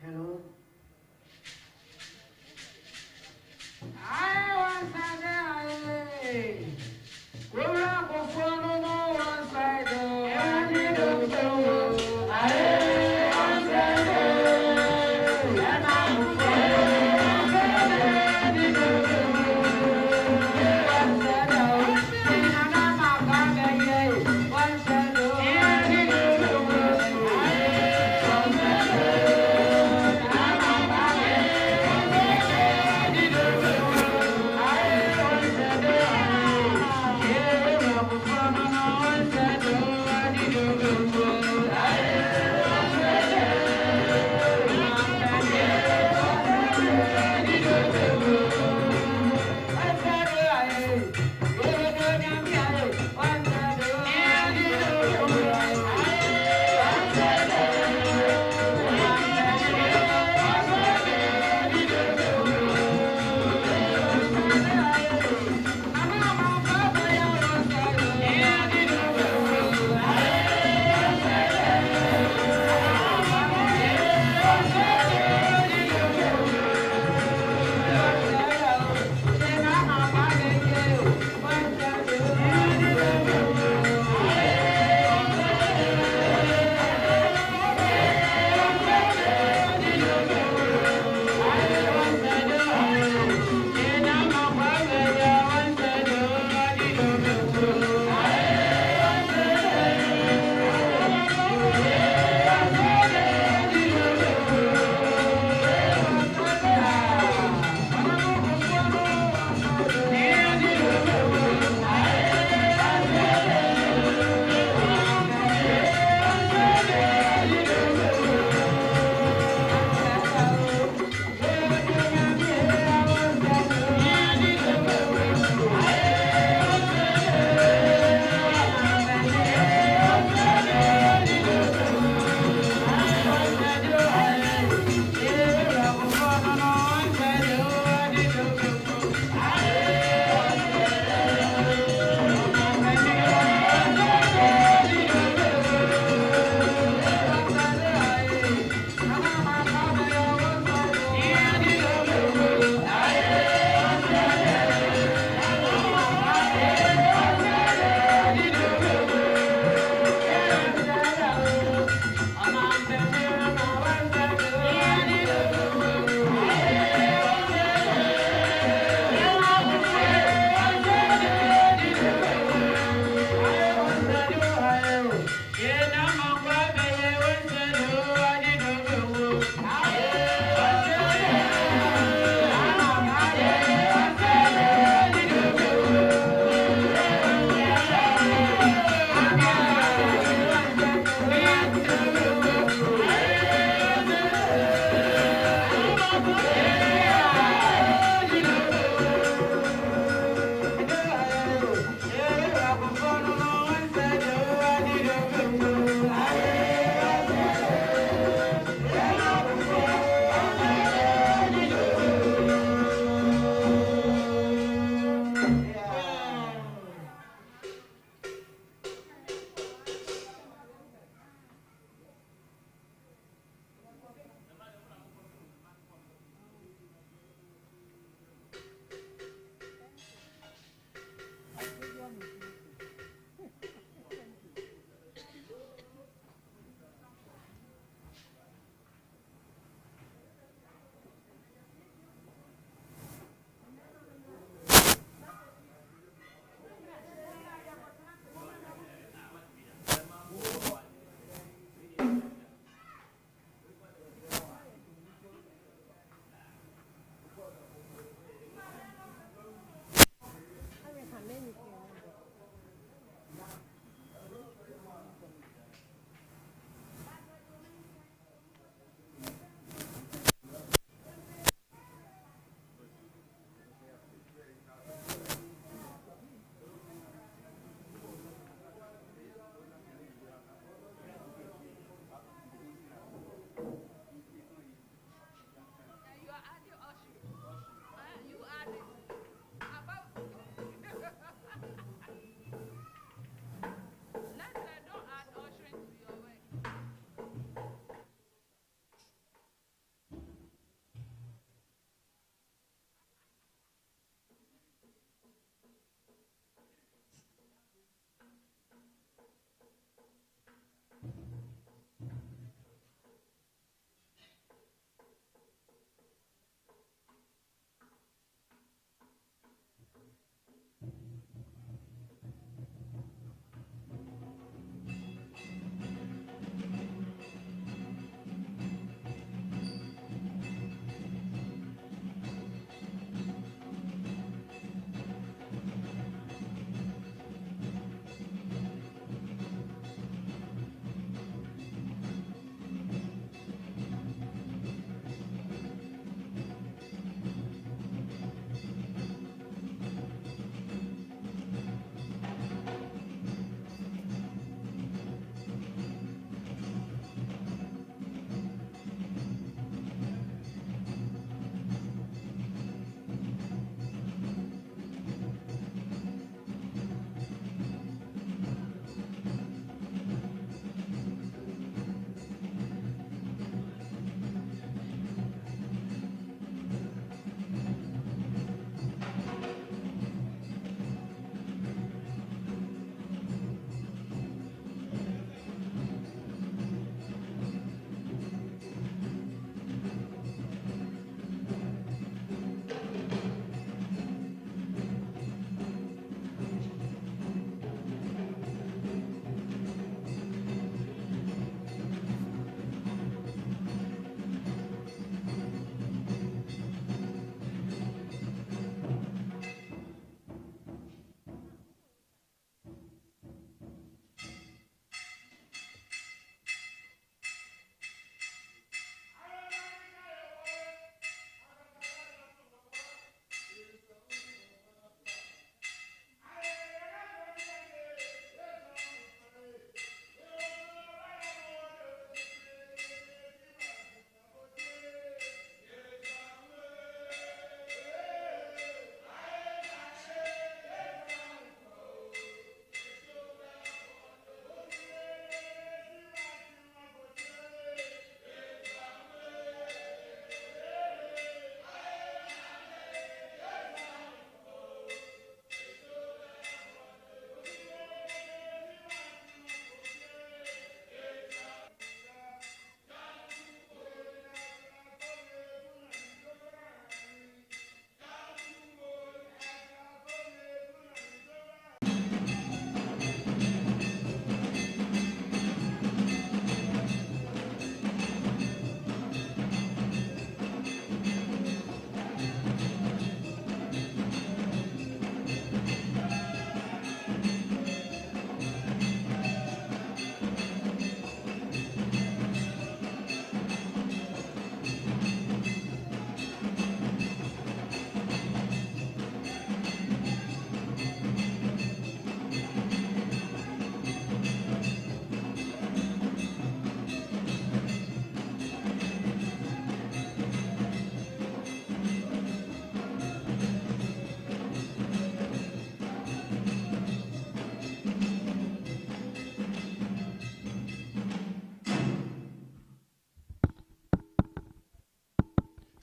Hello.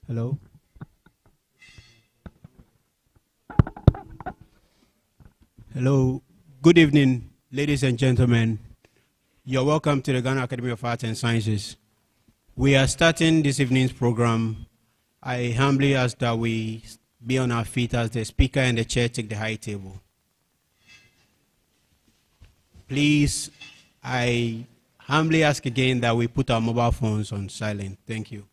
Hello. Hello. Good evening, ladies and gentlemen. You're welcome to the Ghana Academy of Arts and Sciences. We are starting this evening's program. I humbly ask that we be on our feet as the speaker and the chair take the high table. Please, I humbly ask again that we put our mobile phones on silent. Thank you.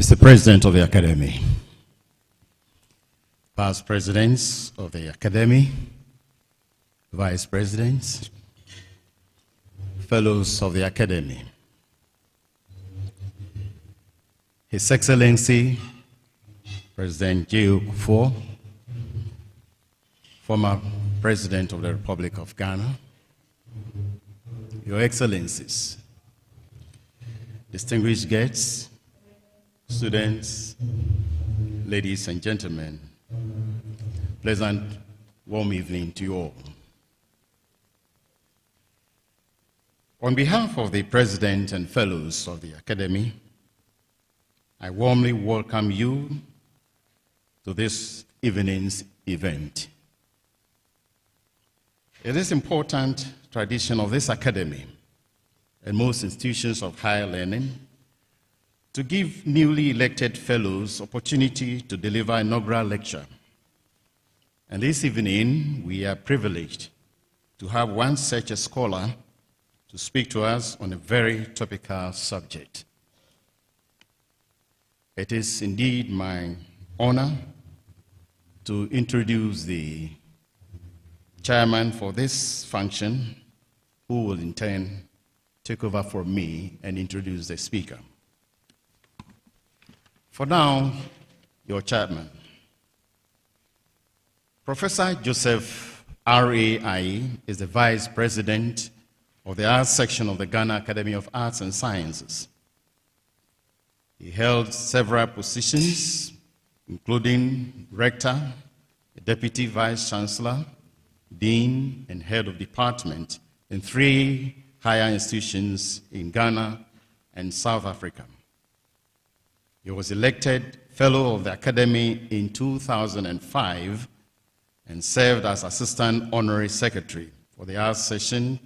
Mr. President of the Academy, past presidents of the Academy, vice presidents, fellows of the Academy, His Excellency President J. Kufuor, former President of the Republic of Ghana, Your Excellencies, distinguished guests, students, ladies and gentlemen, pleasant, warm evening to you all. On behalf of the President and Fellows of the Academy, I warmly welcome you to this evening's event. It is important tradition of this Academy and most institutions of higher learning to give newly elected fellows opportunity to deliver an inaugural lecture. And this evening, we are privileged to have one such a scholar to speak to us on a very topical subject. It is indeed my honor to introduce the chairman for this function, who will in turn take over from me and introduce the speaker. For now, your chairman. Professor Joseph R.A. AYEE is the Vice President of the Arts Section of the Ghana Academy of Arts and Sciences. He held several positions, including Rector, Deputy Vice Chancellor, Dean, and Head of Department in 3 higher institutions in Ghana and South Africa. He was elected Fellow of the Academy in 2005 and served as Assistant Honorary Secretary for the Arts Session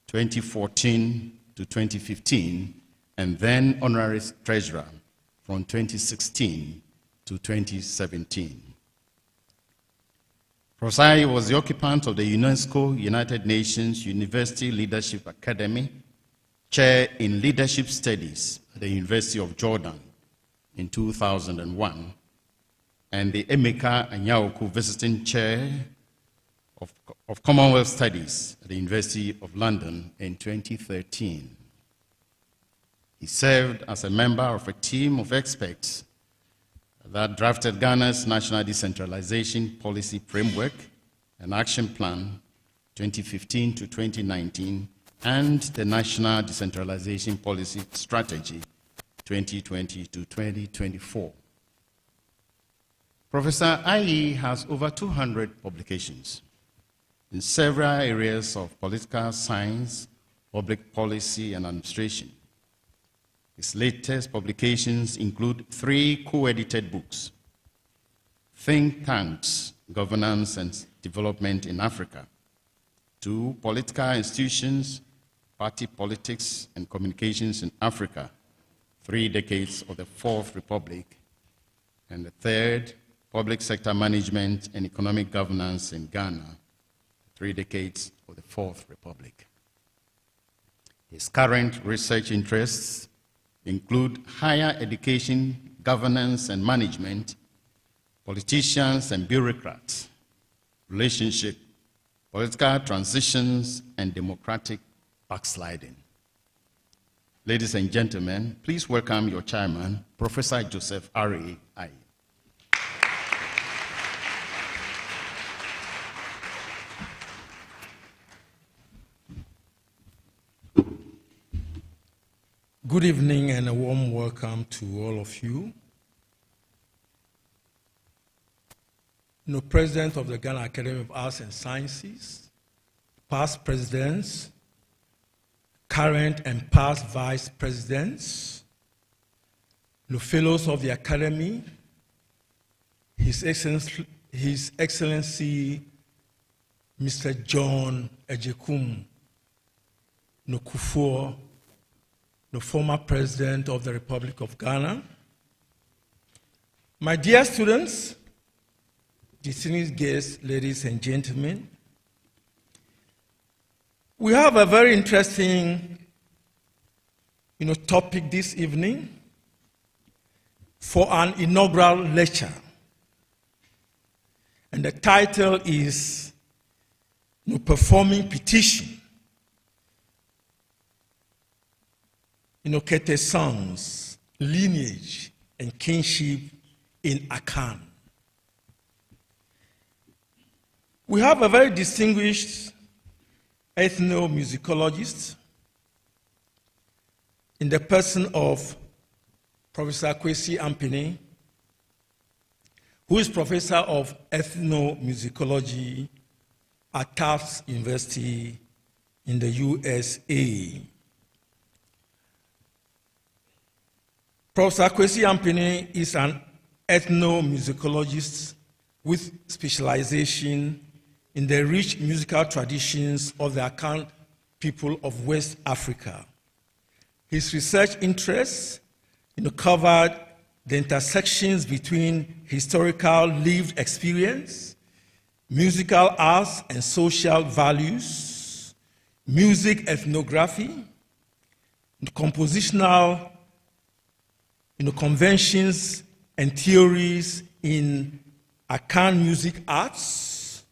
2014 to 2015, and then Honorary Treasurer from 2016 to 2017. Professor AYEE was the occupant of the UNESCO United Nations University Leadership Academy, Chair in Leadership Studies at the University of Jordan in 2001, and the Emeka Anyaoku Visiting Chair of Commonwealth Studies at the University of London in 2013. He served as a member of a team of experts that drafted Ghana's National Decentralization Policy Framework and Action Plan 2015 to 2019 and the National Decentralization Policy Strategy 2020 to 2024. Professor AYEE has over 200 publications in several areas of political science, public policy, and administration. His latest publications include 3 co-edited books: Think Tanks, Governance and Development in Africa, 2 Political Institutions, Party Politics and Communications in Africa, 3 Decades of the Fourth Republic, and the 3rd, Public Sector Management and Economic Governance in Ghana, 3 Decades of the Fourth Republic. His current research interests include higher education, governance and management, politicians and bureaucrats, relationship, political transitions, and democratic backsliding. Ladies and gentlemen, please welcome your chairman, Professor Joseph R.A. AYEE. Good evening and a warm welcome to all of you. President of the Ghana Academy of Arts and Sciences, past presidents, current and past vice presidents, fellows of the Academy, His Excellency Mr. John Ejekum Kufuor, the former President of the Republic of Ghana. My dear students, distinguished guests, ladies and gentlemen, we have a very interesting topic this evening for an inaugural lecture. And the title is Performing Petition. Kete songs, Lineage, and Kingship in Akan. We have a very distinguished ethnomusicologist in the person of Professor KWASI AMPENE, who is Professor of Ethnomusicology at Tufts University in the USA. Professor KWASI AMPENE is an ethnomusicologist with specialization in the rich musical traditions of the Akan people of West Africa. His research interests covered the intersections between historical lived experience, musical arts and social values, music ethnography, compositional conventions and theories in Akan music arts,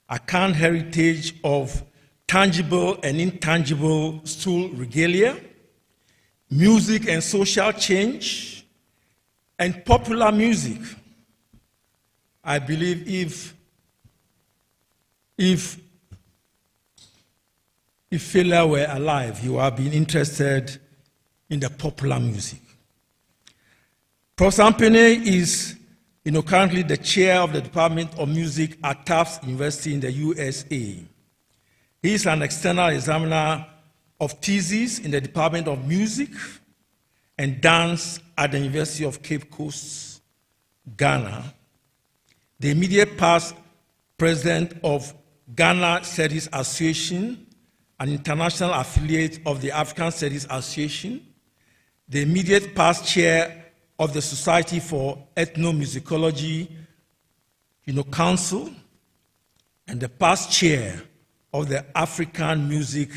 Akan heritage of tangible and intangible stool regalia, music and social change, and popular music. I believe if Fela were alive, he would have been interested in the popular music. Prof. Ampene is currently the chair of the Department of Music at Tufts University in the USA. He is an external examiner of theses in the Department of Music and Dance at the University of Cape Coast, Ghana. The immediate past president of Ghana Studies Association, an international affiliate of the African Studies Association, the immediate past chair of the Society for Ethnomusicology, Council, and the past chair of the African Music,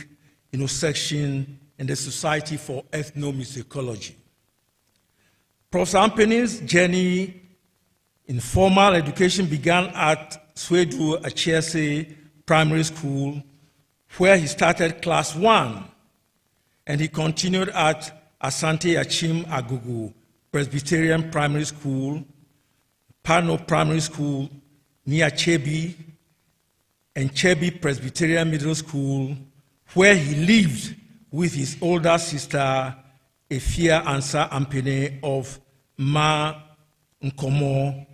section in the Society for Ethnomusicology. Prof. Ampene's journey in formal education began at Swedu Achiese Primary School, where he started class 1, and he continued at Asante Achim Agugu Presbyterian Primary School, Pano Primary School near Chebi, and Chebi Presbyterian Middle School, where he lived with his older sister, Efia Ansa Ampene of Ma Nkomo,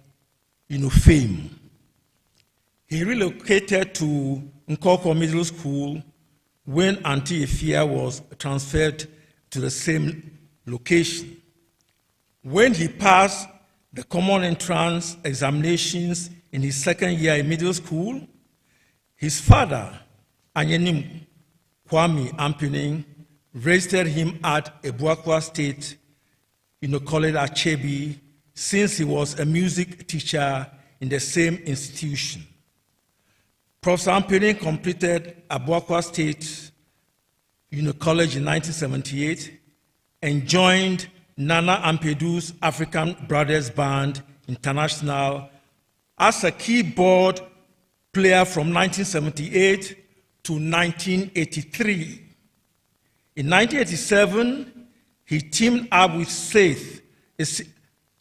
fame. He relocated to Nkoko Middle School when Auntie Efia was transferred to the same location. When he passed the common entrance examinations in his second year in middle school, his father, Anyenim Kwame Ampene, registered him at Ebuakwa State College at Chebi, since he was a music teacher in the same institution. Prof. Ampene completed Ebuakwa State College in 1978 and joined Nana Ampedu's African Brothers Band International as a keyboard player from 1978 to 1983. In 1987, he teamed up with Seth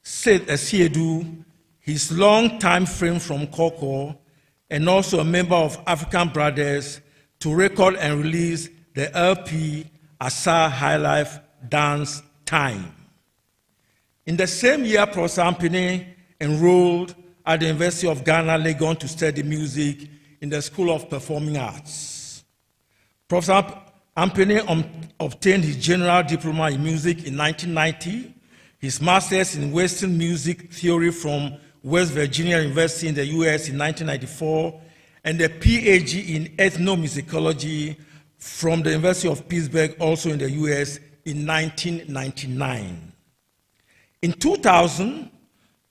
Esiedu, his long-time friend from Koko, and also a member of African Brothers, to record and release the LP Asa High Life Dance Time. In the same year, Prof. Ampene enrolled at the University of Ghana, Legon, to study music in the School of Performing Arts. Prof. Ampene obtained his general diploma in music in 1990, his master's in Western music theory from West Virginia University in the US in 1994, and a PhD in ethnomusicology from the University of Pittsburgh, also in the US, in 1999. In 2000,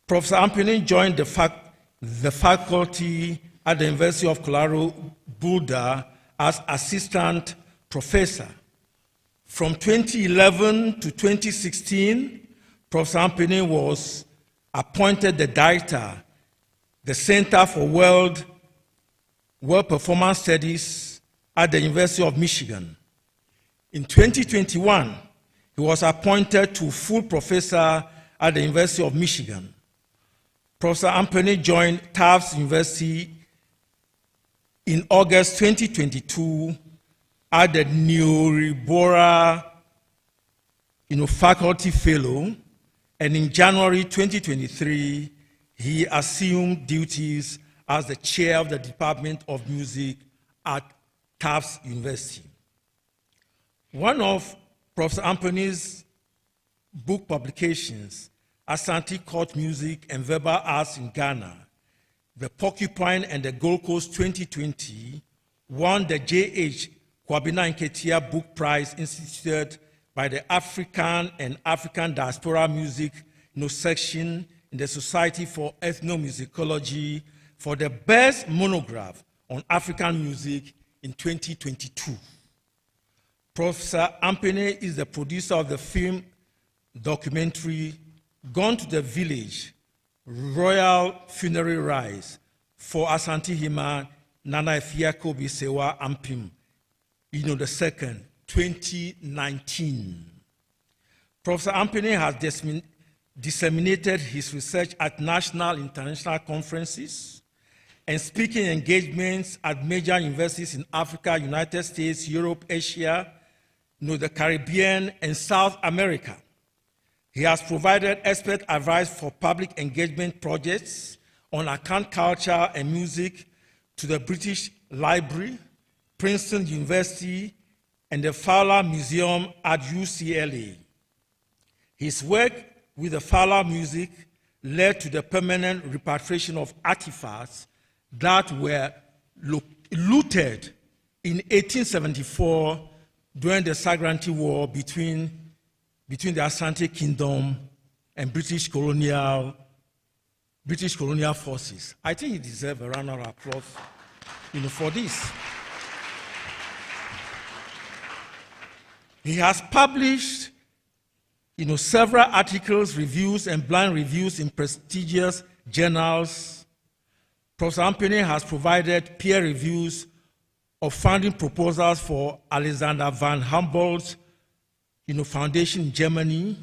Professor Ampene joined the faculty at the University of Colorado Boulder as assistant professor. From 2011 to 2016, Professor Ampene was appointed the director, the Center for World Performance Studies at the University of Michigan. In 2021, he was appointed to full professor at the University of Michigan. Professor Ampene joined Tufts University in August 2022 as the Neuribora faculty fellow, and in January 2023, he assumed duties as the chair of the Department of Music at Tufts University. One of Professor Ampene's book publications, Asante Court Music and Verbal Arts in Ghana, The Porcupine and the Gold Coast 2020, won the J.H. Kwabena Nketia Book Prize instituted by the African and African Diaspora Music section in the Society for Ethnomusicology for the best monograph on African music in 2022. Professor Ampene is the producer of the film documentary gone to the village, royal funerary rites for Asante Hima Nana Efiako Bisewa Ampim, the second, 2019. Professor Ampene has disseminated his research at national international conferences and speaking engagements at major universities in Africa, United States, Europe, Asia, the Caribbean, and South America. He has provided expert advice for public engagement projects on Akan culture and music to the British Library, Princeton University, and the Fowler Museum at UCLA. His work with the Fowler Music led to the permanent repatriation of artifacts that were looted in 1874 during the Sagranti War between the Asante Kingdom and British colonial forces. I think he deserves a round of applause, for this. He has published, several articles, reviews, and blind reviews in prestigious journals. Professor Ampene has provided peer reviews of funding proposals for Alexander van Humboldt's Foundation in Germany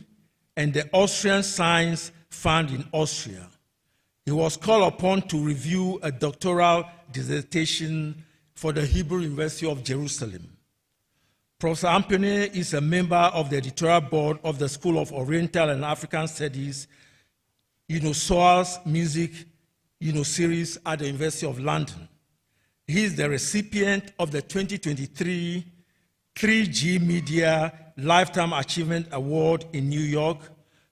and the Austrian Science Fund in Austria. He was called upon to review a doctoral dissertation for the Hebrew University of Jerusalem. Professor Ampene is a member of the editorial board of the School of Oriental and African Studies, SOAS Music, series at the University of London. He is the recipient of the 2023 3G Media Lifetime Achievement Award in New York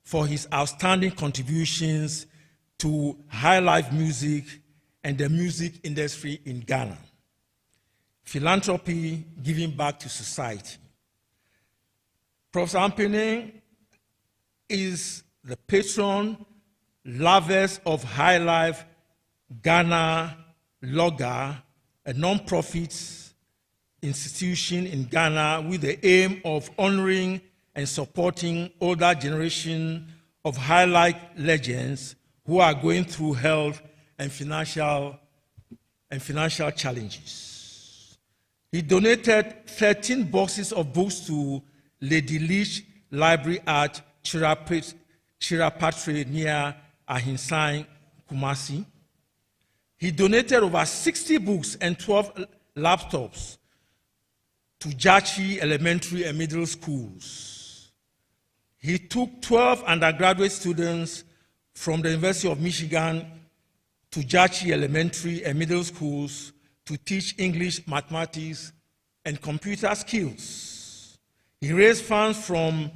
for his outstanding contributions to high life music and the music industry in Ghana. Philanthropy, giving back to society. Professor Ampene is the patron lovers of High Life Ghana Loga, a non-profit institution in Ghana with the aim of honoring and supporting older generation of High Life legends who are going through health and financial challenges. He donated 13 boxes of books to Lady Lineage Library at Chirapatre near Ahinsan, Kumasi. He donated over 60 books and 12 laptops to Jachi Elementary and Middle Schools. He took 12 undergraduate students from the University of Michigan to Jachi Elementary and Middle Schools to teach English, mathematics, and computer skills. He raised funds from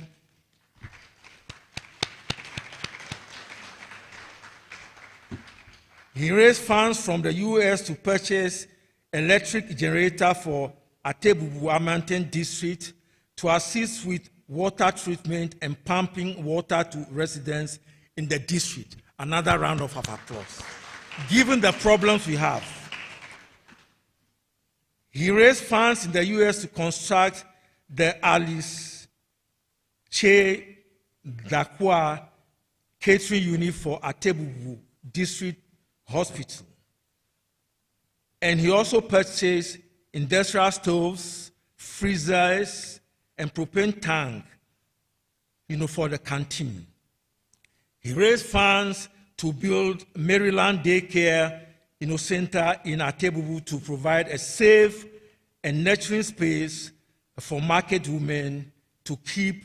the US to purchase electric generator for Atebubu Amanten district to assist with water treatment and pumping water to residents in the district. Another round of applause. Given the problems we have, he raised funds in the US to construct the Alice Che Dakwa catering unit for Atebubu District Hospital. And he also purchased industrial stoves, freezers, and propane tank, for the canteen. He raised funds to build Maryland Daycare Center in Atebubu to provide a safe and nurturing space for market women to keep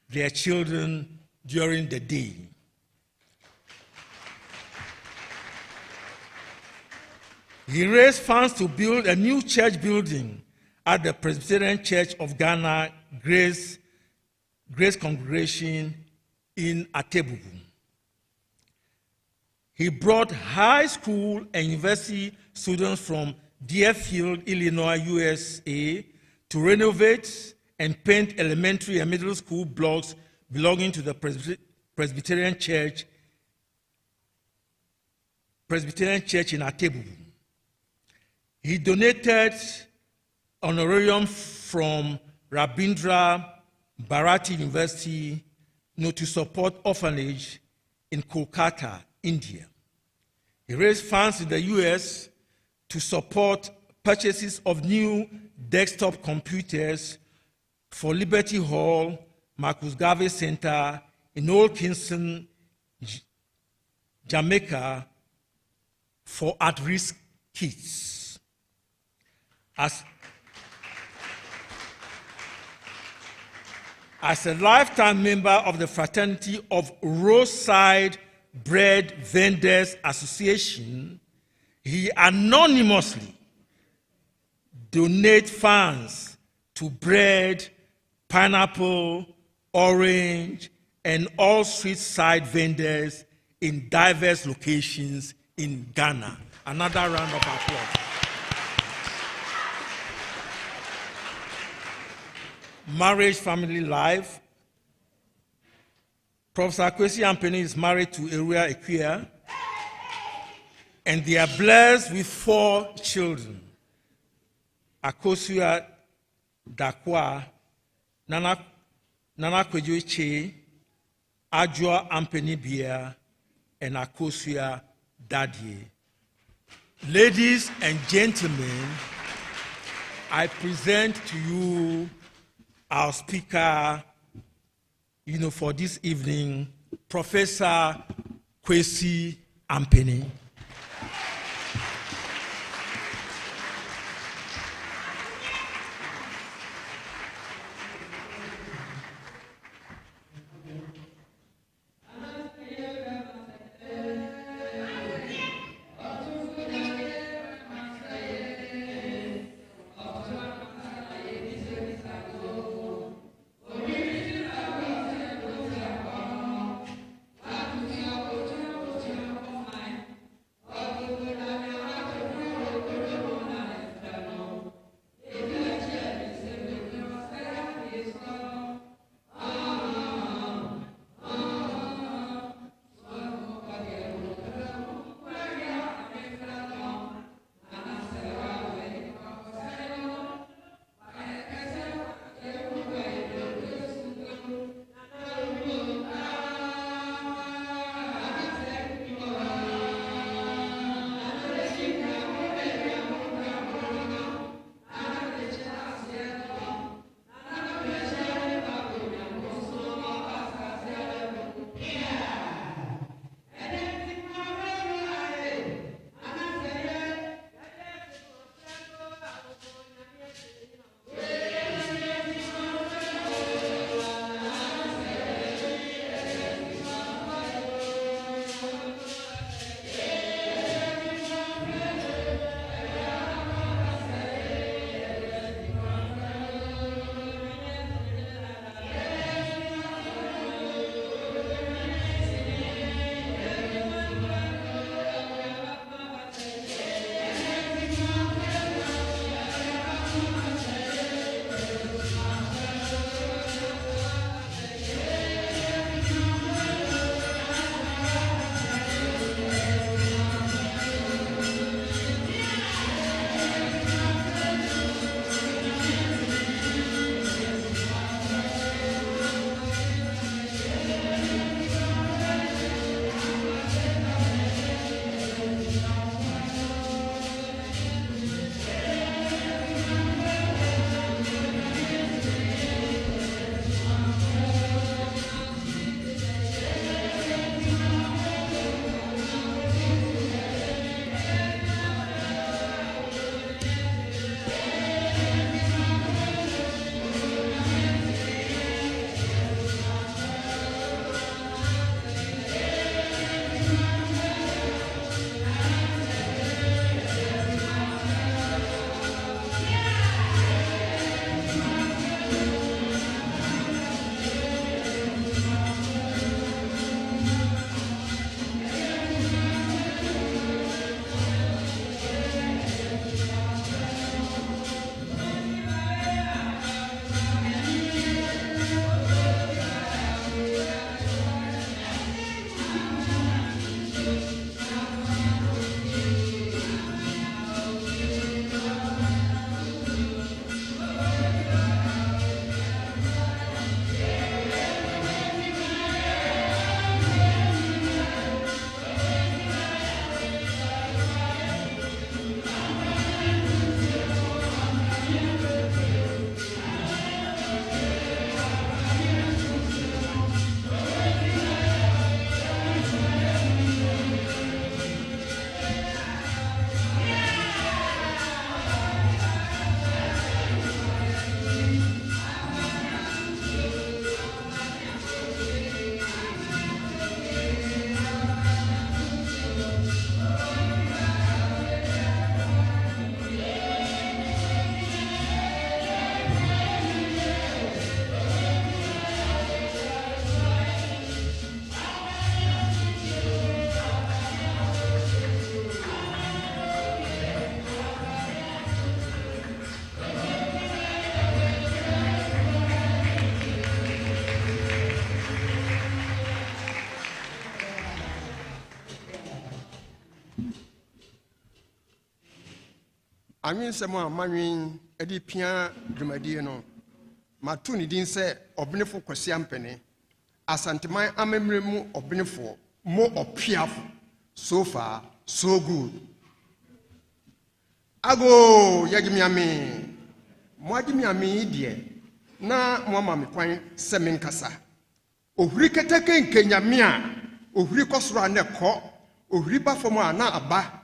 their children during the day. He raised funds to build a new church building at the Presbyterian Church of Ghana, Grace Congregation in Atebubu. He brought high school and university students from Deerfield, Illinois, USA, to renovate and paint elementary and middle school blocks belonging to the Presbyterian Church in Atebubu. He donated honorarium from Rabindra Bharati University to support orphanage in Kolkata, India. He raised funds in the US to support purchases of new desktop computers for Liberty Hall, Marcus Garvey Center in Old Kingston, Jamaica, for at-risk kids. As a lifetime member of the Fraternity of Roadside Bread Vendors Association, he anonymously donates funds to bread, pineapple, orange, and all street side vendors in diverse locations in Ghana. Another round of applause. Marriage, family life. Professor KWASI Ampene is married to Eria Equia, and they are blessed with 4 children. Akosua Dakwa, Nana Kwejoche, Ajua Ampene Bia, and Akosua Dadie. Ladies and gentlemen, I present to you our speaker, for this evening, Professor KWASI Ampene. mean, someone, Marine, Eddie Pia, Drumadino, Matuni didn't say, or Benefo KWASI AMPENE, as Antimai Amemremu or Benefo, more or piaful. So far, so good. Ago, Yagimiami, Mwadimiami, dear, na Mamma Quine, Semenkasa. Ohriketeke in Kenya mia, Ohrikosra neko, Ohriba Foma na aba,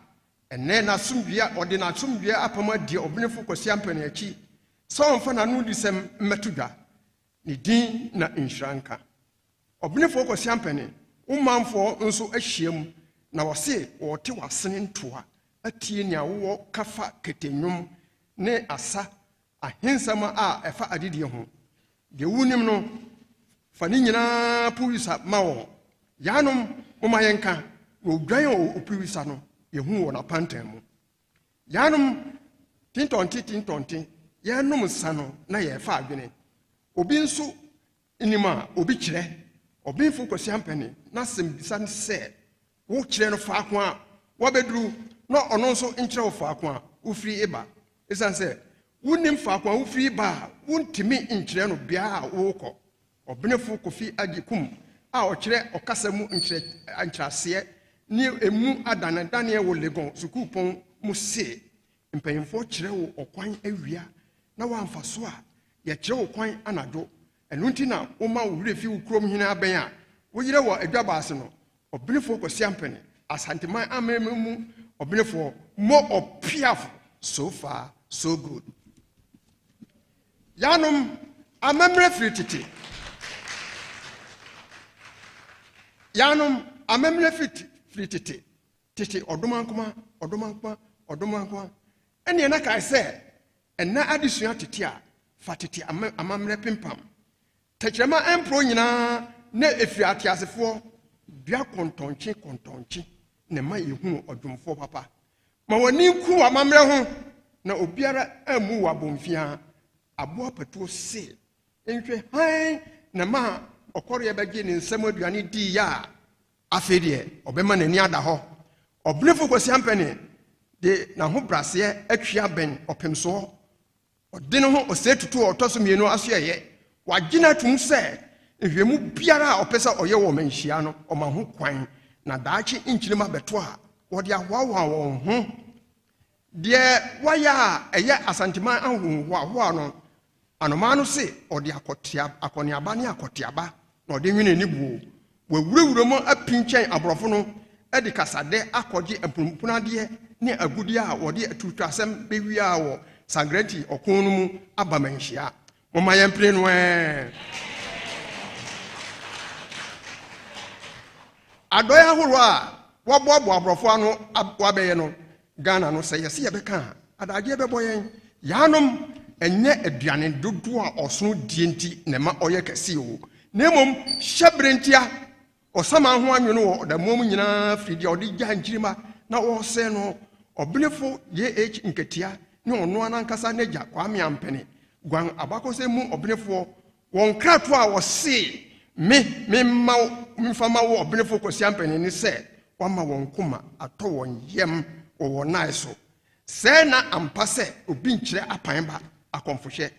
and then Asumbia or the Nasumbia Apama de Obnefo KWASI AMPENE chi, so fana no disem metuda, ni din na inshranka. Obnefo KWASI AMPENE, umamfo nso ahiem na wose wote wasene ntoa, atie nia wo kafa Kete nnwom ne asa ahensama a efa adidi ho. De wunim no fani nyina puwisa mawo yanom moma yenka wo dwan o puwisa no yehu wo na pantan mu yanom tintonti yanom sano na ye fa adwene obi nso inima obi kire obi fu KWASI AMPENE na sembisan se wo kire no fa ko a wo bedru no ono nso nkire wo fa ko a wo firi eba esan se wunim fa ko a wo firi ba wuntimi nkire no bia a wo kɔ Obenefo Kofi Agikum a okire okasa mu nkyerase ni emu adana dane wo legon sukupon mu se mpanyimfo kire wo okwan awia na wamfa so a ye kire wo kwan anado enu nti na wo ma wo refi wo krom hina aben a wo yire wo adwabaase no Obenefo KWASI AMPENE asanteman amemu Obenefo more opiaful. So far so good. Yanom amemre frititi Yanom amemle fititi titi odomankuma ene na kai se ena adesua titi a fatiti amamle pimpam techrema empro nyina na efiri atiasefo bia kontonchi ne ma yehu odwumfo papa ma wani ku amamle ho na obiara amu wabomfia abo patuo se enhwe han na ma okoro yebagi ne nsem aduane di ya afedie obema nani ada ho Obenefo KWASI AMPENE de na ho brase atwia ben opemso ode no ho osetutu otoso mienu asoye wagina tum se ehwemu biara a opesa oye wo manhia no oma ho kwan na daachi inchirima beto a wode ahwawa won ho de waya eye asantima ahunhwa no anoma no se ode akoniaba ne akotiaba na ode nwene ni buo wawurawura mo apinchen abrofo no edi kasade akoje apumpunade ne agudi a wode atutwasem bewia wo sagrati okon no mu abamanhia moma yempre no adoya horo a wobobo abrofo ano wabeye no Ghana no se yesi yebeka adaje beboyen yanom enye aduane dodo a osono dienti ne ma oye kase o nemom hyebrentia osama ho anwene wo da mom nyina fridi odi gyanjirima na wo se no Obenefo nketia ne ono anankasa neja KWASI AMPENE gwan abakose mu Obenefo won krato a wo se mfama wo Obenefo KWASI AMPENE ni se wama won kuma ato won yem wo naiso se na ampase obi nkyire apanba akomfohye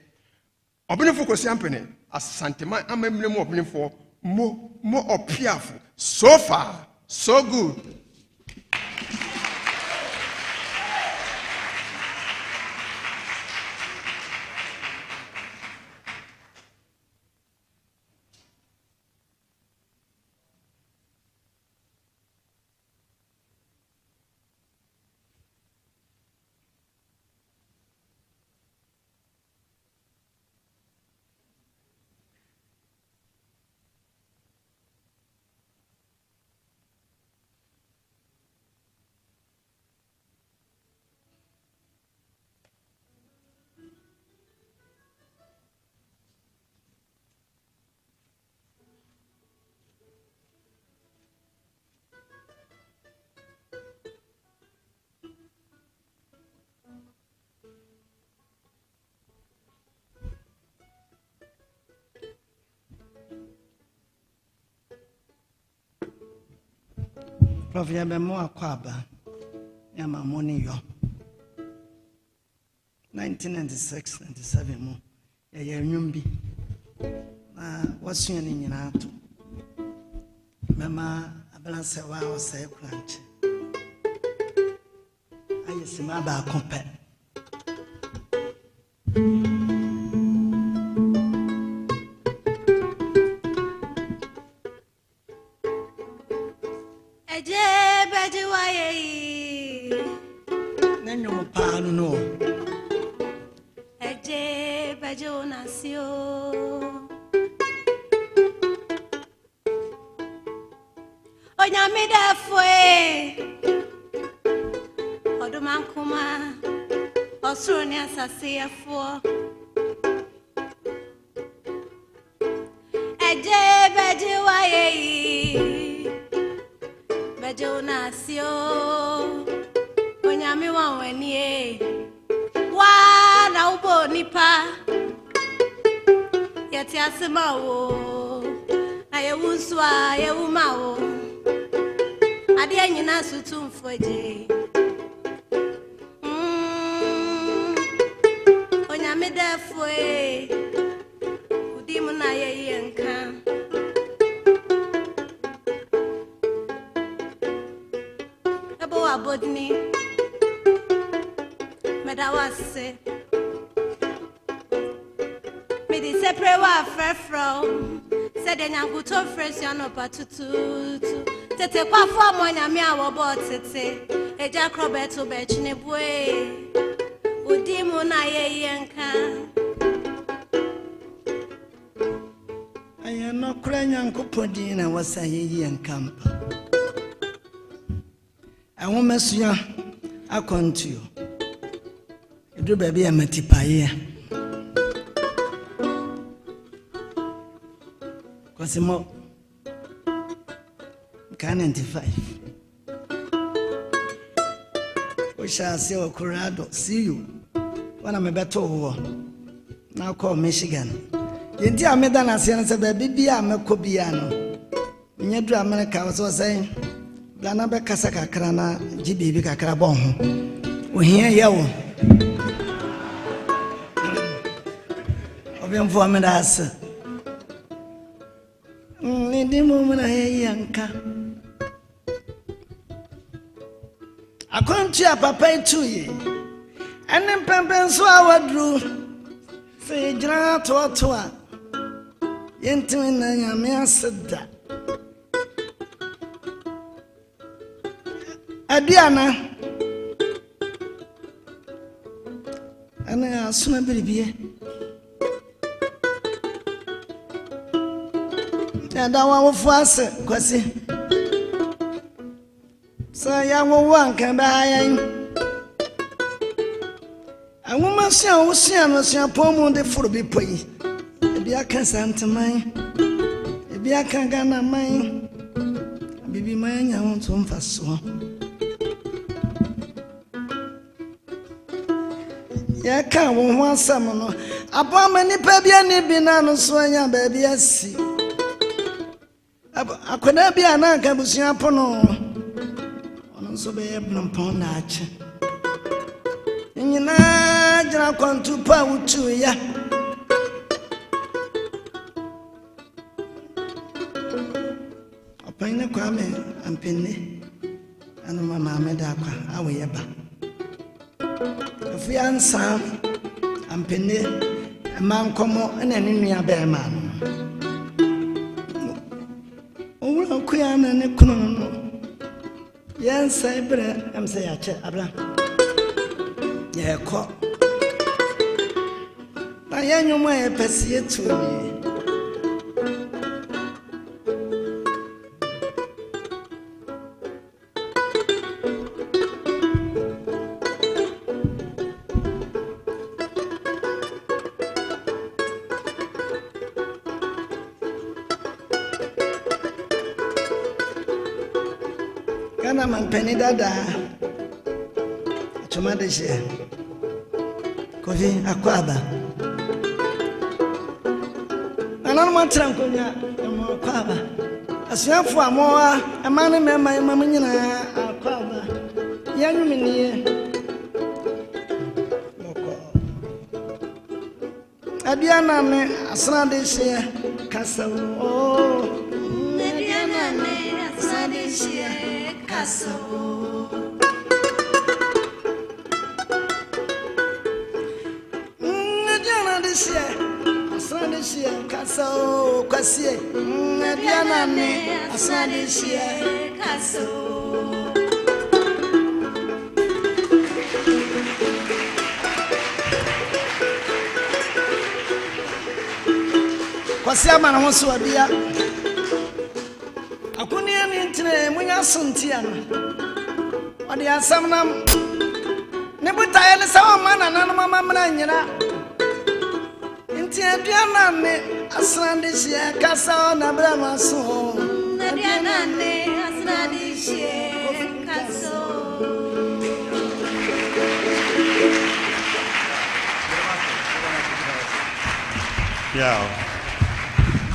Obenefo KWASI AMPENE asantema amemle mu Obenefo more opiaful. So far so good. Prof, yabemo akwaba yama moni yo. 1996, 97 mo. Yeah, nyumbi. What's your name out? Mama, Abalance wa say crunch. I see my bar compare. Tete kwa form onyame awobo tete eja krobeto bechine bue udimu na yeyenka aya no kranya nkopodi na wasa yeyenka mpa awomesua akontio edu ba bia matipaye kwasimo 95. We shall see Colorado. See you. When I'm a better over. Now call Michigan. You dear Medan as young as a baby, I'm a Cobiano. In your drum, America was saying, Blanabe Casaka Crana, GB Cacrabon. We hear you. Of informant us. In the moment I hear Yanka. I couldn't cheer papa to ye. And then Pampen so I drew. Say, Jana to Yentin and Yamia said that. Adiana. And I soon be. And I want to force it, Quasi. So young one can buy. A woman shall see a poem on the foot be paid. Maybe I can send to mine. Maybe I can get a mine. Baby mine, I want to fast so. Yeah, can't want some. Upon many baby and banana swing, baby, I see. I could not be an ancabusia pono. On so be a plumpon natch. In your night, I come to power to ya. Upon the Kwame Ampene and Mamma Medaka, Awayaba. If we answer Ampene, a man come and an India bear man. Queen and a canoe. Yes, I am say a chat. Yeah, caught. I am your way, Pessia to me. Man penny dada Chomadeshe Kofi Akwaba Anama Trankonya Akwaba Asiafu Amoa Amani Mema Mamina Akwaba Yanumini Moko Adiana ne asana de share kasa o. Adiana ne asana de share kasa o. Adiana de share asana de share kasa o kwasi. Adiana ne asana de share kasa o. Kwasi amana ho so abia akuni ani ntine munya sontia no odi asam nam ne butaye ne sawa mana nan mama mna nyina nti aduana ne asrande hye kasa na bra maso Aduana ne asrande hye kasa. Yeah.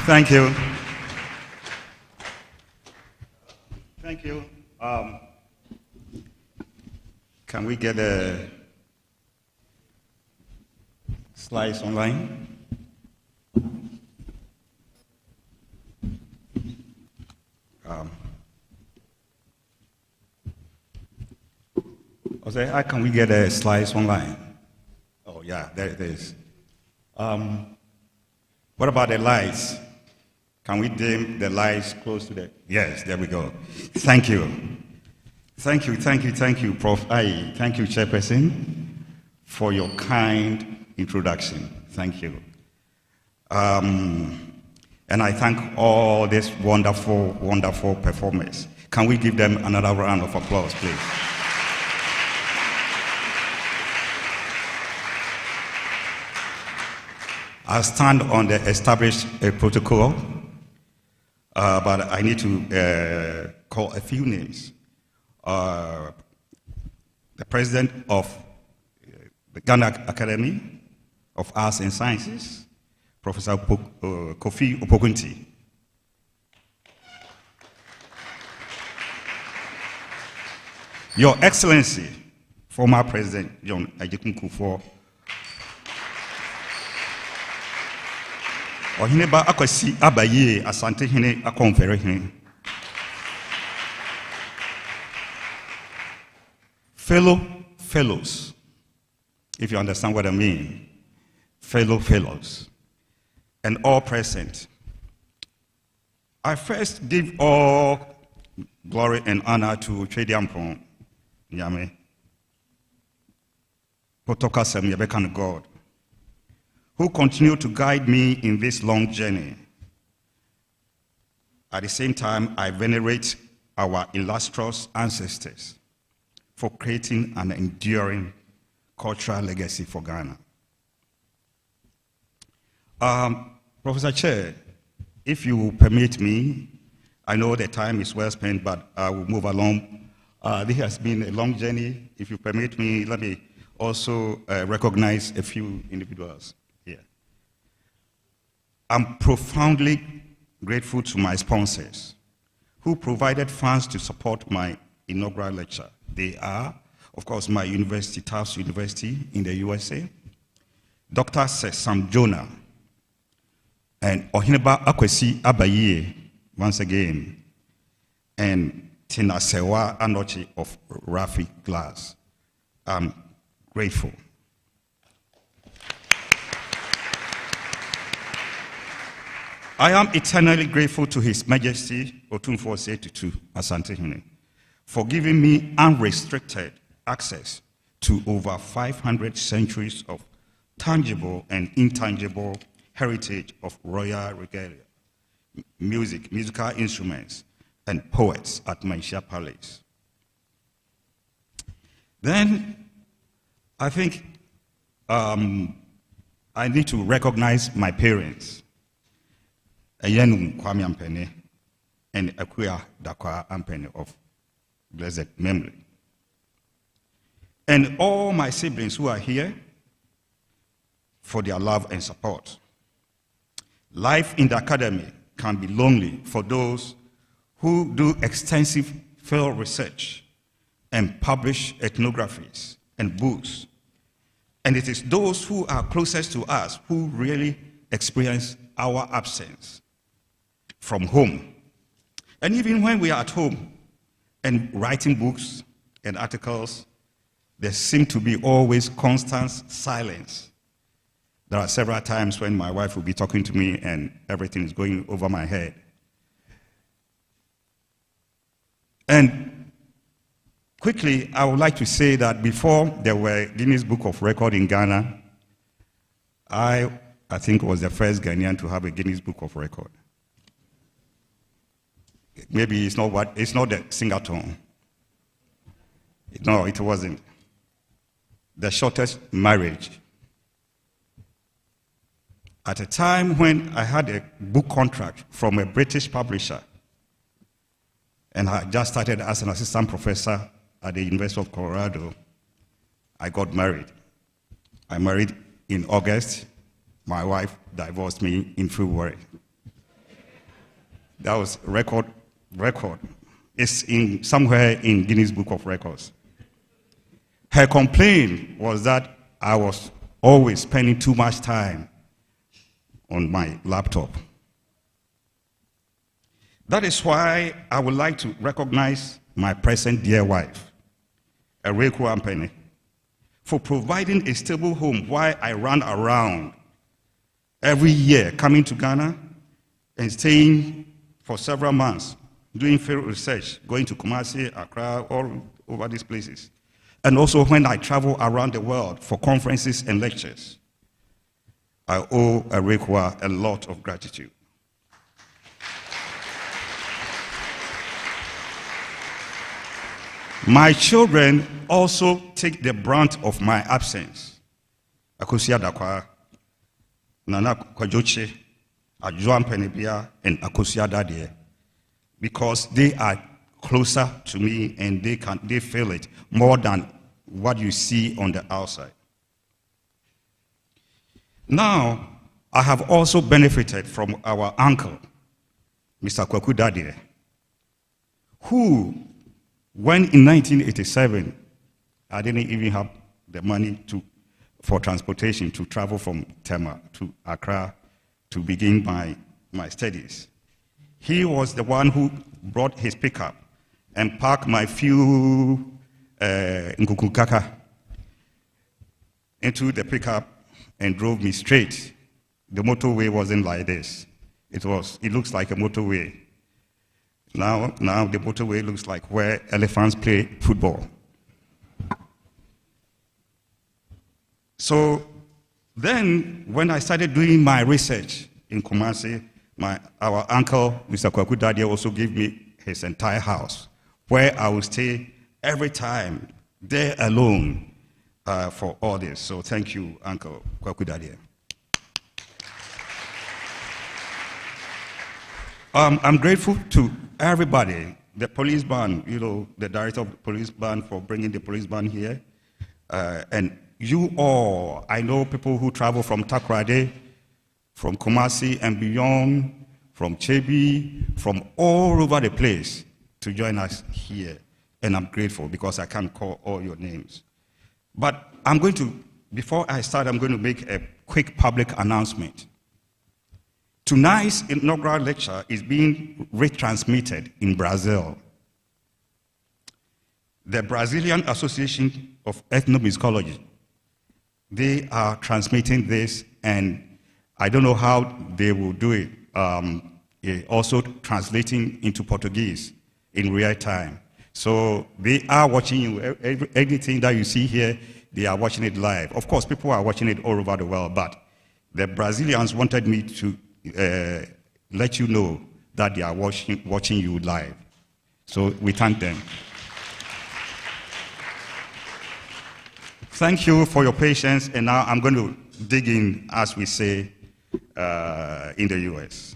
Thank you. Thank you. Can we get a slides online? How can we get a slides online? Oh yeah, there it is. What about the lights? Can we dim the lights close to the... Yes, there we go. Thank you. Thank you, Prof. AYEE. Thank you, Chairperson, for your kind introduction. Thank you. And I thank all these wonderful, wonderful performers. Can we give them another round of applause, please? I'll stand on the established protocol, but I need to call a few names. The president of the Ghana Academy of Arts and Sciences, Professor Kofi Opokunti. Your Excellency, former President John Ajikun Kufuor, Ohineba akwasi AYEE asante hene akonfere hene. Fellows, if you understand what I mean, fellows, and all present. I first give all glory and honor to Chediampon Nyame, Potokasem Yebekan God, who continue to guide me in this long journey. At the same time, I venerate our illustrious ancestors for creating an enduring cultural legacy for Ghana. Professor Chair, if you permit me, I know the time is well spent, but I will move along. This has been a long journey. If you permit me, let me also recognize a few individuals here. I'm profoundly grateful to my sponsors who provided funds to support my inaugural lecture. They are, of course, my university, Tufts University in the USA, Dr. Sam Jonah, and Ohineba Akwasi AYEE, once again, and Tina Sewa Anochi of Rafi Glass. I'm grateful. I am eternally grateful to His Majesty Otumfuo Osei Asante Hene for giving me unrestricted access to over 500 centuries of tangible and intangible heritage of royal regalia, musical instruments, and poets at Maisha Palace. Then, I think I need to recognize my parents, Ayenum Kwame Ampene and Akuya Dakwa Ampene of blessed memory. And all my siblings who are here for their love and support. Life in the academy can be lonely for those who do extensive field research and publish ethnographies and books And it is those who are closest to us who really experience our absence from home. And even when we are at home and writing books and articles, there seems to be always constant silence. There are several times when my wife will be talking to me and everything is going over my head. And quickly, I would like to say that before there were Guinness Book of Record in Ghana, I think was the first Ghanaian to have a Guinness Book of Record. Maybe it's not the Singaton. No, it wasn't. The shortest marriage. At a time when I had a book contract from a British publisher, and I just started as an assistant professor at the University of Colorado, I got married. I married in August. My wife divorced me in February. That was record. It's somewhere in Guinness Book of Records. Her complaint was that I was always spending too much time on my laptop. That is why I would like to recognize my present dear wife, Akan Ampene, for providing a stable home while I ran around every year, coming to Ghana and staying for several months, doing field research, going to KWASI, Accra, all over these places. And also when I travel around the world for conferences and lectures. I owe Akan a lot of gratitude. My children also take the brunt of my absence. Akosia Dakwa, Nana Kwajoche, Ajuan Penebia, and Akosia Dadie, because they are closer to me and they feel it more than what you see on the outside. Now, I have also benefited from our uncle, Mr. Kwaku Dadie, who, when in 1987, I didn't even have the money for transportation to travel from Tema to Accra to begin my studies. He was the one who brought his pickup and parked my few Nkukukaka into the pickup and drove me straight. The motorway wasn't like this. It looks like a motorway. Now the motorway looks like where elephants play football. So then, when I started doing my research in Kumasi, our uncle, Mr. Kwaku Dadie, also gave me his entire house, where I would stay every time, there alone, for all this. So thank you, Uncle Kwaku Dadie. I'm grateful to everybody, the police band, the director of the police band for bringing the police band here. And you all, I know people who travel from Takoradi, from Kumasi and beyond, from Chebi, from all over the place to join us here. And I'm grateful because I can't call all your names. But before I start, I'm going to make a quick public announcement. Tonight's inaugural lecture is being retransmitted in Brazil. The Brazilian Association of Ethnomusicology, they are transmitting this, and I don't know how they will do it, also translating into Portuguese in real time. So they are watching you. Everything that you see here, they are watching it live. Of course, people are watching it all over the world, but the Brazilians wanted me to let you know that they are watching you live. So we thank them. Thank you for your patience, and now I'm going to dig in, as we say in the US.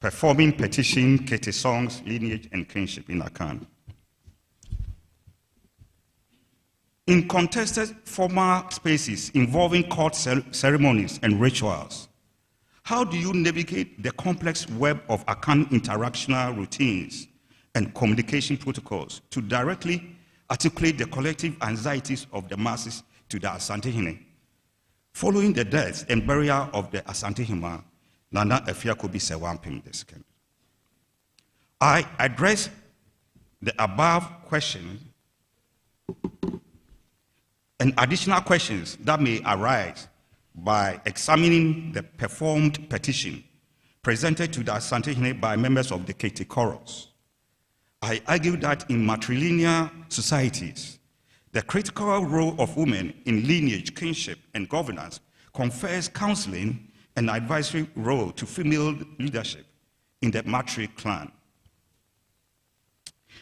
Performing Petition, Kete songs, Lineage, and Kingship in Akan. In contested formal spaces involving court ceremonies and rituals, how do you navigate the complex web of Akan interactional routines and communication protocols to directly articulate the collective anxieties of the masses to the Asantehene, following the death and burial of the Asantehene, Nana Afiakobi Sewampem II. I address the above questions and additional questions that may arise by examining the performed petition presented to the Asantehene by members of the Kete chorus. I argue that in matrilineal societies, the critical role of women in lineage, kinship, and governance confers counseling and advisory role to female leadership in the matri clan.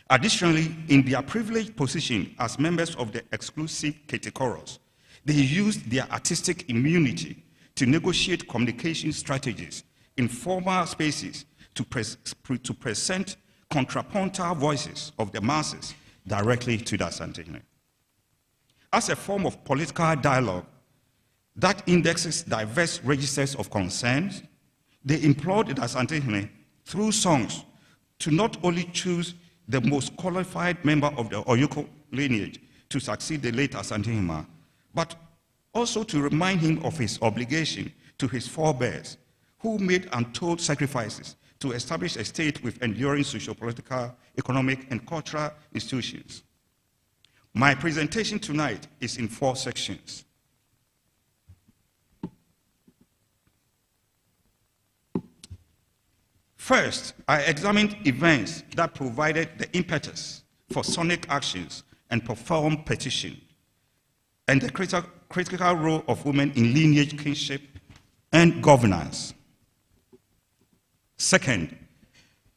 Additionally, in their privileged position as members of the exclusive Kete chorus, they used their artistic immunity to negotiate communication strategies in formal spaces to present contrapuntal voices of the masses directly to the Asantehene. As a form of political dialogue that indexes diverse registers of concerns, they implored the Asantehene through songs to not only choose the most qualified member of the Oyoko lineage to succeed the late Asantehene, but also to remind him of his obligation to his forebears, who made untold sacrifices to establish a state with enduring socio-political, economic, and cultural institutions. My presentation tonight is in 4 sections. First, I examined events that provided the impetus for sonic actions and performed petition, and the critical role of women in lineage, kinship, and governance. Second,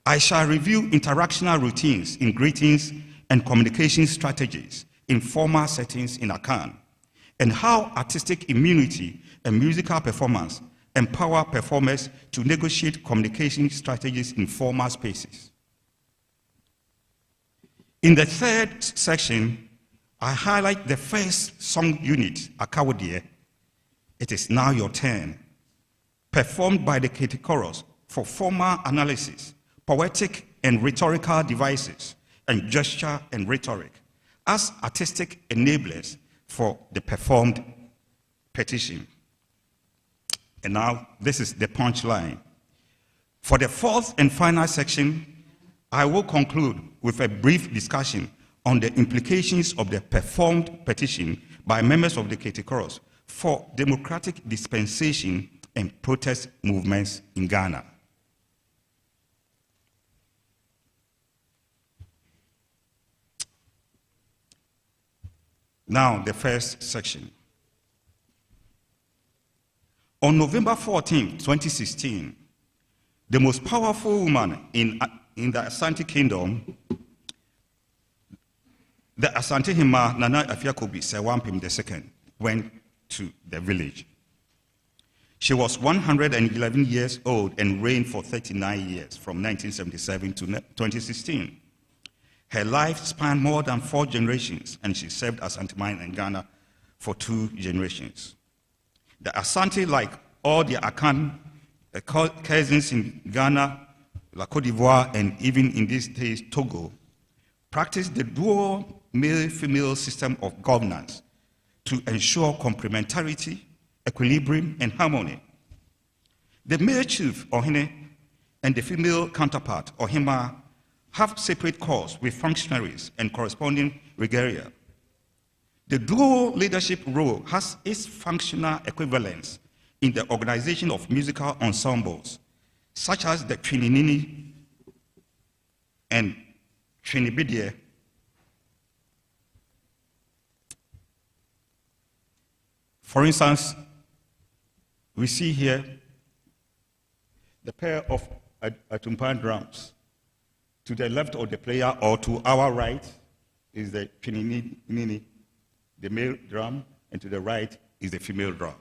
I shall review interactional routines in greetings and communication strategies in formal settings in Akan, and how artistic immunity and musical performance empower performers to negotiate communication strategies in formal spaces. In the third section, I highlight the first song unit, Akawodie, It Is Now Your Turn, performed by the Kete chorus for formal analysis, poetic and rhetorical devices, and gesture and rhetoric as artistic enablers for the performed petition. And now, this is the punchline. For the fourth and final section, I will conclude with a brief discussion on the implications of the performed petition by members of the Kete chorus for democratic dispensation and protest movements in Ghana. Now, the first section. On November 14, 2016, the most powerful woman in the Asante Kingdom, the Asantehene Nana Afiakobi Sewampem II, went to the village. She was 111 years old and reigned for 39 years, from 1977 to 2016. Her life spanned more than 4 generations, and she served as Asantehene in Ghana for 2 generations. The Asante, like all the Akan cousins in Ghana, La Côte d'Ivoire, and even in these days, Togo, practice the dual male-female system of governance to ensure complementarity, equilibrium, and harmony. The male chief, Ohene, and the female counterpart, Ohima, have separate corps with functionaries and corresponding regalia. The dual leadership role has its functional equivalence in the organization of musical ensembles, such as the Twininini and Twinibidie. For instance, we see here the pair of atumpan drums. To the left of the player, or to our right, is the Twininini, the male drum, and to the right is the female drum.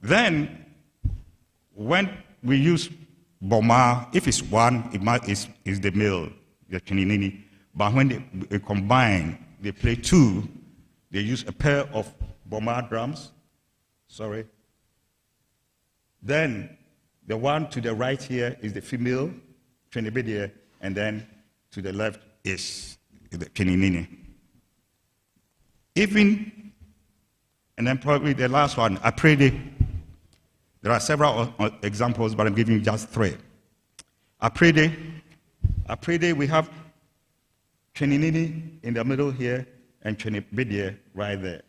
Then, when we use boma, if it's one, is the male, the Twininini. But when they combine, they play 2, they use a pair of boma drums. Sorry. Then, the one to the right here is the female, Trinibidie, and then to the left is the Twininini. Even, and then probably the last one, Aprede. There are several examples, but I'm giving you just 3. Aprede, we have Trinini in the middle here and Trinibidie right there.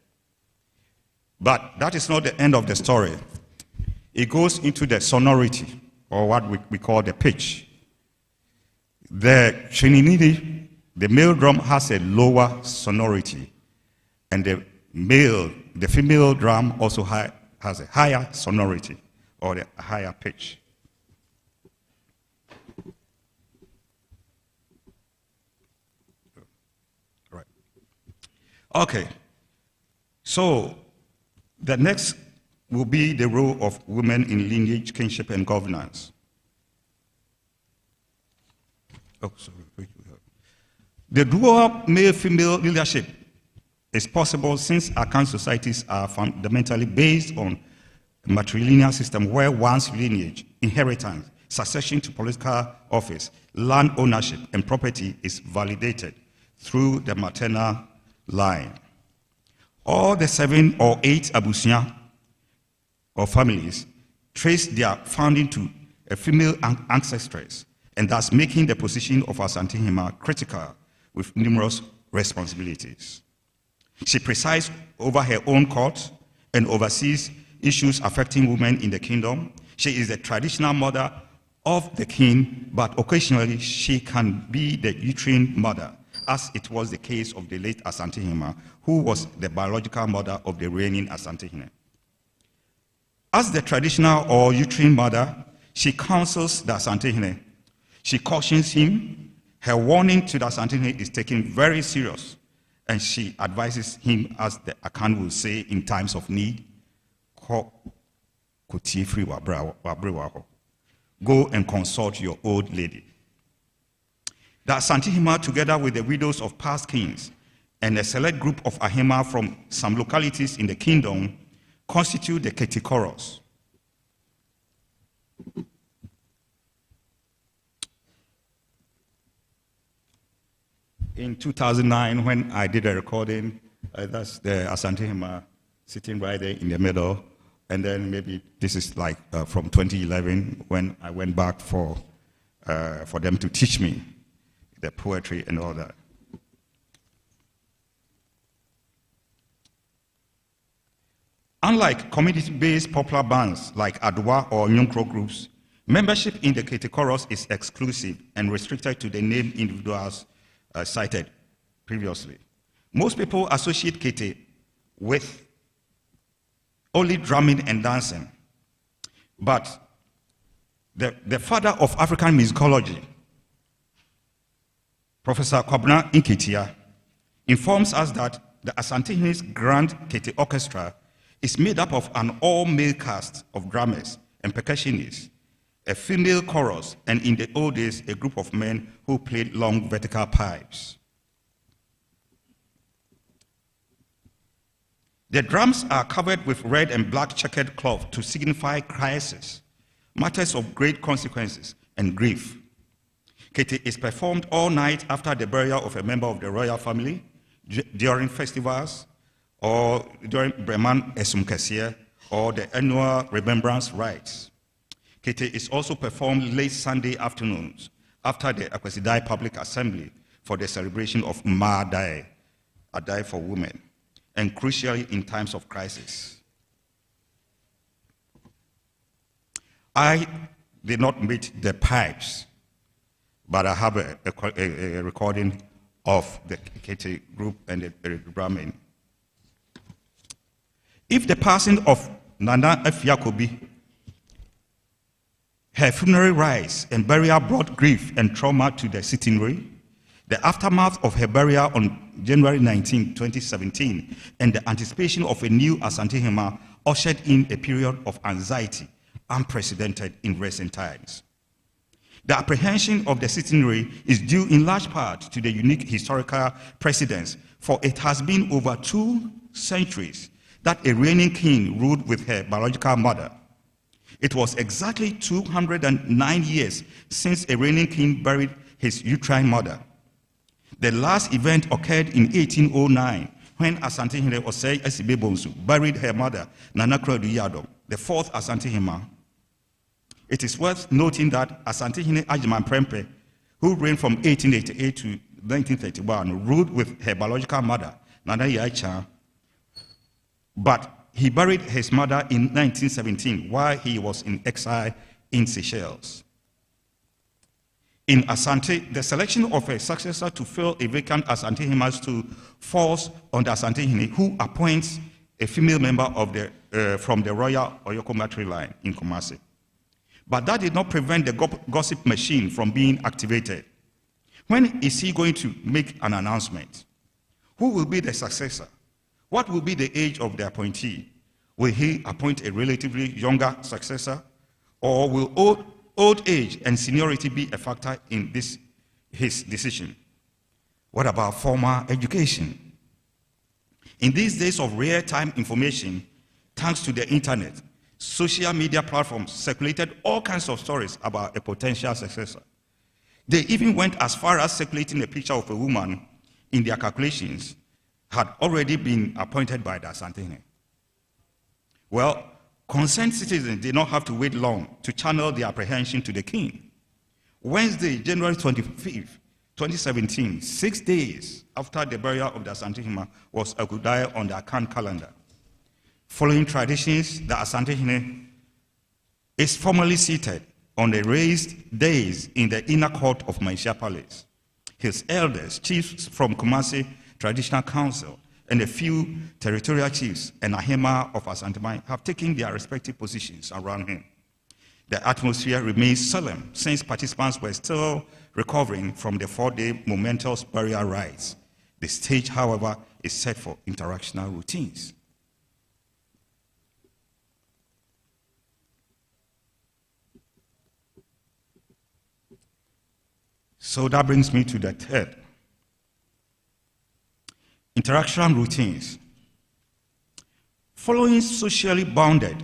But that is not the end of the story. It goes into the sonority, or what we call the pitch. The Trinini, the male drum has a lower sonority, and the female drum also has a higher sonority, or a higher pitch. Right. Okay. So the next will be the role of women in lineage, kinship, and governance. Oh, sorry. The dual male-female leadership is possible since Akan societies are fundamentally based on a matrilineal system where one's lineage, inheritance, succession to political office, land ownership, and property is validated through the maternal line. All the 7 or 8 abusia or families trace their founding to a female ancestress, and thus making the position of Asante Hima critical with numerous responsibilities. She presides over her own court and oversees issues affecting women in the kingdom. She is the traditional mother of the king, but occasionally she can be the uterine mother, as it was the case of the late Asante Hima, who was the biological mother of the reigning Asante Hine. As the traditional or uterine mother, she counsels the Asante Hine. She cautions him. Her warning to the Asante Hine is taken very serious, and she advises him, as the Akan will say in times of need, go and consult your old lady. The Asante Hima, together with the widows of past kings and a select group of Ahima from some localities in the kingdom, constitute the Kete chorus. In 2009, when I did a recording, that's the Asante Hima sitting right there in the middle. And then maybe this is like from 2011, when I went back for them to teach me the poetry and all that. Unlike community-based popular bands like Adwa or Nyunkro groups, membership in the Kete chorus is exclusive and restricted to the named individuals cited previously. Most people associate Kete with only drumming and dancing, but the father of African musicology, Professor Kwabena Nketia, informs us that the Asante Hine's Grand Kete Orchestra is made up of an all-male cast of drummers and percussionists, a female chorus, and in the old days, a group of men who played long vertical pipes. The drums are covered with red and black checkered cloth to signify crisis, matters of great consequences, and grief. Kete is performed all night after the burial of a member of the royal family, during festivals, or during Breman Esumkesie, or the annual remembrance rites. Kete is also performed late Sunday afternoons after the Akwasidai Public Assembly for the celebration of Ma Dai, a day for women, and crucially in times of crisis. I did not meet the pipes, but I have a recording of the Kete group and the drumming. If the passing of Nana Efiakobi, her funeral rites and burial brought grief and trauma to the citizenry, the aftermath of her burial on January 19, 2017, and the anticipation of a new Asante Hima ushered in a period of anxiety unprecedented in recent times. The apprehension of the citizenry is due in large part to the unique historical precedence, for it has been over 2 centuries that a reigning king ruled with her biological mother. It was exactly 209 years since a reigning king buried his uterine mother. The last event occurred in 1809, when Asante Hene Osei Esibebonsu buried her mother, Nana Kredu Yadom, the fourth Asante Hema. It is worth noting that Asante Hene Ajiman Prempe, who reigned from 1888 to 1931, ruled with her biological mother, Nana Yaicha, but he buried his mother in 1917 while he was in exile in Seychelles. In Asante, the selection of a successor to fill a vacant Asante Hema stool falls on the Asante Hene, who appoints a female member of from the Royal Oyoko line in Kumasi. But that did not prevent the gossip machine from being activated. When is he going to make an announcement? Who will be the successor? What will be the age of the appointee? Will he appoint a relatively younger successor? Or will old age and seniority be a factor in his decision? What about formal education? In these days of real-time information, thanks to the internet, social media platforms circulated all kinds of stories about a potential successor. They even went as far as circulating a picture of a woman in their calculations had already been appointed by the Asante Hene. Well, concerned citizens did not have to wait long to channel their apprehension to the king. Wednesday, January 25th, 2017, 6 days after the burial of the Asante Hene, was Agudai on the Akan calendar. Following traditions, the Asante Hene is formally seated on the raised dais in the inner court of Maisha Palace. His elders, chiefs from Kumasi Traditional Council, and a few territorial chiefs and Ahema of Asante have taken their respective positions around him. The atmosphere remains solemn since participants were still recovering from the 4-day momentous burial rites. The stage, however, is set for interactional routines. So that brings me to the third. Interactional routines. Following socially bounded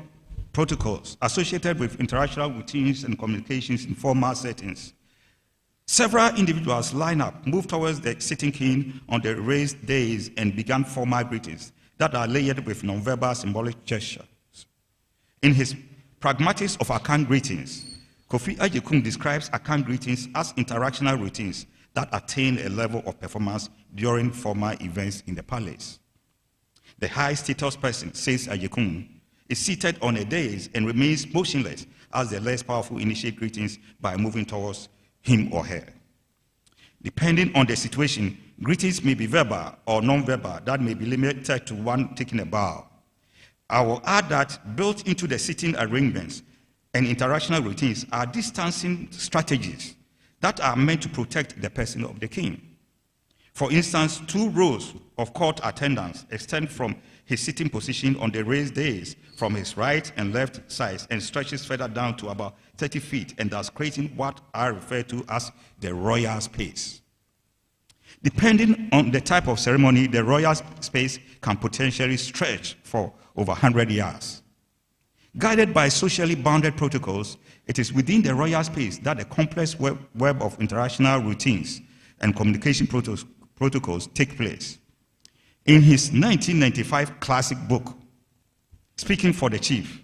protocols associated with interactional routines and communications in formal settings, several individuals line up, move towards the sitting king on the raised dais and began formal greetings that are layered with nonverbal symbolic gestures. In his Pragmatics of Akan Greetings, Kofi Ajikun describes Akan greetings as interactional routines that attain a level of performance during formal events in the palace. The high-status person, says Ajikun, is seated on a dais and remains motionless as the less powerful initiate greetings by moving towards him or her. Depending on the situation, greetings may be verbal or non-verbal that may be limited to one taking a bow. I will add that built into the sitting arrangements and interactional routines are distancing strategies that are meant to protect the person of the king. For instance, 2 rows of court attendants extend from his sitting position on the raised dais from his right and left sides and stretches further down to about 30 feet, and thus creating what I refer to as the royal space. Depending on the type of ceremony, the royal space can potentially stretch for over 100 yards. Guided by socially bounded protocols, it is within the royal space that the complex web of interactional routines and communication protocols take place. In his 1995 classic book, Speaking for the Chief,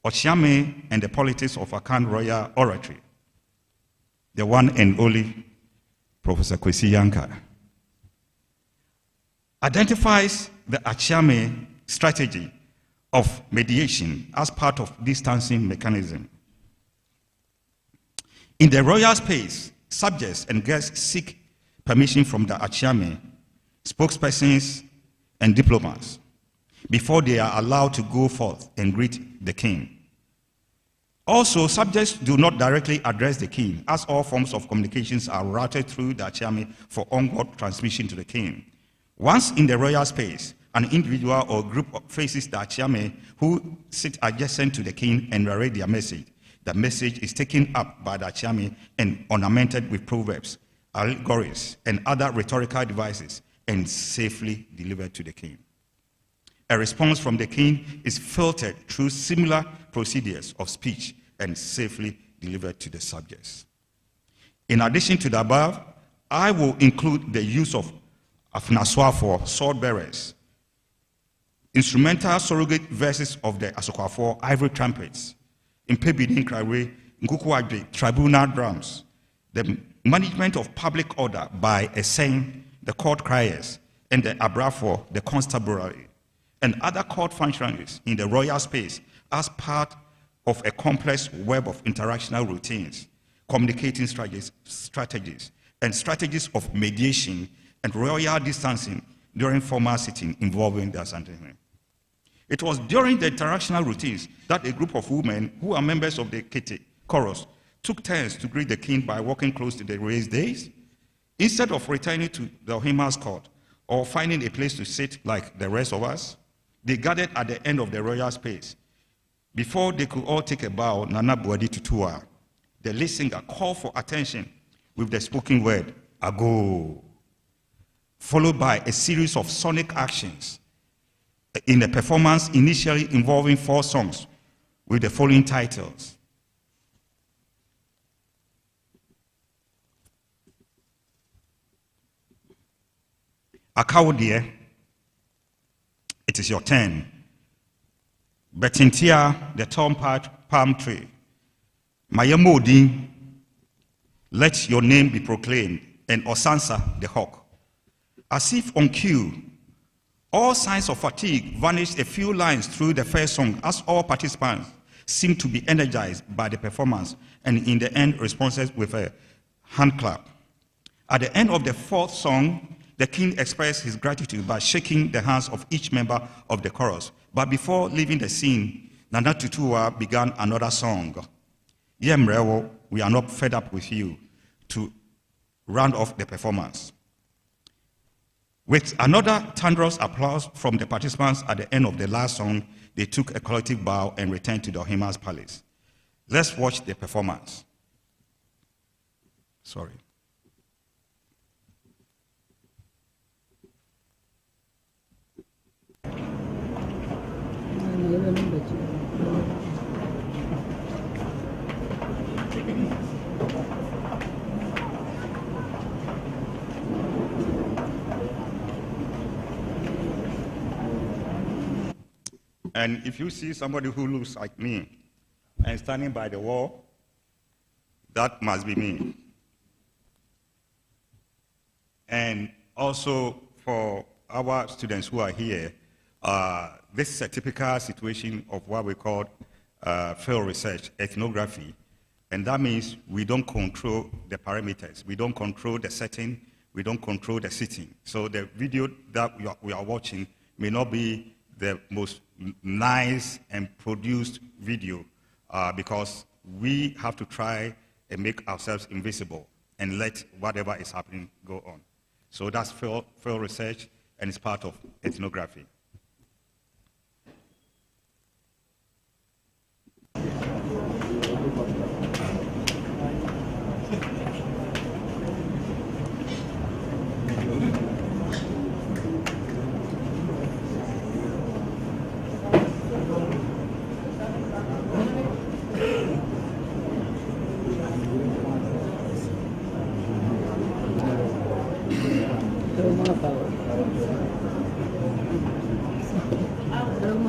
Ochiame and the Politics of Akan Royal Oratory, the one and only Professor KWASI Yankah identifies the Ochiame strategy of mediation as part of distancing mechanism. In the royal space, subjects and guests seek permission from the Ochiame, spokespersons, and diplomats before they are allowed to go forth and greet the king. Also, subjects do not directly address the king, as all forms of communications are routed through the Ochiame for onward transmission to the king. Once in the royal space, an individual or group faces the Ochiame who sit adjacent to the king and narrate their message. The message is taken up by the Ochiame and ornamented with proverbs, allegories, and other rhetorical devices, and safely delivered to the king. A response from the king is filtered through similar procedures of speech and safely delivered to the subjects. In addition to the above, I will include the use of Afunaswafo, sword bearers, instrumental surrogate verses of the Asokwafor, ivory trumpets, Impebidin Krawe, Nkukuadwe, tribunal drums, the management of public order by a Sen, the court criers, and the Abrafo, the constabulary, and other court functionaries in the royal space as part of a complex web of interactional routines, communicating strategies, and strategies of mediation and royal distancing during formal sitting involving the Asantehene. It was during the interactional routines that a group of women who are members of the Kete chorus took turns to greet the king by walking close to the raised dais. Instead of returning to the Ohima's court or finding a place to sit like the rest of us, they gathered at the end of the royal space. Before they could all take a bow, Nana Buadi Tutua, the lead singer, called for attention with the spoken word, Ago, followed by a series of sonic actions in a performance initially involving 4 songs with the following titles. Akawodie, it is your turn. Betintia, the tall palm tree. Mayamodin, let your name be proclaimed, and Osansa, the hawk. As if on cue, all signs of fatigue vanished a few lines through the first song as all participants seemed to be energized by the performance, and in the end responses with a hand clap. At the end of the 4th song, the king expressed his gratitude by shaking the hands of each member of the chorus. But before leaving the scene, Nana Tutua began another song. Yemrewo, we are not fed up with you, to round off the performance. With another thunderous applause from the participants at the end of the last song, they took a collective bow and returned to the Ohima's palace. Let's watch the performance. Sorry. And if you see somebody who looks like me and standing by the wall, that must be me. And also for our students who are here, this is a typical situation of what we call field research, ethnography. And that means we don't control the parameters. We don't control the setting. We don't control the sitting. So the video that we are watching may not be the most nice and produced video because we have to try and make ourselves invisible and let whatever is happening go on. So that's field research, and it's part of ethnography.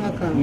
Akan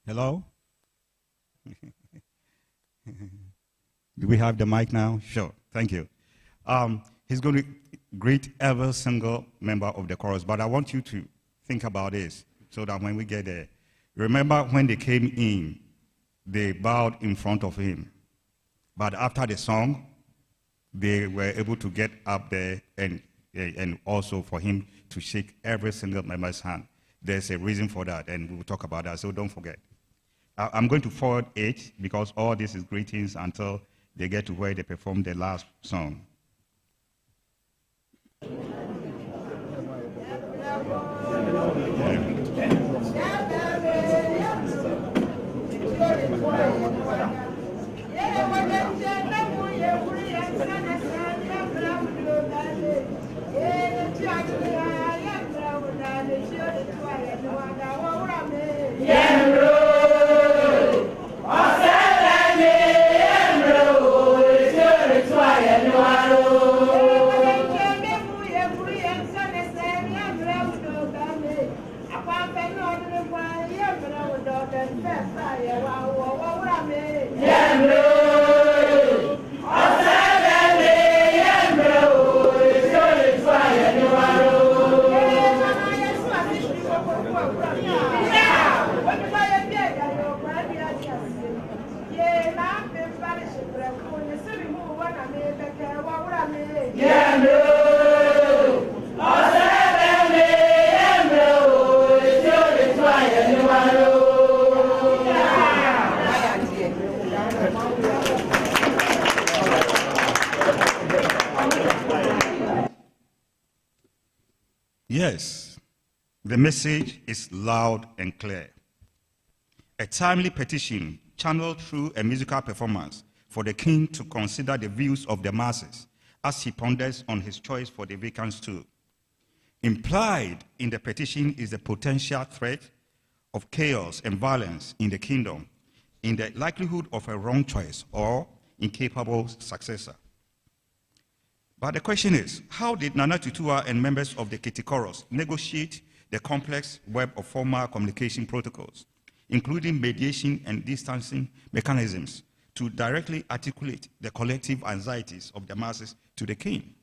Hello? Do we have the mic now? Sure, thank you. He's going to greet every single member of the chorus, but I want you to think about this so that when we get there, remember when they came in, they bowed in front of him. But after the song, they were able to get up there and also for him to shake every single member's hand. There's a reason for that, and we'll talk about that, so don't forget. I'm going to forward it because all this is greetings until they get to where they perform the last song. Yes, the message is loud and clear. A timely petition channeled through a musical performance for the king to consider the views of the masses as he ponders on his choice for the vacant stool. Implied in the petition is the potential threat of chaos and violence in the kingdom, in the likelihood of a wrong choice or incapable successor. But the question is, how did Nana Tutua and members of the Kete chorus negotiate the complex web of formal communication protocols, including mediation and distancing mechanisms, to directly articulate the collective anxieties of the masses to the king?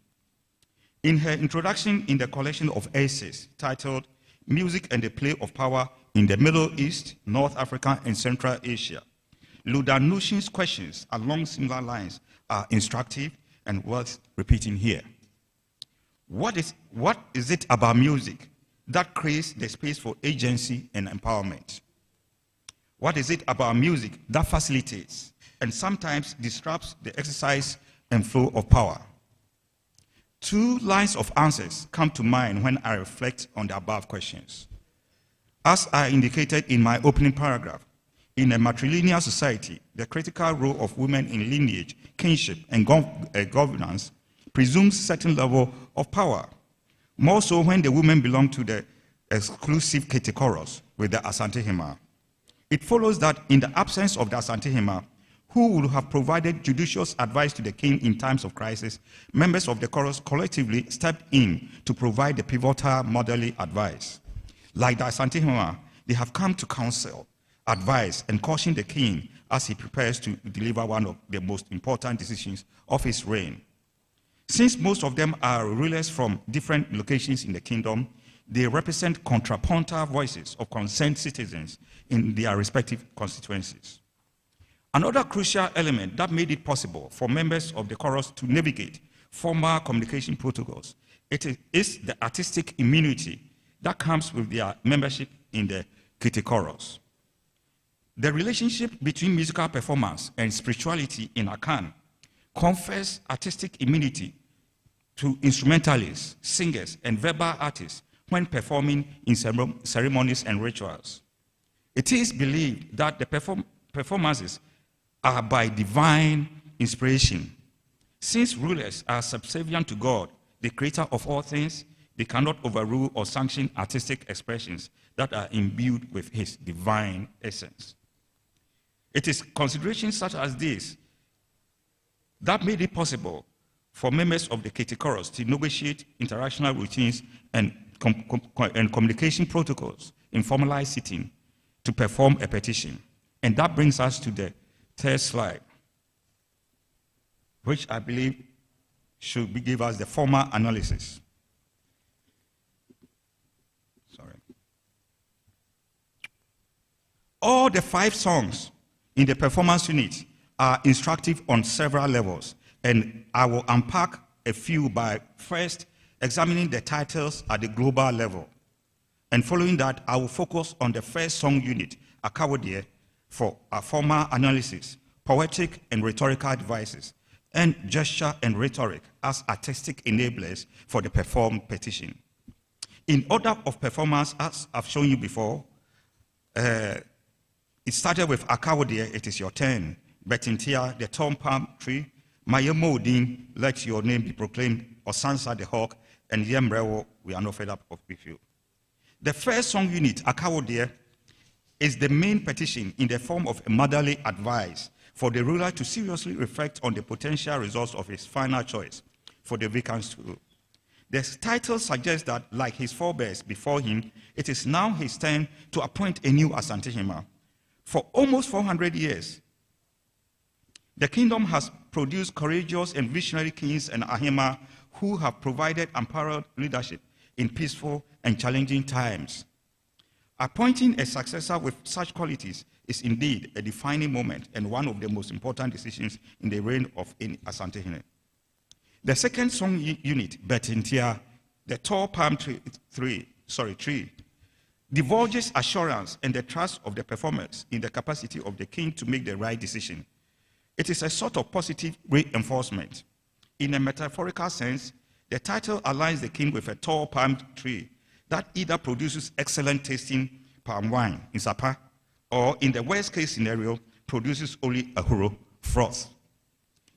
In her introduction in the collection of essays titled Music and the Play of Power in the Middle East, North Africa, and Central Asia, Luda Nushin's questions along similar lines are instructive and worth repeating here. What is it about music that creates the space for agency and empowerment? What is it about music that facilitates and sometimes disrupts the exercise and flow of power? Two lines of answers come to mind when I reflect on the above questions. As I indicated in my opening paragraph, in a matrilineal society, the critical role of women in lineage, kingship, and governance presumes a certain level of power, more so when the women belong to the exclusive Kete chorus with the Asantehema. It follows that in the absence of the Asantehema, who would have provided judicious advice to the king in times of crisis, members of the chorus collectively stepped in to provide the pivotal motherly advice. Like the Asantehema, they have come to counsel, advise, and caution the king as he prepares to deliver one of the most important decisions of his reign. Since most of them are rulers from different locations in the kingdom, they represent contrapuntal voices of concerned citizens in their respective constituencies. Another crucial element that made it possible for members of the chorus to navigate formal communication protocols is the artistic immunity that comes with their membership in the Kete chorus. The relationship between musical performance and spirituality in Akan confers artistic immunity to instrumentalists, singers, and verbal artists when performing in ceremonies and rituals. It is believed that the performances are by divine inspiration. Since rulers are subservient to God, the creator of all things, they cannot overrule or sanction artistic expressions that are imbued with his divine essence. It is considerations such as this that made it possible for members of the Kete chorus to negotiate interactional routines and communication protocols in formalized sitting to perform a petition. And that brings us to the third slide, which I believe should give us the formal analysis. Sorry. All the 5 songs in the performance unit are instructive on several levels, and I will unpack a few by first examining the titles at the global level. And following that, I will focus on the first song unit, Akawodie, for a formal analysis, poetic and rhetorical devices, and gesture and rhetoric as artistic enablers for the performed petition. In order of performance, as I've shown you before, it started with Akawodeɛ, it is your turn. Betintia, the tom palm tree. Mayemodin, let your name be proclaimed. Osansa the hawk, and Yemrewo, we are not fed up with you. The first song unit, Akawodeɛ, is the main petition in the form of a motherly advice for the ruler to seriously reflect on the potential results of his final choice for the vacant stool. The title suggests that, like his forebears before him, it is now his turn to appoint a new Asantehema. For almost 400 years, the kingdom has produced courageous and visionary kings and ahema who have provided unparalleled leadership in peaceful and challenging times. Appointing a successor with such qualities is indeed a defining moment and one of the most important decisions in the reign of any Asantehene. The second song unit, Betintia, the tall palm tree, divulges assurance and the trust of the performers in the capacity of the king to make the right decision. It is a sort of positive reinforcement. In a metaphorical sense, the title aligns the king with a tall palm tree that either produces excellent tasting palm wine in Sapa, or in the worst case scenario, produces only ahuro, froth.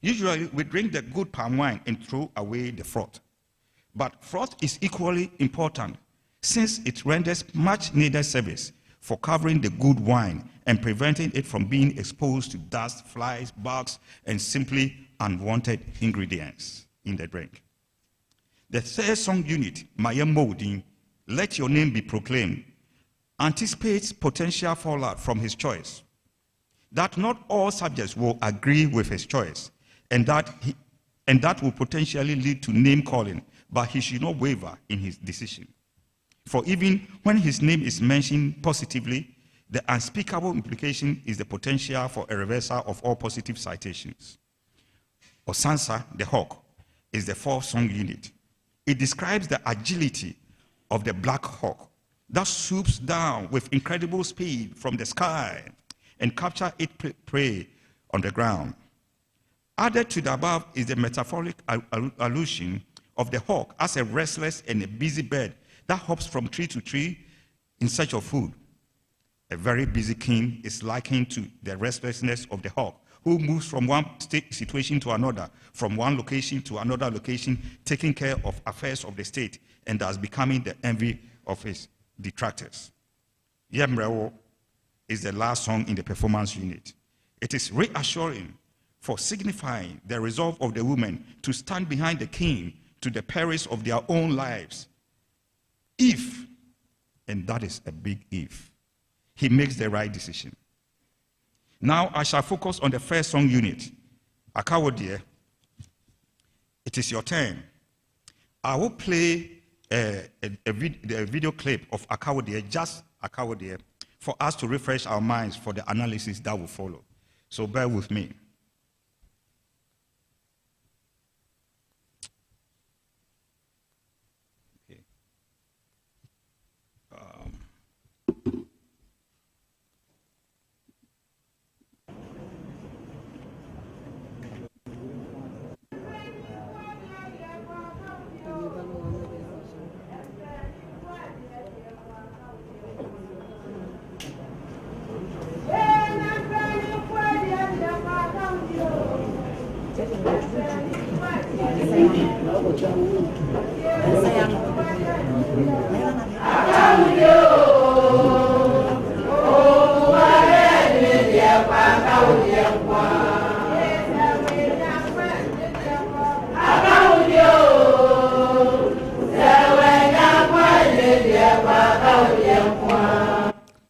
Usually, we drink the good palm wine and throw away the froth. But froth is equally important since it renders much needed service for covering the good wine and preventing it from being exposed to dust, flies, bugs, and simply unwanted ingredients in the drink. The third song unit, Mayemodin, let your name be proclaimed, anticipates potential fallout from his choice, that not all subjects will agree with his choice, and that will potentially lead to name calling, but he should not waver in his decision. For even when his name is mentioned positively, the unspeakable implication is the potential for a reversal of all positive citations. Osansa, the hawk, is the fourth song unit. It describes the agility of the black hawk that swoops down with incredible speed from the sky and captures its prey on the ground. Added to the above is the metaphoric allusion of the hawk as a restless and a busy bird that hops from tree to tree in search of food. A very busy king is likened to the restlessness of the hawk, who moves from one situation to another, from one location to another location, taking care of affairs of the state, and thus becoming the envy of his detractors. Yemrewo is the last song in the performance unit. It is reassuring for signifying the resolve of the women to stand behind the king to the perils of their own lives. If, and that is a big if, he makes the right decision. Now I shall focus on the first song unit, Akawodeɛ. It is your turn. I will play a video clip of Akawodeɛ, just Akawodeɛ, for us to refresh our minds for the analysis that will follow. So bear with me.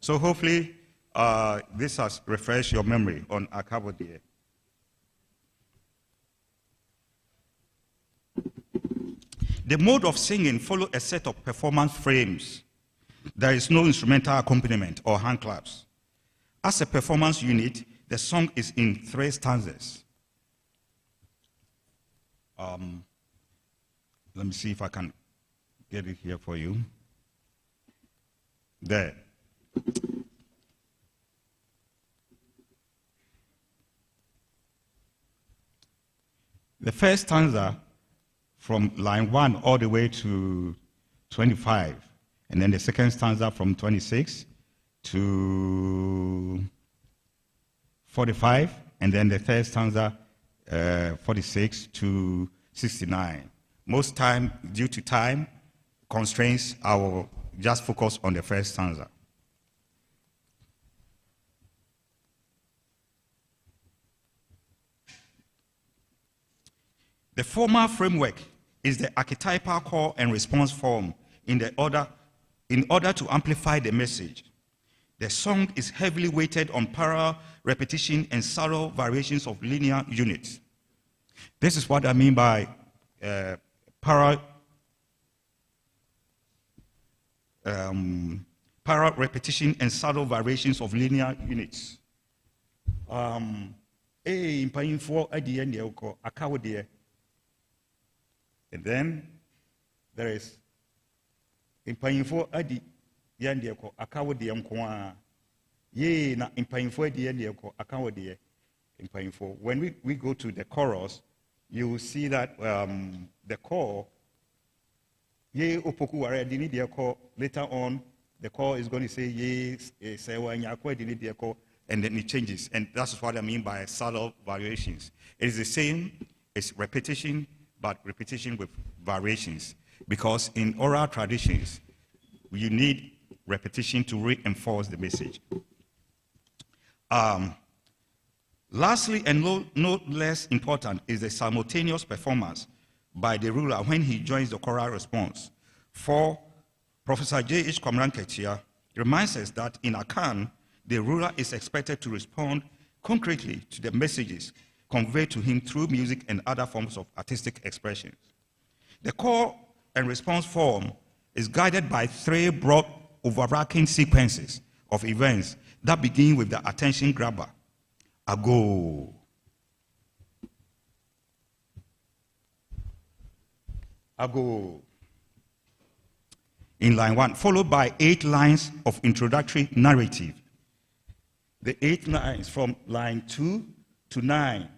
So hopefully this has refreshed your memory on Akawodeɛ. The mode of singing follows a set of performance frames. There is no instrumental accompaniment or hand claps. As a performance unit, the song is in 3 stanzas. Let me see if I can get it here for you. There. The first stanza from line 1 all the way to 25, and then the second stanza from 26 to 45, and then the third stanza 46 to 69. Most time, due to time constraints, I will just focus on the first stanza. The formal framework is the archetypal call and response form in order to amplify the message. The song is heavily weighted on parallel repetition and subtle variations of linear units. This is what I mean by parallel repetition and subtle variations of linear units. And then there is impayinfo adi yande ko akawode nko ye na impayinfo adi yande ko akawode impayinfo. When we go to the chorus, you will see that the core ye opoku ware dini de ko, later on the core is going to say ye sewa nyako dini de ko, and then it changes, and that's what I mean by subtle variations. It is the same, it's repetition, but repetition with variations, because in oral traditions, you need repetition to reinforce the message. Lastly, and no less important, is the simultaneous performance by the ruler when he joins the choral response. For Professor J.H. Kete reminds us that in Akan, the ruler is expected to respond concretely to the messages conveyed to him through music and other forms of artistic expression. The call and response form is guided by 3 broad overarching sequences of events that begin with the attention grabber, ago. Ago. In line 1, followed by 8 lines of introductory narrative. The 8 lines from line 2 to 9,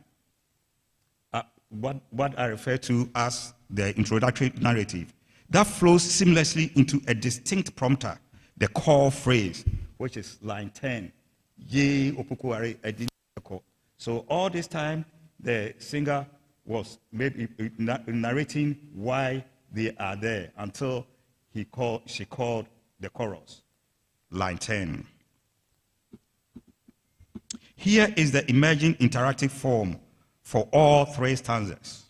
what I refer to as the introductory narrative, that flows seamlessly into a distinct prompter, the call phrase, which is line 10. Ye opokuare edineko. So all this time, the singer was maybe narrating why they are there until she called the chorus, line 10. Here is the emerging interactive form for all 3 stanzas.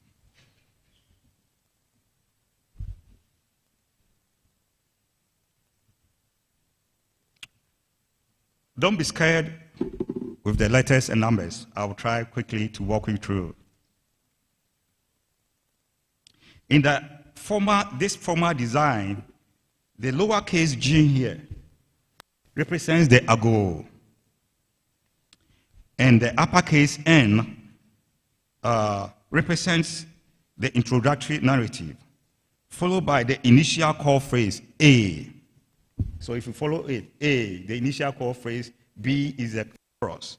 Don't be scared with the letters and numbers. I will try quickly to walk you through. In this formal design, the lowercase g here represents the ago, and the uppercase n represents the introductory narrative, followed by the initial call phrase, A. So if you follow it, A, the initial call phrase, B is the chorus.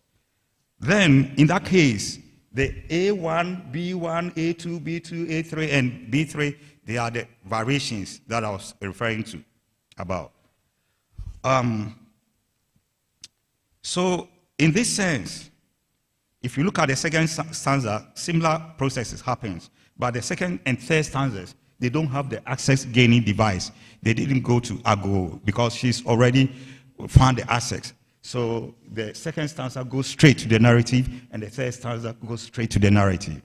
Then, in that case, the A1, B1, A2, B2, A3, and B3, they are the variations that I was referring to about. So, in this sense, if you look at the second stanza, similar processes happens, but the second and third stanzas, they don't have the access gaining device. They didn't go to Ago because she's already found the access. So the second stanza goes straight to the narrative, and the third stanza goes straight to the narrative.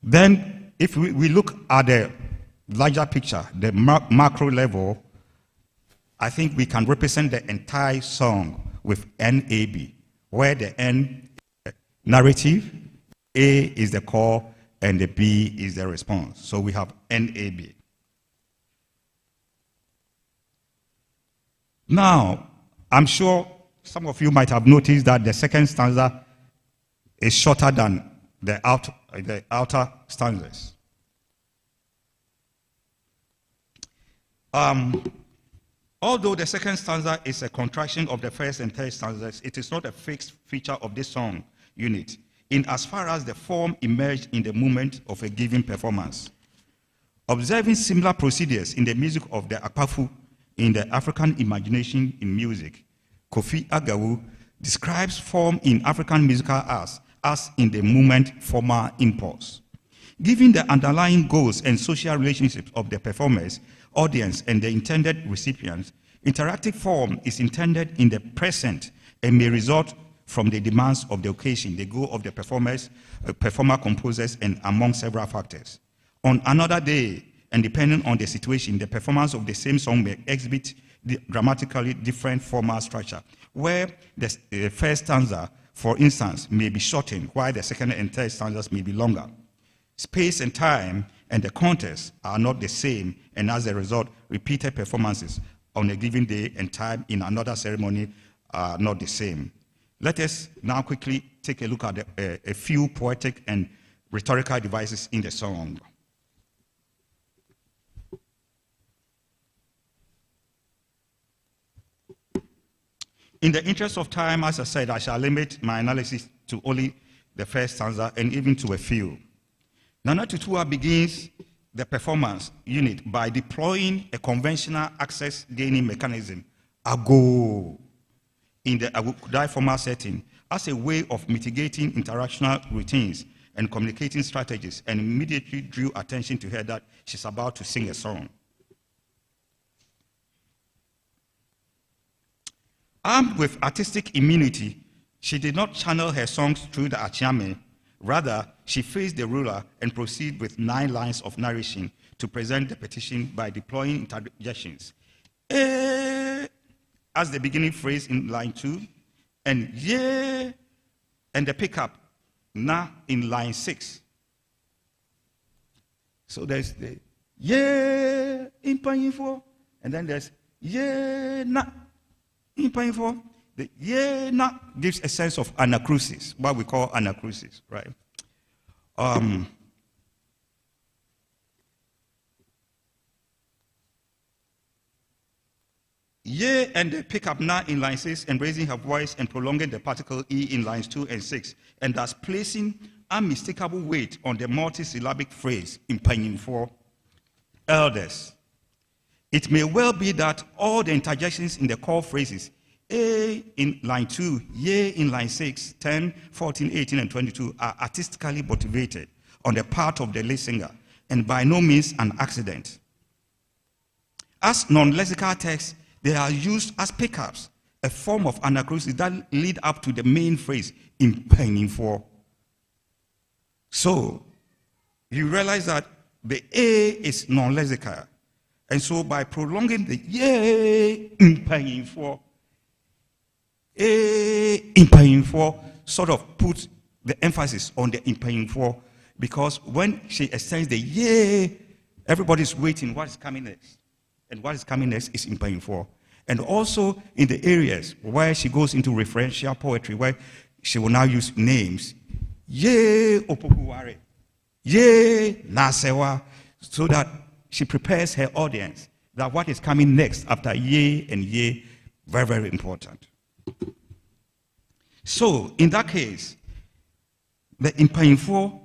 Then, if we look at the larger picture, the macro level, I think we can represent the entire song with NAB, where the N is the narrative, A is the call, and the B is the response. So we have NAB. Now, I'm sure some of you might have noticed that the second stanza is shorter than the outer stanzas. Although the second stanza is a contraction of the first and third stanzas, it is not a fixed feature of this song unit. in as far as the form emerged in the moment of a given performance. Observing similar procedures in the music of the Akpafu in the African imagination in music, Kofi Agawu describes form in African musical arts as in the moment formal impulse. Given the underlying goals and social relationships of the performers, audience, and the intended recipients, interactive form is intended in the present and may result from the demands of the occasion, the goal of the performers, performer composers, and among several factors. On another day, and depending on the situation, the performance of the same song may exhibit the dramatically different formal structure, where the first stanza, for instance, may be shortened, while the second and third stanzas may be longer. Space and time and the context are not the same, and as a result, repeated performances on a given day and time in another ceremony are not the same. Let us now quickly take a look at a few poetic and rhetorical devices in the song. In the interest of time, as I said, I shall limit my analysis to only the first stanza and even to a few. Nana Tutua begins the performance unit by deploying a conventional access gaining mechanism, AGO, in the Agukudai formal setting as a way of mitigating interactional routines and communicating strategies, and immediately drew attention to her that she's about to sing a song. Armed with artistic immunity, she did not channel her songs through the Achiame. Rather, she faced the ruler and proceeded with 9 lines of narration to present the petition by deploying interjections. As the beginning phrase in line 2, and yeah, and the pickup, na, in line 6. So there's the yeah, in painful, and then there's yeah, na, in painful. The yeah, na gives a sense of anacrusis, what we call anacrusis, right? Yeah, and the pick up na in line 6 and raising her voice and prolonging the particle e in lines 2 and 6, and thus placing unmistakable weight on the multisyllabic phrase in Panyin for elders. It may well be that all the interjections in the core phrases A in line 2, ye in line 6, 10, 14, 18, and 22 are artistically motivated on the part of the lead singer and by no means an accident. As non-lexical texts, they are used as pickups, a form of anacrusis that lead up to the main phrase in Panyin for. So, you realize that the A is non-lexical, and so by prolonging the ye in Panyin for, in Panyin for sort of puts the emphasis on the in Panyin for, because when she extends the yeah, everybody's waiting what is coming next. And what is coming next is in Panyin for. And also in the areas where she goes into referential poetry, where she will now use names. Ye Opokuware, ye Nasewa, so that she prepares her audience that what is coming next after ye and ye, very, very important. So, in that case, the in Panyin for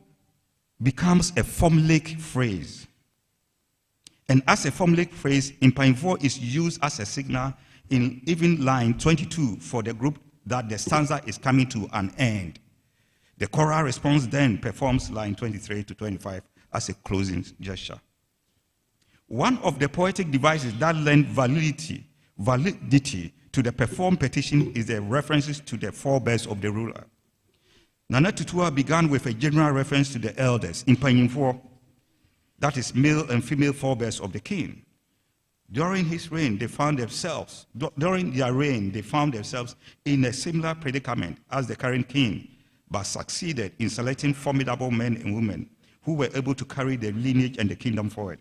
becomes a formulaic phrase. And as a formulaic phrase, in Panyin for is used as a signal in even line 22 for the group that the stanza is coming to an end. The choral response then performs line 23 to 25 as a closing gesture. One of the poetic devices that lend validity to the performed petition is the references to the forebears of the ruler. Nana Tutua began with a general reference to the elders in Panyin for, that is male and female forebears of the king. During their reign, they found themselves in a similar predicament as the current king, but succeeded in selecting formidable men and women who were able to carry the lineage and the kingdom forward.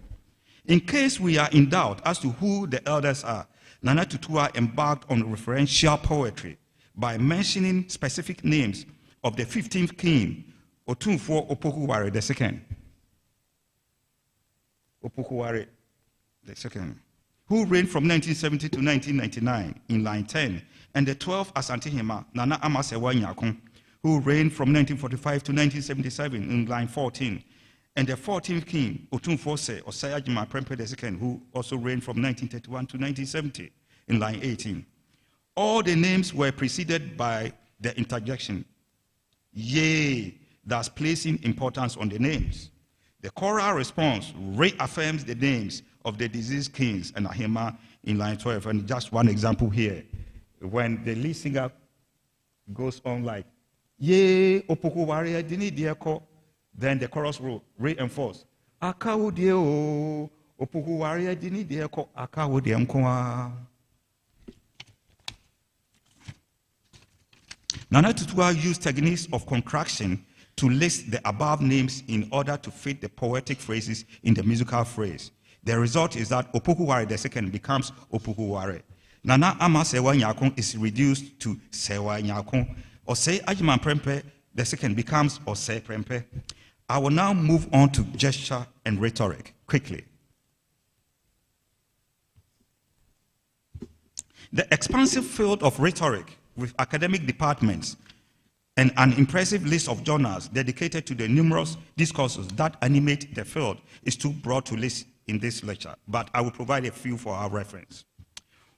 In case we are in doubt as to who the elders are, Nana Tutua embarked on referential poetry by mentioning specific names of the 15th king, Otumfuo Opokuware II. Opokuware II, who reigned from 1970 to 1999 in line 10, and the 12th Asante Hema, Nana Amasewa Nyakon, who reigned from 1945 to 1977 in line 14. And the 14th king, Otumfose Osayajima Prempeh II, who also reigned from 1931 to 1970 in line 18. All the names were preceded by the interjection, yea, thus placing importance on the names. The choral response reaffirms the names of the deceased kings and Ahima in line 12. And just one example here, when the lead singer goes on like, yea, opoku warrior dini dieko, then the chorus will reinforce, akawo dieo, opoku warrior dini dieko, akawo diemkoa. Nana Tutua used techniques of contraction to list the above names in order to fit the poetic phrases in the musical phrase. The result is that Opokuware II becomes Opokuware. Nana Ama Sewa Nyakon is reduced to Sewa Nyakon. Osei Ajiman Prempeh II becomes Osei Prempeh. I will now move on to gesture and rhetoric quickly. The expansive field of rhetoric with academic departments and an impressive list of journals dedicated to the numerous discourses that animate the field is too broad to list in this lecture, but I will provide a few for our reference.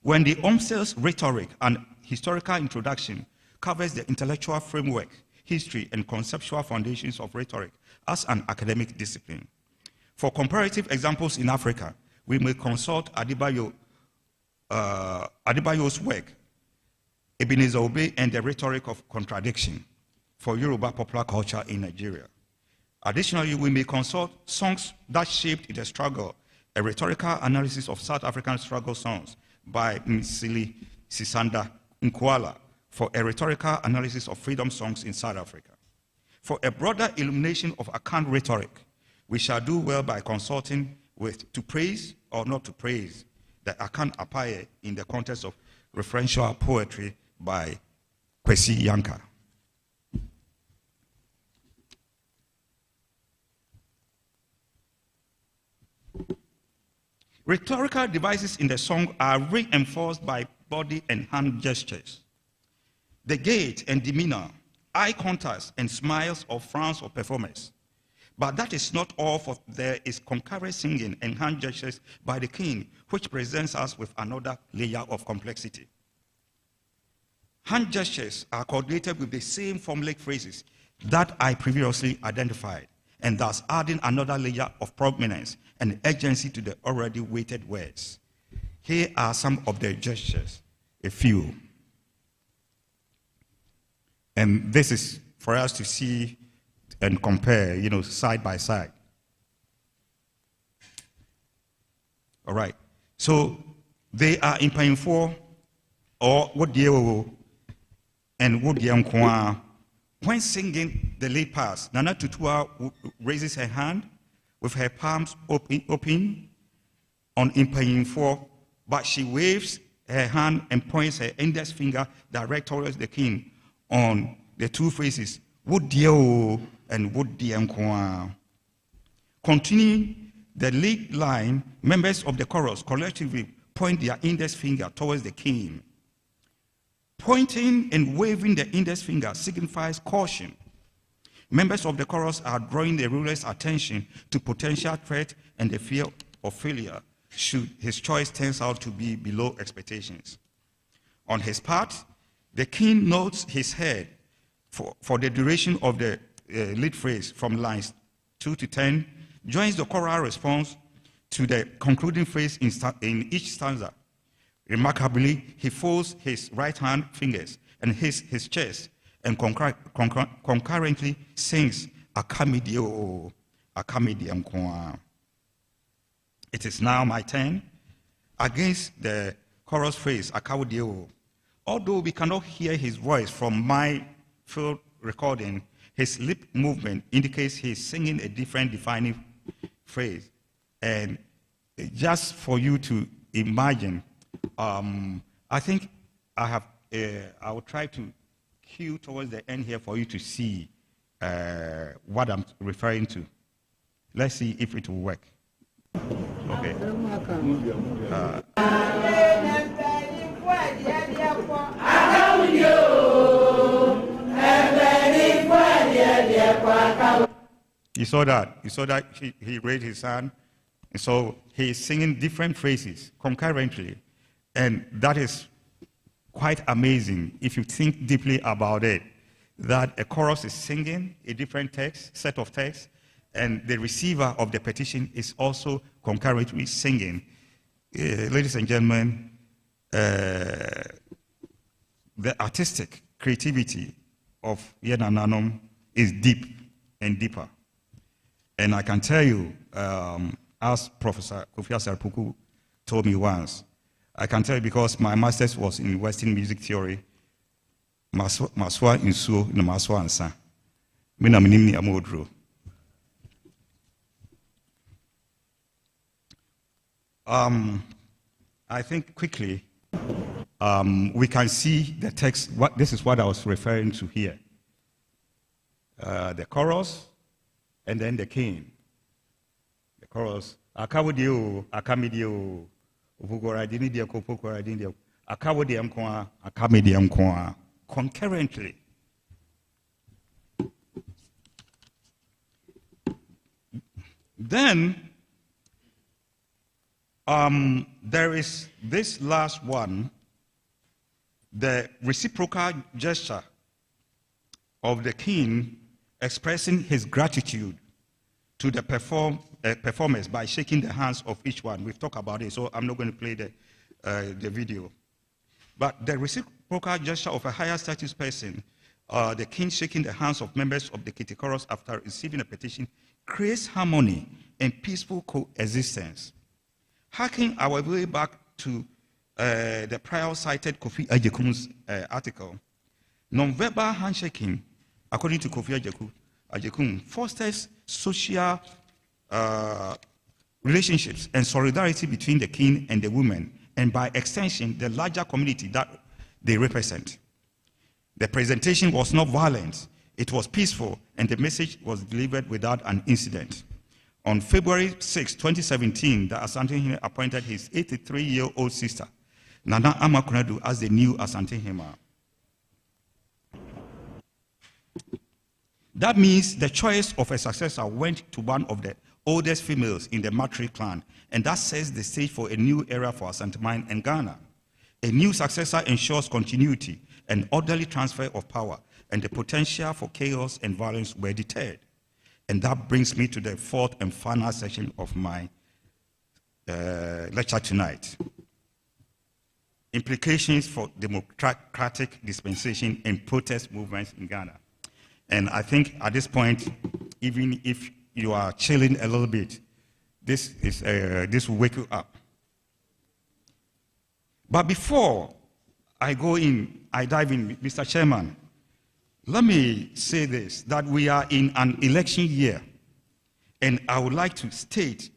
When the Omsel's rhetoric and historical introduction covers the intellectual framework, history, and conceptual foundations of rhetoric as an academic discipline. For comparative examples in Africa, we may consult Adebayo's work, Ebenezer Obey and the Rhetoric of Contradiction for Yoruba popular culture in Nigeria. Additionally, we may consult Songs That Shaped the Struggle, a rhetorical analysis of South African struggle songs by Msili Sisanda Nkwala for a rhetorical analysis of freedom songs in South Africa. For a broader illumination of Akan rhetoric, we shall do well by consulting with To Praise or Not to Praise, the Akan Apaye in the context of referential poetry by KWASI Yanka. Rhetorical devices in the song are reinforced by body and hand gestures. The gait and demeanor, eye contact and smiles or frowns of performers. But that is not all, for there is concurrent singing and hand gestures by the king, which presents us with another layer of complexity. Hand gestures are coordinated with the same formulaic phrases that I previously identified, and thus adding another layer of prominence and urgency to the already weighted words. Here are some of the gestures, a few. And this is for us to see and compare, side by side. All right. So they are in Pain 4 or what Dieo and what Diankwa. When singing the lead pass, Nana Tutua raises her hand with her palms open on in Pain 4, but she waves her hand and points her index finger direct towards the king on the two phrases, Would Dieo and Would Diankwa. Continuing the lead line, members of the chorus collectively point their index finger towards the king. Pointing and waving the index finger signifies caution. Members of the chorus are drawing the ruler's attention to potential threat and the fear of failure should his choice turns out to be below expectations. On his part, the king nods his head for the duration of the lead phrase from lines 2 to 10, joins the choral response to the concluding phrase in each stanza. Remarkably, he folds his right hand fingers and his chest and concurrently sings Akamidio, Akamidiamkwa. It is now my turn. Against the chorus phrase, Akawdio, although we cannot hear his voice from my field recording, his lip movement indicates he's singing a different defining phrase. And just for you to imagine, I think I will try to cue towards the end here for you to see what I'm referring to. Let's see if it will work. Okay. You saw that. You saw that he raised his hand. And so he's singing different phrases concurrently. And that is quite amazing if you think deeply about it, that a chorus is singing a different text, set of texts, and the receiver of the petition is also concurrently singing. Ladies and gentlemen, the artistic creativity of Yenananom is deep and deeper. And I can tell you, as Professor Kofi Asare-Poku told me once, I can tell you because my master's was in Western music theory, Maswa Insuo na Maswa Ansa. Mina minimni amodro. I think quickly, we can see the text. This is what I was referring to here. The chorus, and then the king. The chorus. Akawodio, akamidio, uvugora dinidia kopokora dinidia. Akawodiam kwa, akamidiam kwa. Concurrently. Then there is this last one, the reciprocal gesture of the king expressing his gratitude to the performers by shaking the hands of each one. We've talked about it, so I'm not going to play the video. But the reciprocal gesture of a higher status person, the king shaking the hands of members of the Kete chorus after receiving a petition, creates harmony and peaceful coexistence. Harking our way back to the prior cited Kofi Ajekun's article, non-verbal handshaking, according to Kofi Ajekun, fosters social relationships and solidarity between the king and the women, and by extension, the larger community that they represent. The presentation was not violent, it was peaceful, and the message was delivered without an incident. On February 6, 2017, the Asante Hene appointed his 83-year-old sister, Nana Amakunadu, as the new Asante Hema. That means the choice of a successor went to one of the oldest females in the Matri clan, and that sets the stage for a new era for Asantehene and Ghana. A new successor ensures continuity and orderly transfer of power, and the potential for chaos and violence were deterred. And that brings me to the fourth and final section of my lecture tonight. Implications for democratic dispensation and protest movements in Ghana. And I think at this point, even if you are chilling a little bit, this will wake you up. But before I dive in, Mr. Chairman, let me say this, that we are in an election year, and I would like to state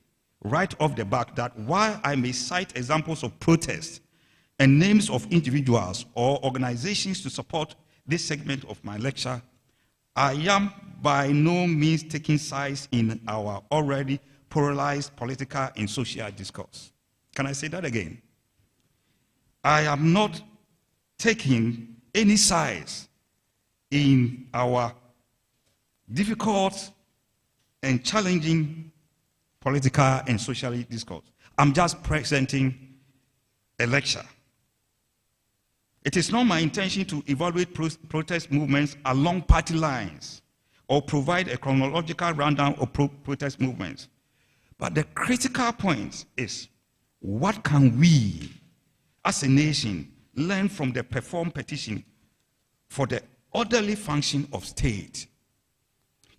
right off the bat that while I may cite examples of protests and names of individuals or organizations to support this segment of my lecture, I am by no means taking sides in our already polarized political and social discourse. Can I say that again? I am not taking any sides in our difficult and challenging political and social discourse. I'm just presenting a lecture. It is not my intention to evaluate protest movements along party lines or provide a chronological rundown of protest movements. But the critical point is, what can we, as a nation, learn from the performed petition for the orderly function of state?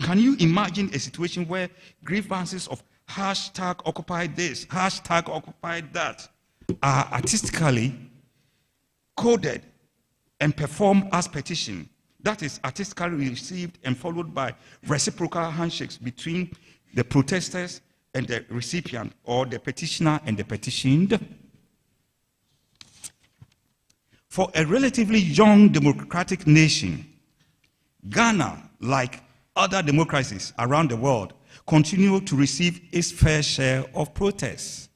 Can you imagine a situation where grievances of hashtag occupy this, hashtag occupy that are artistically coded and performed as petition, that is artistically received and followed by reciprocal handshakes between the protesters and the recipient, or the petitioner and the petitioned? For a relatively young democratic nation, Ghana, like other democracies around the world, continue to receive its fair share of protests.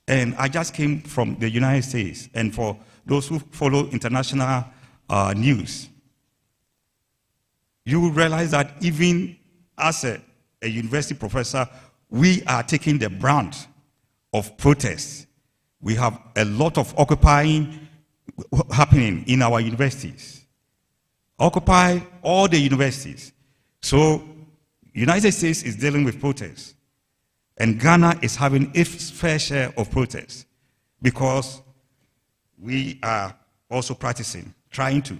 And I just came from the United States, and for those who follow international news, you will realize that even as a a university professor, we are taking the brunt of protests. We have a lot of occupying happening in our universities. Occupy all the universities. So, United States is dealing with protests. And Ghana is having its fair share of protests because we are also trying to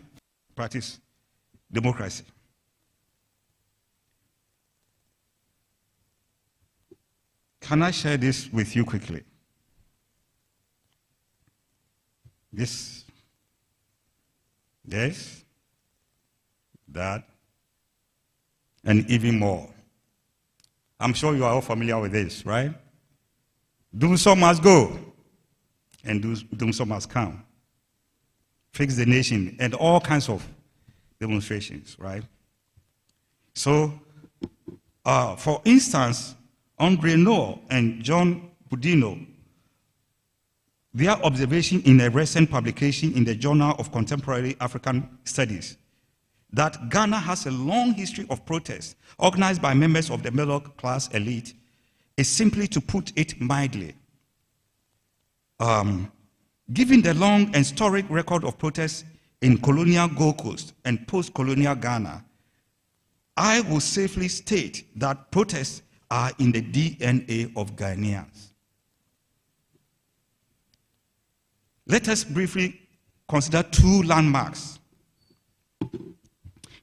practice democracy. Can I share this with you quickly? This, that, and even more. I'm sure you are all familiar with this, right? Do so must go, and do so must come. Fix the nation, and all kinds of demonstrations, right? So, for instance, Andre Noor and John Budino, their observation in a recent publication in the Journal of Contemporary African Studies that Ghana has a long history of protests organized by members of the middle class elite is simply, to put it mildly, given the long and historic record of protests in colonial Gold Coast and post-colonial Ghana, I will safely state that protests are in the DNA of Ghanaians. Let us briefly consider two landmarks.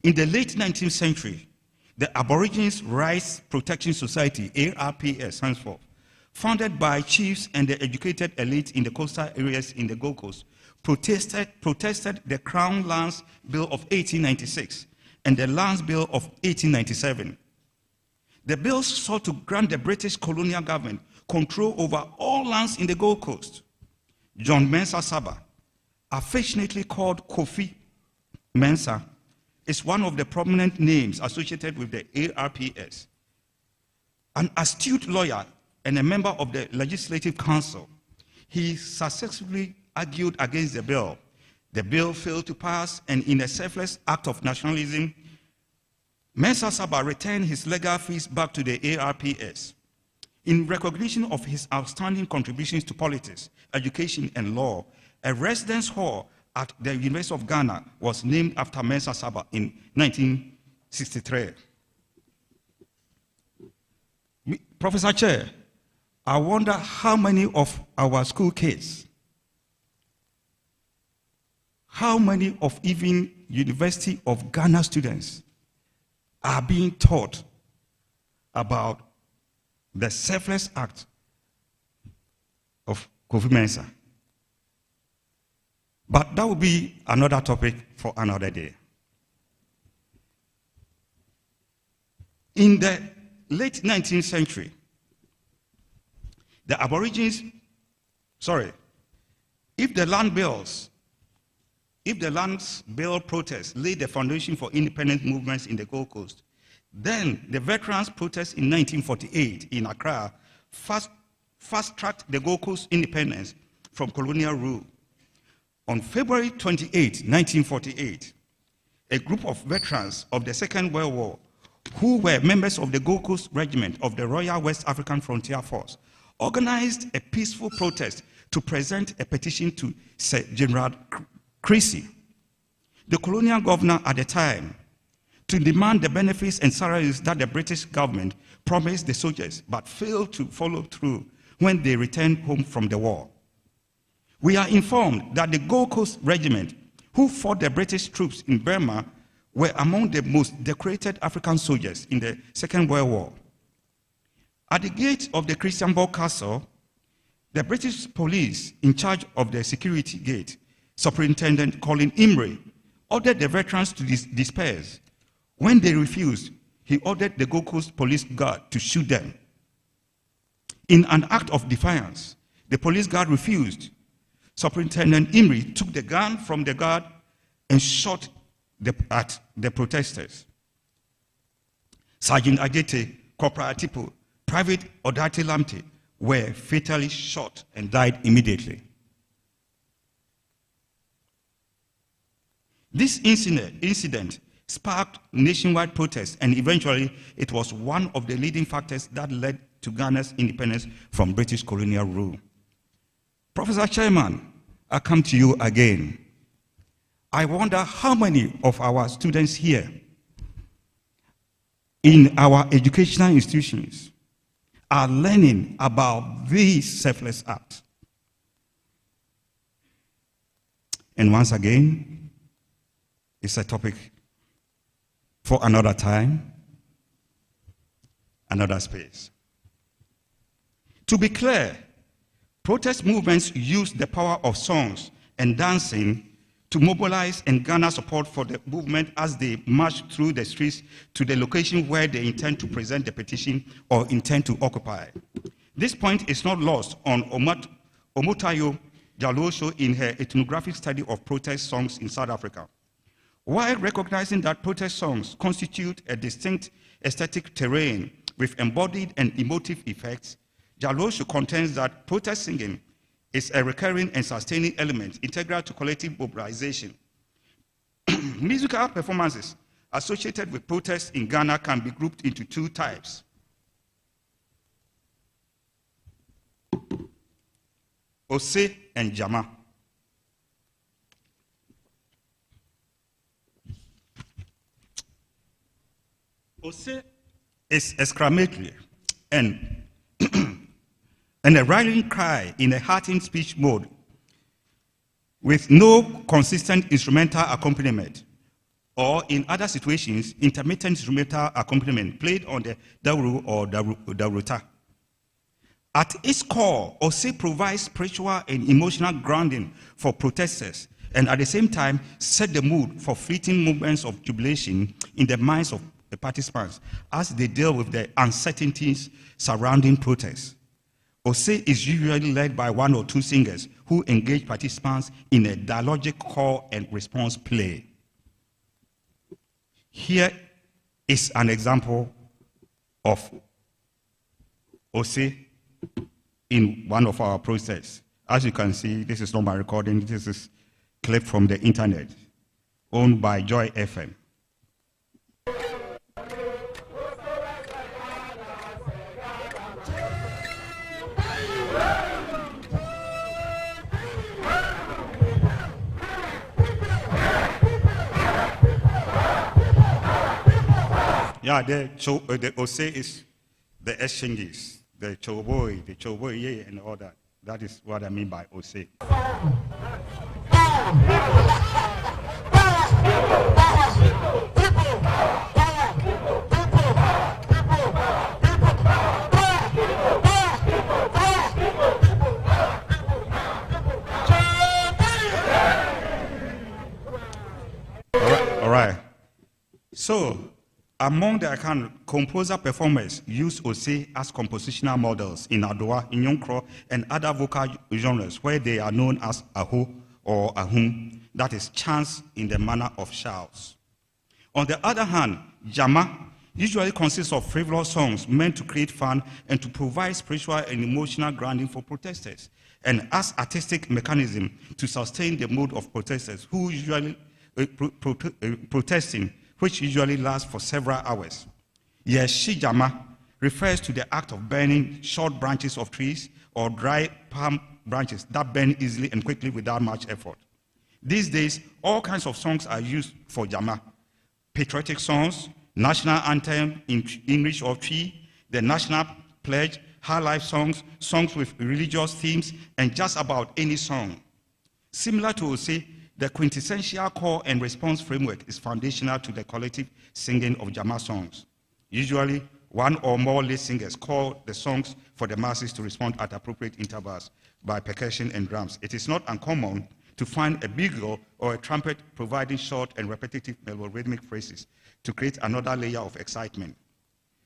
In the late 19th century, the Aborigines Rights Protection Society, ARPS, henceforth, founded by chiefs and the educated elite in the coastal areas in the Gold Coast, protested the Crown Lands Bill of 1896 and the Lands Bill of 1897. The bills sought to grant the British colonial government control over all lands in the Gold Coast. John Mensah Saba, affectionately called Kofi Mensah, is one of the prominent names associated with the ARPS. An astute lawyer and a member of the Legislative Council, he successfully argued against the bill. The bill failed to pass, and in a selfless act of nationalism, Mensah Saba returned his legal fees back to the ARPS. In recognition of his outstanding contributions to politics, education, and law, a residence hall at the University of Ghana was named after Mensah Saba in 1963. Professor Chair, I wonder how many of our school kids, how many of even University of Ghana students are being taught about the selfless act of Kofi Mensah. But that will be another topic for another day. In the late 19th century, the Aborigines, if the land bill protests laid the foundation for independent movements in the Gold Coast, then the veterans' protests in 1948 in Accra fast-tracked the Gold Coast independence from colonial rule. On February 28, 1948, a group of veterans of the Second World War who were members of the Gold Coast Regiment of the Royal West African Frontier Force organized a peaceful protest to present a petition to Sir General Creasy, the colonial governor at the time, to demand the benefits and salaries that the British government promised the soldiers but failed to follow through when they returned home from the war. We are informed that the Gold Coast Regiment, who fought the British troops in Burma, were among the most decorated African soldiers in the Second World War. At the gate of the Christianborg Castle, the British police in charge of the security gate, Superintendent Colin Imrie, ordered the veterans to disperse. When they refused, he ordered the Gold Coast Police Guard to shoot them. In an act of defiance, the police guard refused. Superintendent Imrie took the gun from the guard and shot at the protesters. Sergeant Agete, Corporal Atipo, Private Odati Lamte were fatally shot and died immediately. This incident sparked nationwide protests, and eventually it was one of the leading factors that led to Ghana's independence from British colonial rule. Professor Chairman, I come to you again. I wonder how many of our students here in our educational institutions are learning about these selfless acts. And once again, it's a topic for another time, another space. To be clear, protest movements use the power of songs and dancing to mobilize and garner support for the movement as they march through the streets to the location where they intend to present the petition or intend to occupy. This point is not lost on Omotayo Jalosho in her ethnographic study of protest songs in South Africa. While recognizing that protest songs constitute a distinct aesthetic terrain with embodied and emotive effects, Jalosho contends that protest singing is a recurring and sustaining element integral to collective mobilization. Musical performances associated with protests in Ghana can be grouped into two types. Ose and Jama. Ose is exclamatory and and a rallying cry in a hearty speech mode with no consistent instrumental accompaniment, or in other situations, intermittent instrumental accompaniment played on the dawru or dawruta. At its core, Ose provides spiritual and emotional grounding for protesters and at the same time set the mood for fleeting moments of jubilation in the minds of the participants as they deal with the uncertainties surrounding protests. Ose is usually led by one or two singers who engage participants in a dialogic call and response play. Here is an example of Ose in one of our protests. As you can see, this is not my recording, this is a clip from the internet, owned by Joy FM. Yeah, the Ose is the exchanges, the choboy, yeah, and all that. That is what I mean by Ose. All right. So, among the Akan composer performers use Ose as compositional models in Adoa, Inyonkro, and other vocal genres where they are known as Aho or Ahum, that is chants in the manner of shouts. On the other hand, Jama usually consists of frivolous songs meant to create fun and to provide spiritual and emotional grounding for protesters, and as artistic mechanism to sustain the mood of protesters who usually protesting, which usually lasts for several hours. Yeshijama refers to the act of burning short branches of trees or dry palm branches that burn easily and quickly without much effort. These days, all kinds of songs are used for Jama. Patriotic songs, national anthem in English or Twi, the national pledge, high life songs, songs with religious themes, and just about any song. Similar to Ose, the quintessential call and response framework is foundational to the collective singing of Jama songs. Usually, one or more lead singers call the songs for the masses to respond at appropriate intervals by percussion and drums. It is not uncommon to find a bugle or a trumpet providing short and repetitive melorhythmic phrases to create another layer of excitement.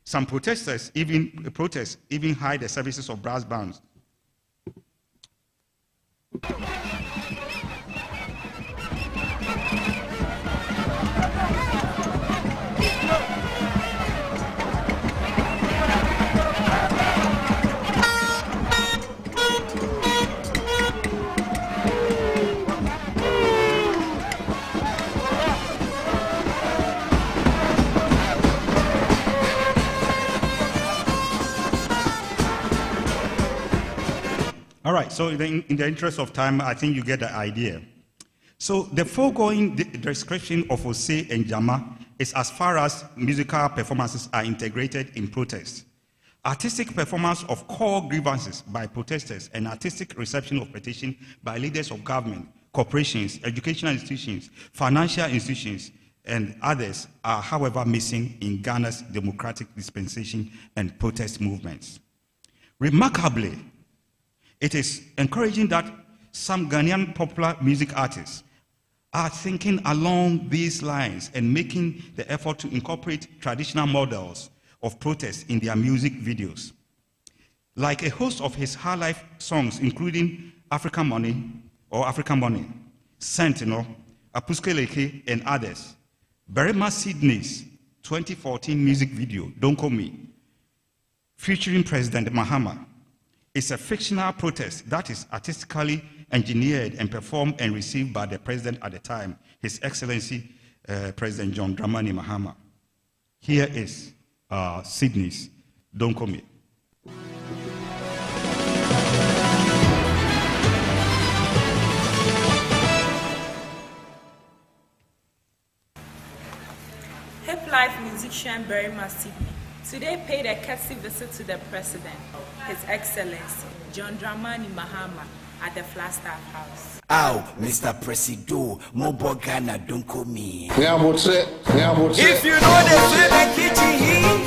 Some protesters even hide the services of brass bands. right, so in the interest of time, I think you get the idea. So the foregoing description of Osei and Jama is as far as musical performances are integrated in protest. Artistic performance of core grievances by protesters and artistic reception of petition by leaders of government, corporations, educational institutions, financial institutions, and others are, however, missing in Ghana's democratic dispensation and protest movements. Remarkably, it is encouraging that some Ghanaian popular music artists are thinking along these lines and making the effort to incorporate traditional models of protest in their music videos. Like a host of his high life songs, including African Money, Sentinel, Apuskeleke, and others, Berima Sydney's 2014 music video, Don't Call Me, featuring President Mahama, is a fictional protest that is artistically engineered and performed and received by the president at the time, His Excellency President John Dramani Mahama. Here is Sydney's Don't Call Me. Hip life musician Berima Sydney today paid a courtesy visit to the president, His Excellency John Dramani Mahama, at the Flagstaff House. Ow, Mr. Presido, Mobo Ghana, don't call me. If you know the feel the kitchen heat,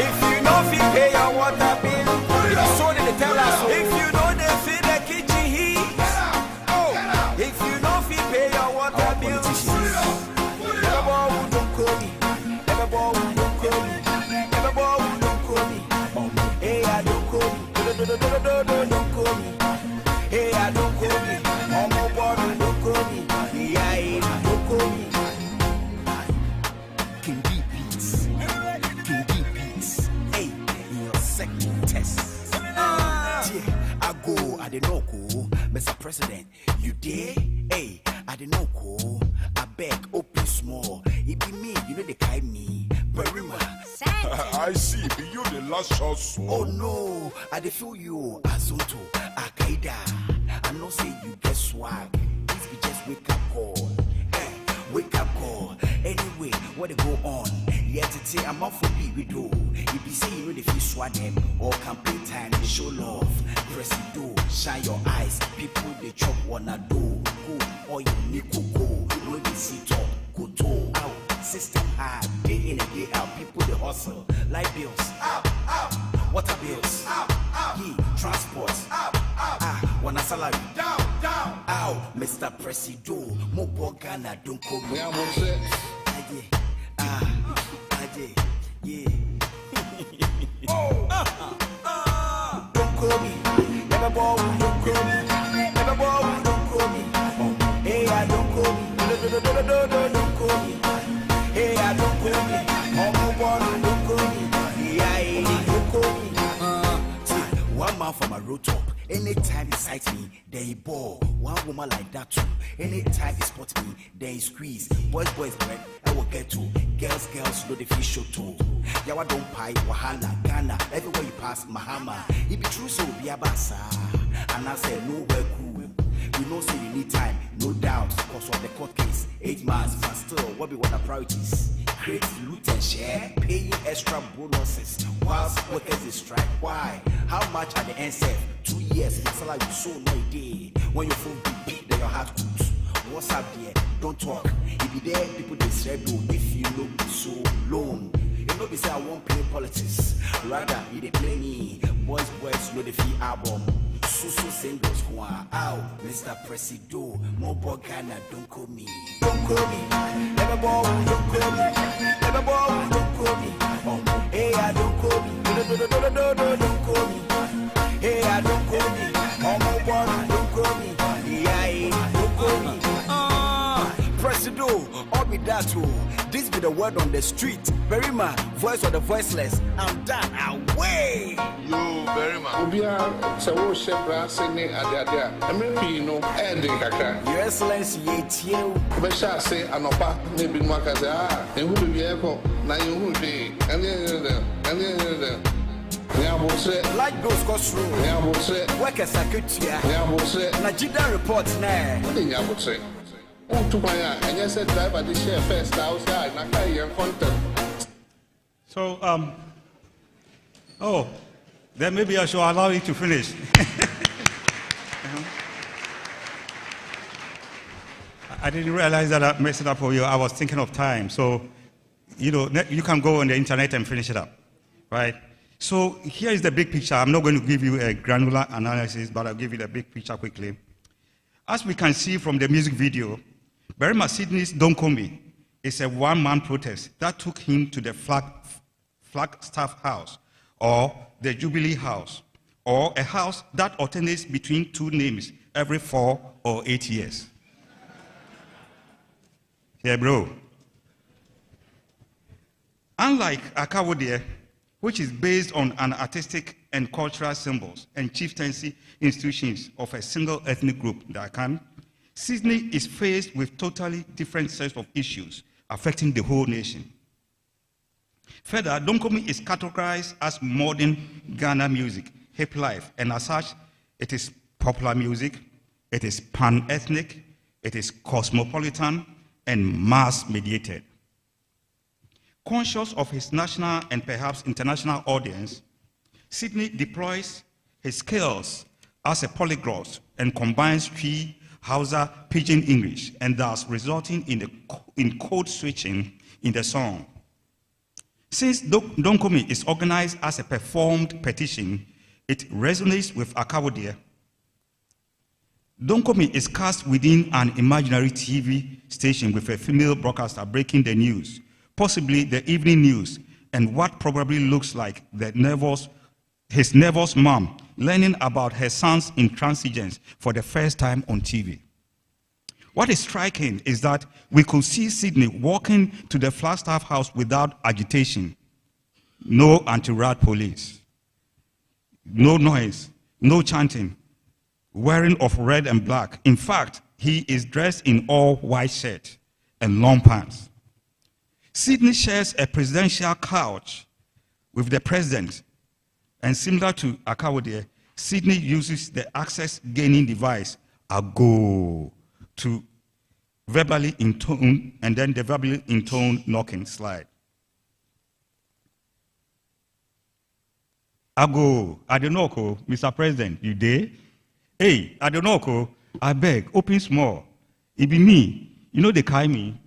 if you know if you pay your water bill, so they tell us. If you know the feel the kitchen heat, if you know if you pay your water bill, everybody don't call me. Everybody don't call me. Everybody don't call me. Hey, I don't call me. Don't call me. Hey, I don't call me. On my water, don't call me. Yeah, don't call me. King D beats. King D beats. Hey, in your second test. Yeah, I go. I didn't know, Mr. President. You dare? Hey, I didn't know, I beg, open small. It be me, you know they kind me. Berima. I see, be you the last shot. Oh no, I dey feel you, Azonto, Akaida. I know say you get swag. This be just wake up call. Hey, wake up call. Anyway, what they go on? Yeah, today I'm out for we do. If you say you know the feel swag them or campaign time, they show love. Press it do, shine your eyes. People they chop wanna do. Go, or you need to go. No they see top, go to out. System high, day in and day out. People they hustle. Light bills, up. Water bills, up. Yeah, transport, up. Wanna salary, down. Ow, Mr. Presido, Mobo Ghana, don't call me. Yeah. Don't call me. Everybody don't call me. Everybody don't call me. Hey, I don't call me. Don't call me. Hey, I don't call me. On my water, don't call me. Yeah, don't call me. See, one man from a road top. Anytime he sight me, then he ball. One woman like that too. Anytime he spot me, then he squeeze. Boys, bread, I will get to. Girls, know the fish show too. Yawa don't pie, Wahala, Ghana. Everywhere you pass, Mahama. It be true, so be a bassa. And I say, nowhere cool. You know, say you need time, no doubt. Because of the court case, 8 months, but still, what be one of priorities? Create loot and share, paying extra bonuses. Whilst workers they strike, why? How much at the NSF? 2 years, my salary is so no day. When your phone be beat, then your heart goods. What's up there? Don't talk. If you there, people they say, if you look so alone. If nobody say I won't play politics, rather, you they play me. Boys, know the fee album. So singles who are out, Mr. Presido, Mobo Ghana, don't call me. Don't call me. Everybody don't call me. Everybody don't call me. Hey, I don't call me. Don't call me. Hey, I don't call me. On my water, don't call me. Yeah, don't call me. Presido, all be that too. This be the word on the street. Berima, voice of the voiceless. I'm done. Away. Yo, Berima. Ubia, so what shebra singing at the American ending kaka. Your Excellency, you. Besha say anopa maybe Makaza, and who be echo, na you be, and then. Like those cost room. Work as a kutia. Najida report now. So, oh, then maybe I should allow you to finish. I didn't realize that I messed it up for you. I was thinking of time. So, you know, you can go on the internet and finish it up, right? So here is the big picture. I'm not going to give you a granular analysis, but I'll give you the big picture quickly. As we can see from the music video, Berima Sydney's Donkomi is a one-man protest that took him to the Flagstaff House, or the Jubilee House, or a house that alternates between two names every 4 or 8 years. Yeah, bro. Unlike Akawodie, which is based on an artistic and cultural symbols and chieftaincy institutions of a single ethnic group, the Akan, Sydney is faced with totally different sets of issues affecting the whole nation. Further, Donkomi is categorized as modern Ghana music, hip life, and as such, it is popular music, it is pan-ethnic, it is cosmopolitan, and mass-mediated. Conscious of his national and perhaps international audience, Sydney deploys his skills as a polyglot and combines Twi, Hausa, Pidgin English, and thus resulting in code switching in the song. Since Donkomi is organized as a performed petition, it resonates with Akawodie. Donkomi is cast within an imaginary TV station with a female broadcaster breaking the news, possibly the evening news, and what probably looks like his nervous mom learning about her son's intransigence for the first time on TV. What is striking is that we could see Sydney walking to the Flagstaff House without agitation, no anti-rat police, no noise, no chanting, wearing of red and black. In fact, he is dressed in all white shirt and long pants. Sydney shares a presidential couch with the president, and similar to Akawodie, Sydney uses the access gaining device, AGO, to verbally intone, and then the verbally intone knocking slide. AGO, I don't know, Mr. President, you there? Hey, I don't know, I beg, open small. It be me. You know they carry me.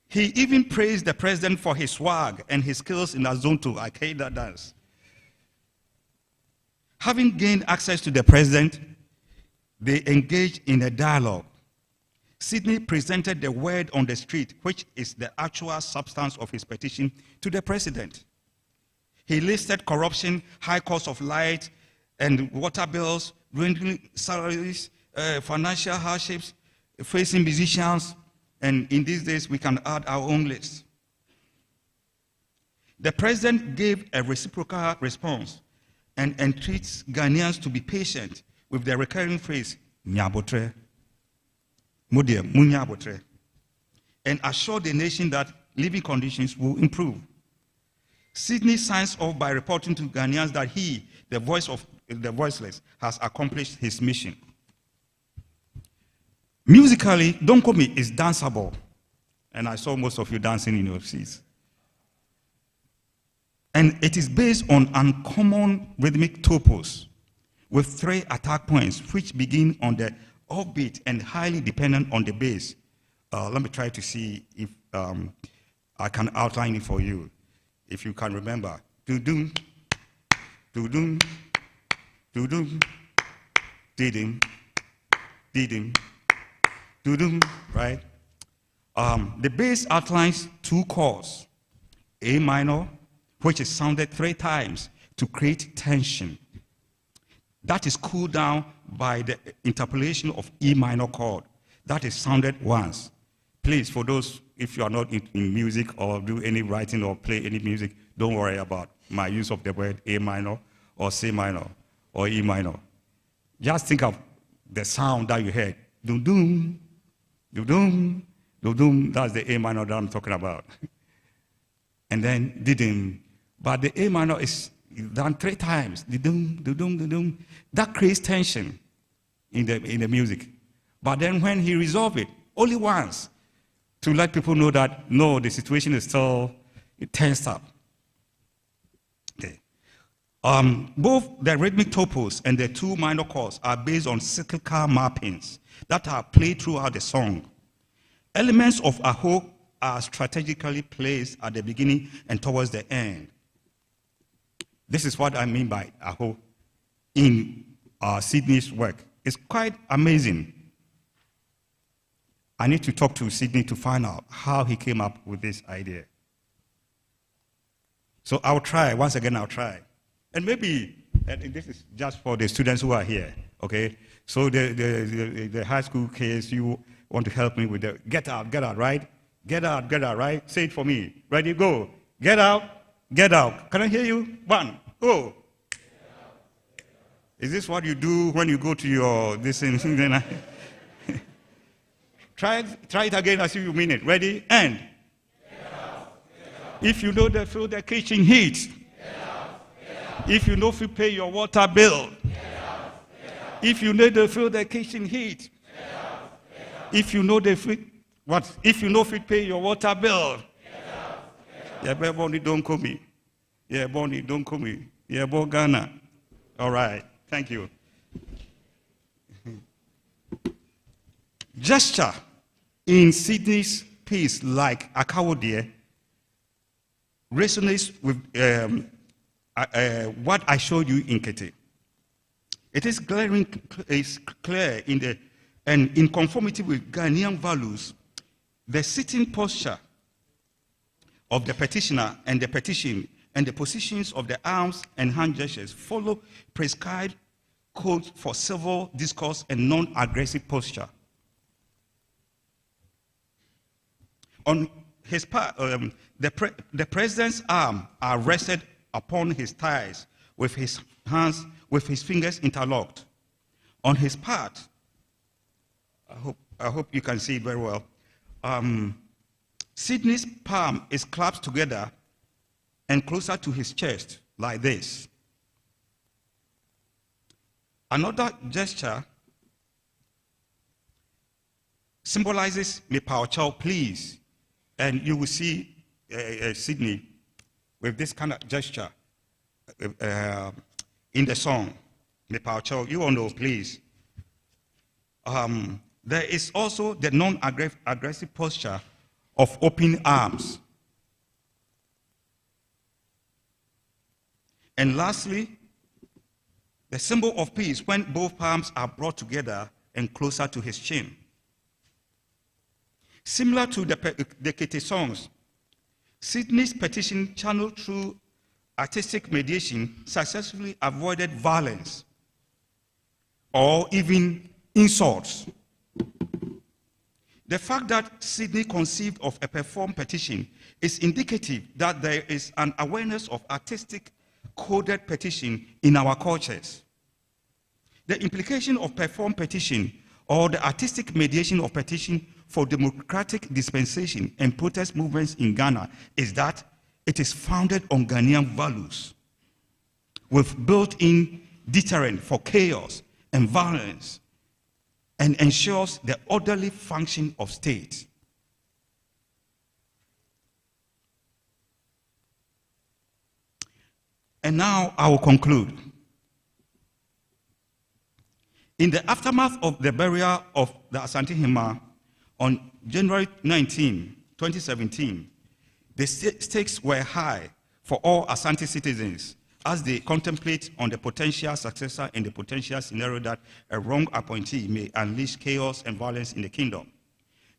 He even praised the president for his swag and his skills in Azonto, Al-Qaeda dance. Having gained access to the president, they engaged in a dialogue. Sydney presented the word on the street, which is the actual substance of his petition, to the president. He listed corruption, high cost of light and water bills, dwindling salaries, financial hardships facing musicians, and in these days we can add our own list. The president gave a reciprocal response and entreats Ghanaians to be patient with the recurring phrase, Nyabotre, Mudia, Munyabotre, and assure the nation that living conditions will improve. Sydney signs off by reporting to Ghanaians that he, the voice of the voiceless, has accomplished his mission. Musically, Donkomi is danceable, and I saw most of you dancing in your seats. And it is based on uncommon rhythmic topos with 3 attack points, which begin on the offbeat and highly dependent on the bass. Let me try to see if I can outline it for you, if you can remember. Do-dum, do-dum, do-dum, dee-dim, dee-dim, do-dum, right? The bass outlines 2 chords, A minor, which is sounded 3 times to create tension. That is cooled down by the interpolation of E minor chord. That is sounded once. Please, for those, if you are not in music or do any writing or play any music, don't worry about my use of the word A minor or C minor or E minor. Just think of the sound that you heard. Dum-dum, dum-dum, Dudum, that's the A minor that I'm talking about. And then didim. But the A minor is done 3 times. Dudum, dudum, dudum. That creates tension in the music. But then when he resolved it, only once, to let people know that, no, the situation is still tensed up. Okay. Both the rhythmic topos and the 2 minor chords are based on cyclical mappings that are played throughout the song. Elements of Aho are strategically placed at the beginning and towards the end. This is what I mean by Aho in Sydney's work. It's quite amazing. I need to talk to Sydney to find out how he came up with this idea. So I'll try, once again I'll try. And maybe, and this is just for the students who are here, okay? So the high school kids, you want to help me with the get out, right? Get out, right? Say it for me. Ready, go. Get out, get out. Can I hear you? 1, go. Is this what you do when you go to your, this thing? Try it again as if you mean it. Ready? And. If you know the feel the kitchen heat. If you know if you pay your water bill. If you know the feel the kitchen heat. If you know the what? If you know if you pay your water bill. Yeah, Bonnie, don't call me. Yeah, Bonnie, don't call me. Yeah, Ghana. All right. Thank you. Gesture in Sydney's piece, like Akawodie, resonates with what I showed you in Kete. It is clear in conformity with Ghanaian values, the sitting posture of the petitioner and the petition and the positions of the arms and hand gestures follow prescribed codes for civil discourse and non-aggressive posture. On his part, the president's arms are rested upon his thighs with his hands, with his fingers interlocked. On his part, I hope you can see it very well. Sydney's palm is clasped together and closer to his chest, like this. Another gesture symbolizes me power child, please. And you will see Sydney with this kind of gesture in the song, me power child. You all know, please. There is also the non-aggressive posture of open arms. And lastly, the symbol of peace when both palms are brought together and closer to his chin. Similar to the Kete songs, Sydney's petition channeled through artistic mediation successfully avoided violence or even insults. The fact that Sydney conceived of a performed petition is indicative that there is an awareness of artistic coded petition in our cultures. The implication of performed petition or the artistic mediation of petition for democratic dispensation and protest movements in Ghana is that it is founded on Ghanaian values with built-in deterrent for chaos and violence and ensures the orderly function of state. And now I will conclude. In the aftermath of the burial of the Asante Hima on January 19, 2017, the stakes were high for all Asante citizens as they contemplate on the potential successor and the potential scenario that a wrong appointee may unleash chaos and violence in the kingdom.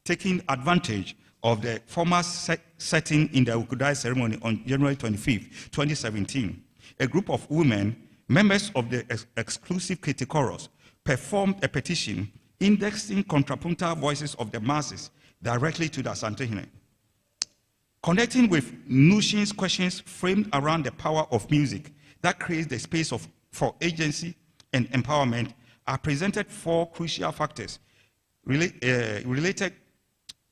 Taking advantage of the former setting in the Ukudai ceremony on January 25, 2017, a group of women, members of the exclusive Kete chorus, performed a petition indexing contrapuntal voices of the masses directly to the Asante Hine. Connecting with Nushin's questions framed around the power of music that creates the space for agency and empowerment, are presented 4 crucial factors related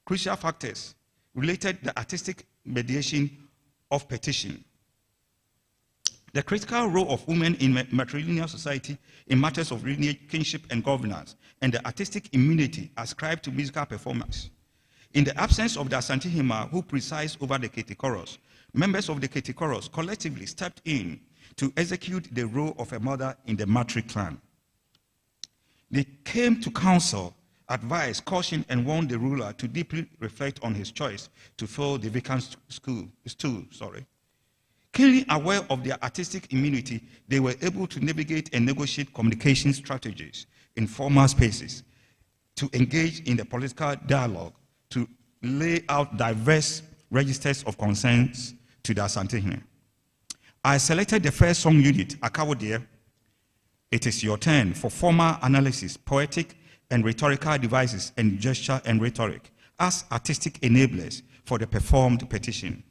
crucial factors related the artistic mediation of petition. The critical role of women in matrilineal society in matters of lineage, kingship, and governance, and the artistic immunity ascribed to musical performance. In the absence of the Asante Hima, who presides over the Kete chorus, members of the Kete chorus collectively stepped in to execute the role of a mother in the Matri clan. They came to counsel, advise, caution, and warn the ruler to deeply reflect on his choice to fill the vacant stool. Keenly aware of their artistic immunity, they were able to navigate and negotiate communication strategies in formal spaces, to engage in the political dialogue, to lay out diverse registers of concerns to the Asante Hima. I selected the first song unit, Akawodie. It is your turn for formal analysis, poetic and rhetorical devices, and gesture and rhetoric as artistic enablers for the performed petition.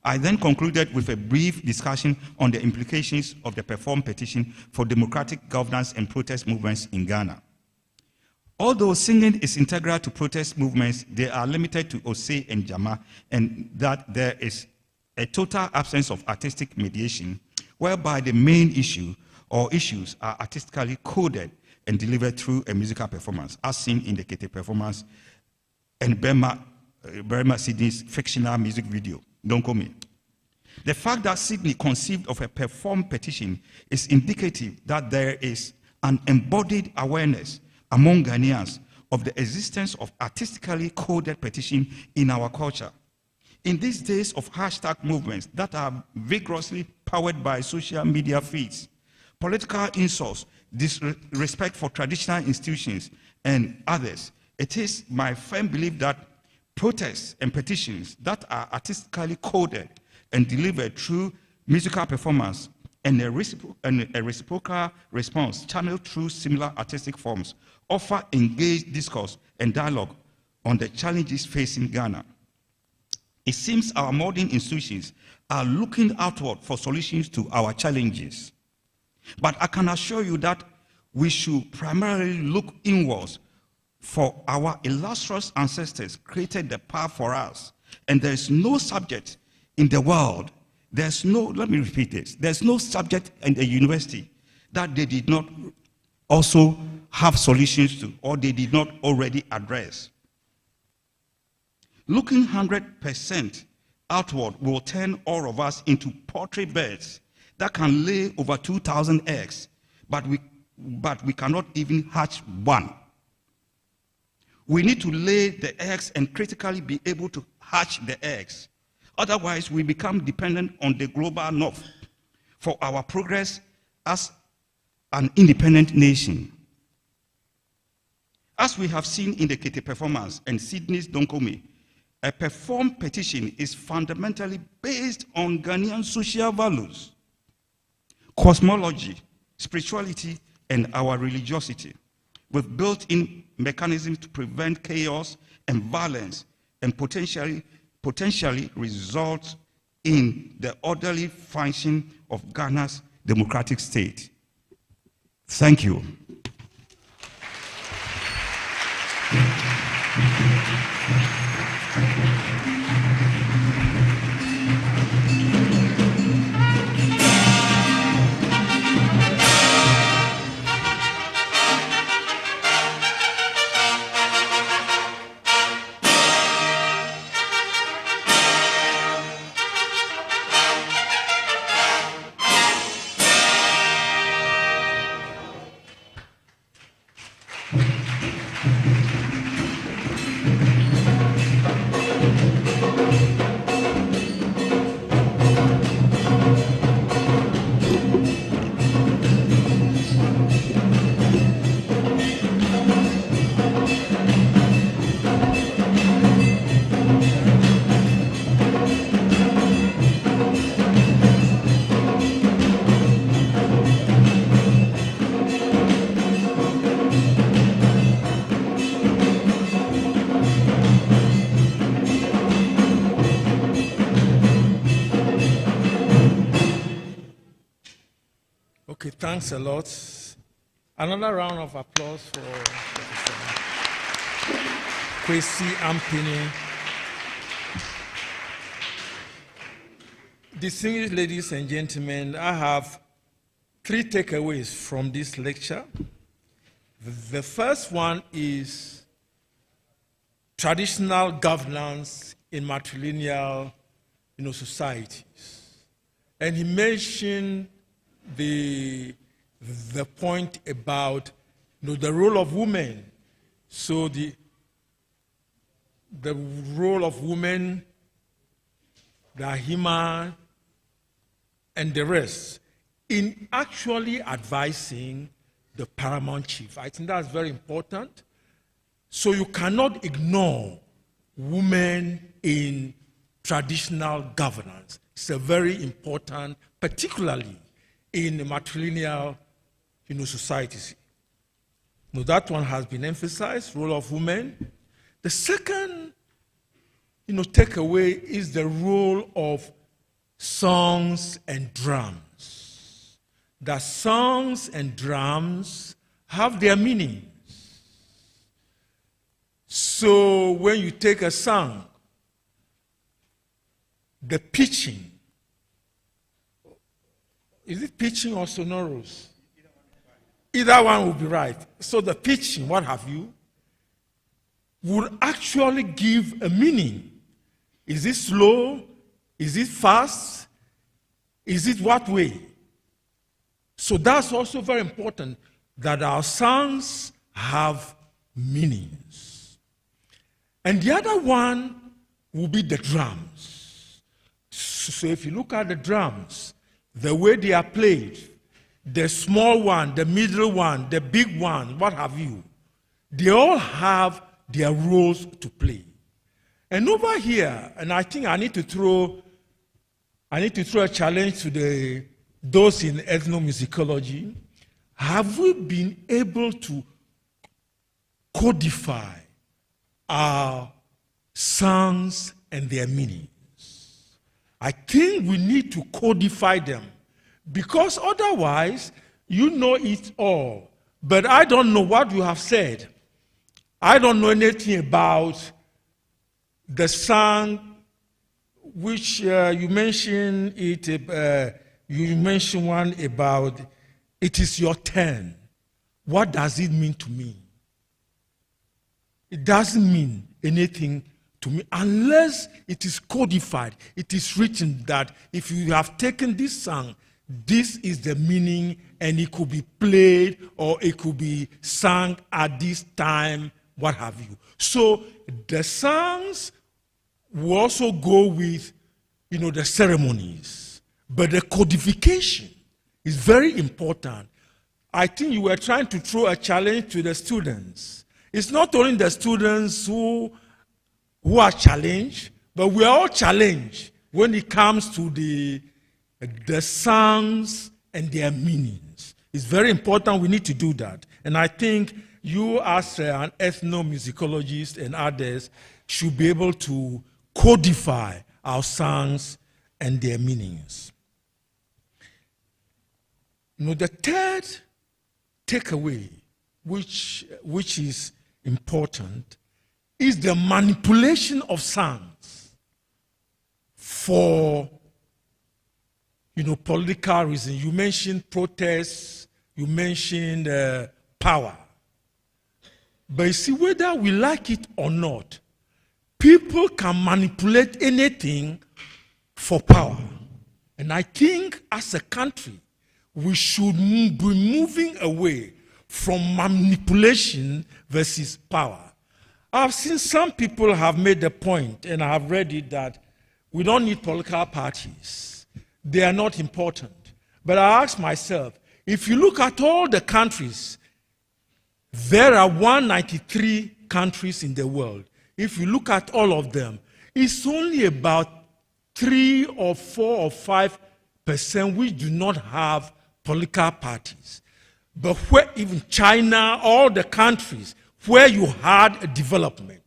I then concluded with a brief discussion on the implications of the performed petition for democratic governance and protest movements in Ghana. Although singing is integral to protest movements, they are limited to Ose and Jama, and that there is a total absence of artistic mediation, whereby the main issue or issues are artistically coded and delivered through a musical performance, as seen in the Kete performance and Burma Sydney's fictional music video, Don't Call Me. The fact that Sydney conceived of a performed petition is indicative that there is an embodied awareness among Ghanaians of the existence of artistically coded petition in our culture. In these days of hashtag movements that are vigorously powered by social media feeds, political insults, disrespect for traditional institutions, and others, it is my firm belief that protests and petitions that are artistically coded and delivered through musical performance and a reciprocal response channeled through similar artistic forms offer engaged discourse and dialogue on the challenges facing Ghana. It seems our modern institutions are looking outward for solutions to our challenges. But I can assure you that we should primarily look inwards, for our illustrious ancestors created the path for us, and there is no subject in the world, let me repeat this, there's no subject in the university that they did not also have solutions to, or they did not already address. Looking 100% outward will turn all of us into poultry birds that can lay over 2,000 eggs, but we cannot even hatch one. We need to lay the eggs and critically be able to hatch the eggs. Otherwise, we become dependent on the global north for our progress as an independent nation. As we have seen in the Kete performance and Sydney's Don't Call Me, a performed petition is fundamentally based on Ghanaian social values, cosmology, spirituality, and our religiosity, with built-in mechanisms to prevent chaos and violence and potentially result in the orderly function of Ghana's democratic state. Thank you. Okay, thanks a lot. Another round of applause for Professor. KWASI AMPENE. Distinguished ladies and gentlemen, I have 3 takeaways from this lecture. The first one is traditional governance in matrilineal societies. And he mentioned the point about the role of women. So the role of women, the Ahima, and the rest in actually advising the paramount chief. I think that's very important. So you cannot ignore women in traditional governance. It's a very important, particularly in matrilineal societies. Now that one has been emphasized, role of women. The second takeaway is the role of songs and drums. That songs and drums have their meanings. So when you take a song, the pitching, is it pitching or sonorous? Either one will be right. So the pitching, what have you, would actually give a meaning. Is it slow? Is it fast? Is it what way? So that's also very important, that our songs have meanings. And the other one will be the drums. So if you look at the drums, the way they are played, the small one, the middle one, the big one, what have you, they all have their roles to play. And over here, and I think I need to throw a challenge to those in ethnomusicology. Have we been able to codify our songs and their meanings? I think we need to codify them, because otherwise you know it all, but I don't know what you have said. I don't know anything about the song which you mentioned you mentioned one about it is your turn. What does it mean to me? It doesn't mean anything to me unless it is codified. It is written that if you have taken this song, this is the meaning, and it could be played or it could be sung at this time, what have you. So the songs will also go with, the ceremonies. But the codification is very important. I think you were trying to throw a challenge to the students. It's not only the students who are challenged, but we are all challenged when it comes to the songs and their meanings. It's very important. We need to do that. And I think you as an ethnomusicologist and others should be able to codify our songs and their meanings. The third takeaway, which is important, is the manipulation of songs for political reasons. You mentioned protests, you mentioned power. But you see, whether we like it or not, people can manipulate anything for power. And I think as a country, we should be moving away from manipulation versus power. I've seen some people have made the point, and I have read it, that we don't need political parties. They are not important. But I ask myself, if you look at all the countries, there are 193 countries in the world. If you look at all of them, it's only about 3 or 4 or 5% which do not have political parties. But where even China, all the countries where you had a development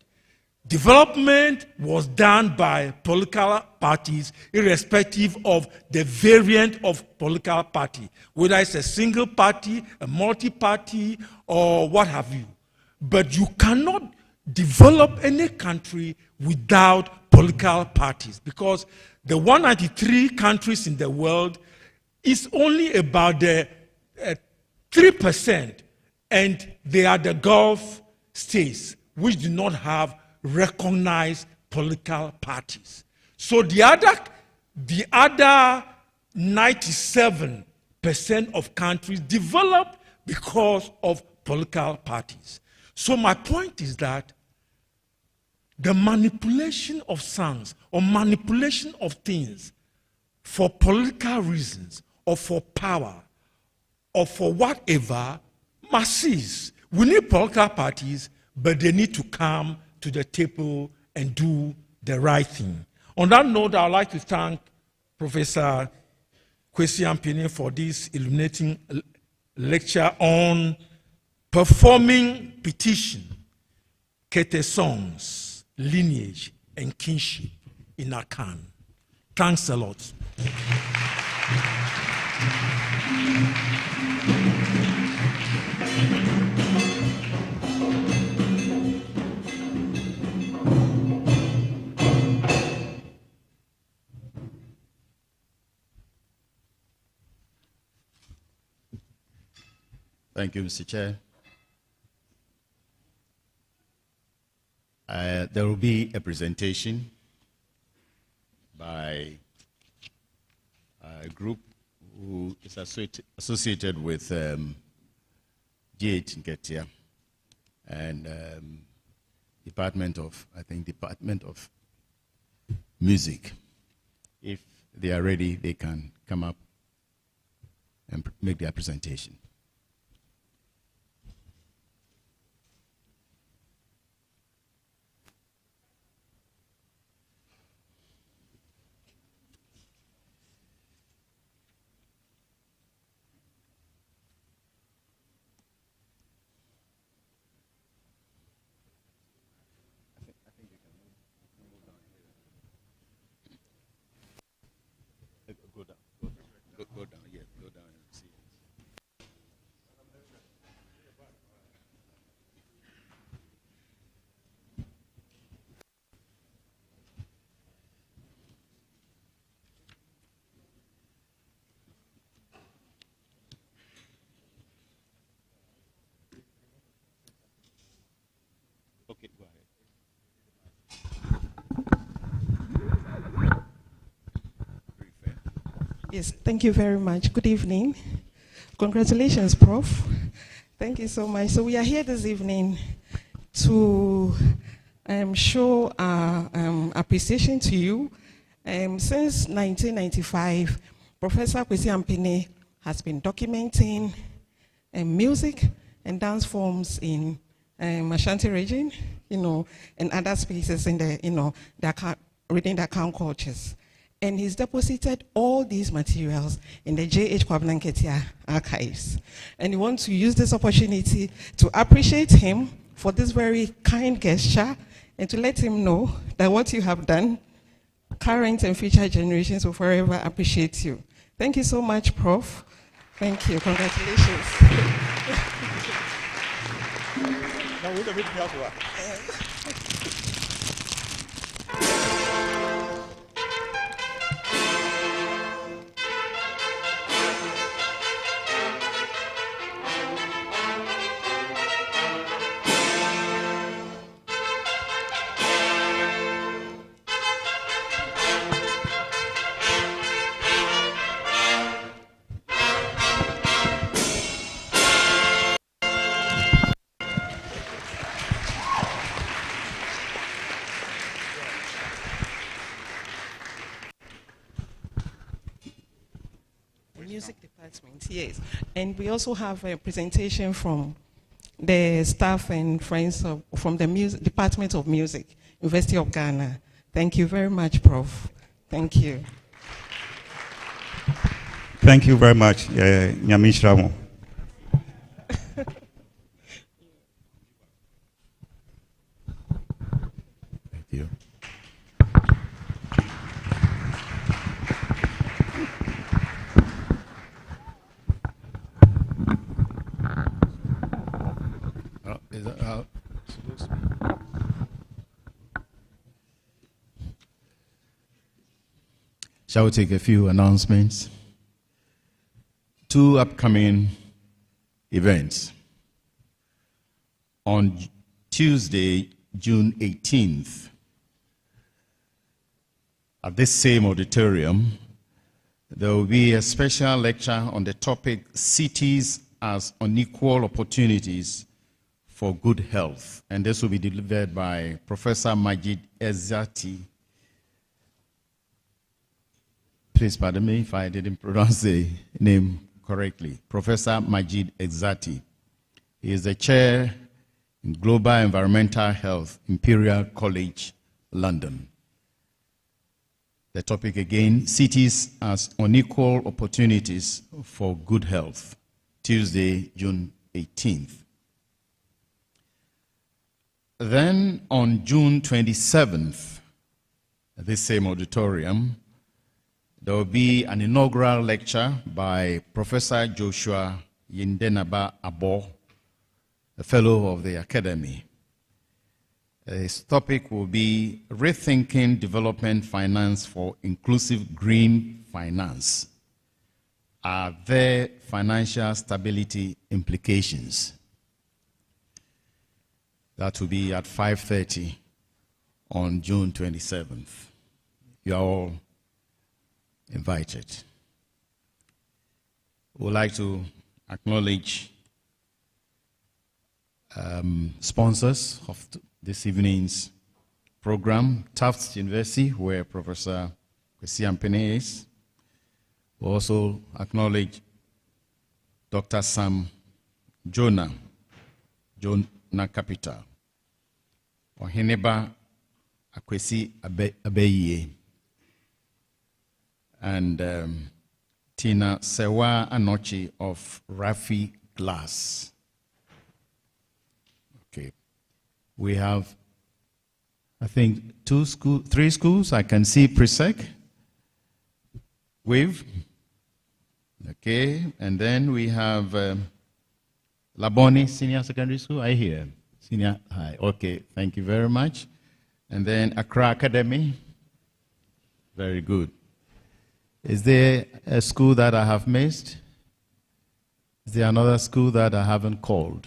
was done by political parties irrespective of the variant of political party, whether it's a single party, a multi-party, or what have you. But you cannot develop any country without political parties, because the 193 countries in the world is only about the 3%, and they are the Gulf states which do not have recognized political parties. So the other 97% of countries develop because of political parties. So my point is that the manipulation of songs or manipulation of things for political reasons or for power or for whatever must cease. We need political parties, but they need to come to the table and do the right thing. On that note, I would like to thank Professor KWASI AMPENE for this illuminating lecture on performing Petition, Kete songs, Lineage, and Kingship in Akan. Thanks a lot. Thank you, Mr. Chair. There will be a presentation by a group who is associated with GH in Kete and Department of Music. If they are ready, they can come up and make their presentation. Go down, yeah, go down and see it. Okay, go ahead. Yes, thank you very much. Good evening. Congratulations, Prof. Thank you so much. So we are here this evening to show our appreciation to you. Since 1995, Professor KWASI AMPENE has been documenting music and dance forms in Ashanti region, and other spaces in the, within the Akan cultures. And he's deposited all these materials in the J.H. Kwabena Nketia archives. And we want to use this opportunity to appreciate him for this very kind gesture and to let him know that what you have done, current and future generations will forever appreciate you. Thank you so much, Prof. Thank you. Congratulations. Music department, yes. And we also have a presentation from the staff and friends from the Department of Music, University of Ghana. Thank you very much, Prof. Thank you. Thank you very much, Nyamishramo. Thank you. Is that how it's supposed to be? Shall we take a few announcements? 2 upcoming events. On Tuesday, June 18th, at this same auditorium, there will be a special lecture on the topic Cities as Unequal Opportunities for Good Health. And this will be delivered by Professor Majid Ezzati. Please pardon me if I didn't pronounce the name correctly. Professor Majid Ezzati. He is the chair in Global Environmental Health, Imperial College, London. The topic again, Cities as Unequal Opportunities for Good Health, Tuesday, June 18th. Then on June 27th, at this same auditorium, there will be an inaugural lecture by Professor Joshua Yindenaba Abo, a fellow of the Academy. His topic will be Rethinking Development Finance for Inclusive Green Finance. Are there financial stability implications? That will be at 5:30 on June 27th. You are all invited. We would like to acknowledge sponsors of this evening's program, Tufts University, where Professor KWASI Ampene is. We also acknowledge Dr. Sam Jonah Capital, Oheneba Akwesi Abeye, and Tina Sewa Anochi of Rafi Glass. Okay. We have, I think, 3 schools. I can see Presec, Wave. Okay. And then we have Laboni Senior Secondary School. I hear. Senior High. Okay. Thank you very much. And then Accra Academy. Very good. Is there a school that I have missed? Is there another school that I haven't called?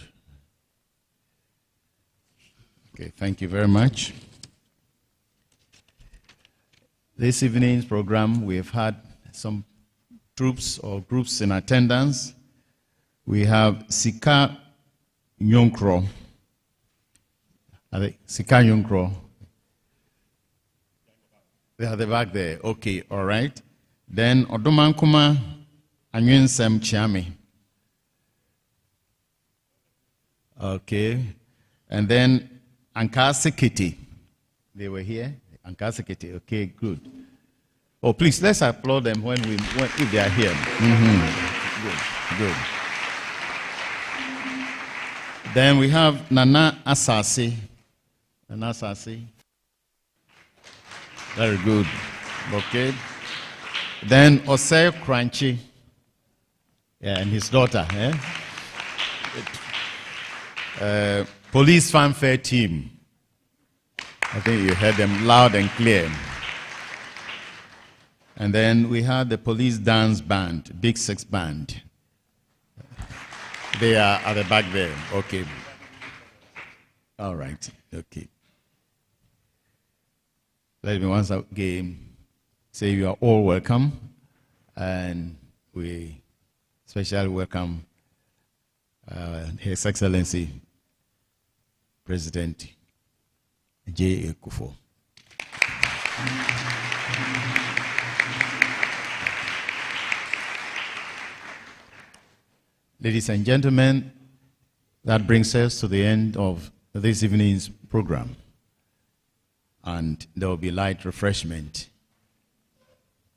Okay, thank you very much. This evening's program, we have had some troops or groups in attendance. We have Sika Nyonkro. Sika Nyonkro. They are the back there. Okay, all right. Then Odomankuma Anyunsem Chiami. Okay. And then Ankasa Kete. They were here. Ankasa Kete. Okay, good. Oh, please, let's applaud them if they are here. Good. Then we have Nana Asasi. Nana Asasi. Very good. Okay. Then Osei Crunchy. Yeah, and his daughter. Police fanfare team. I think you heard them loud and clear. And then we had the police dance band, Big Six Band. They are at the back there. Okay. All right. Okay. Let me once again say you are all welcome, and we especially welcome His Excellency President J. Kufuor. Ladies and gentlemen, that brings us to the end of this evening's program. And there will be light refreshment.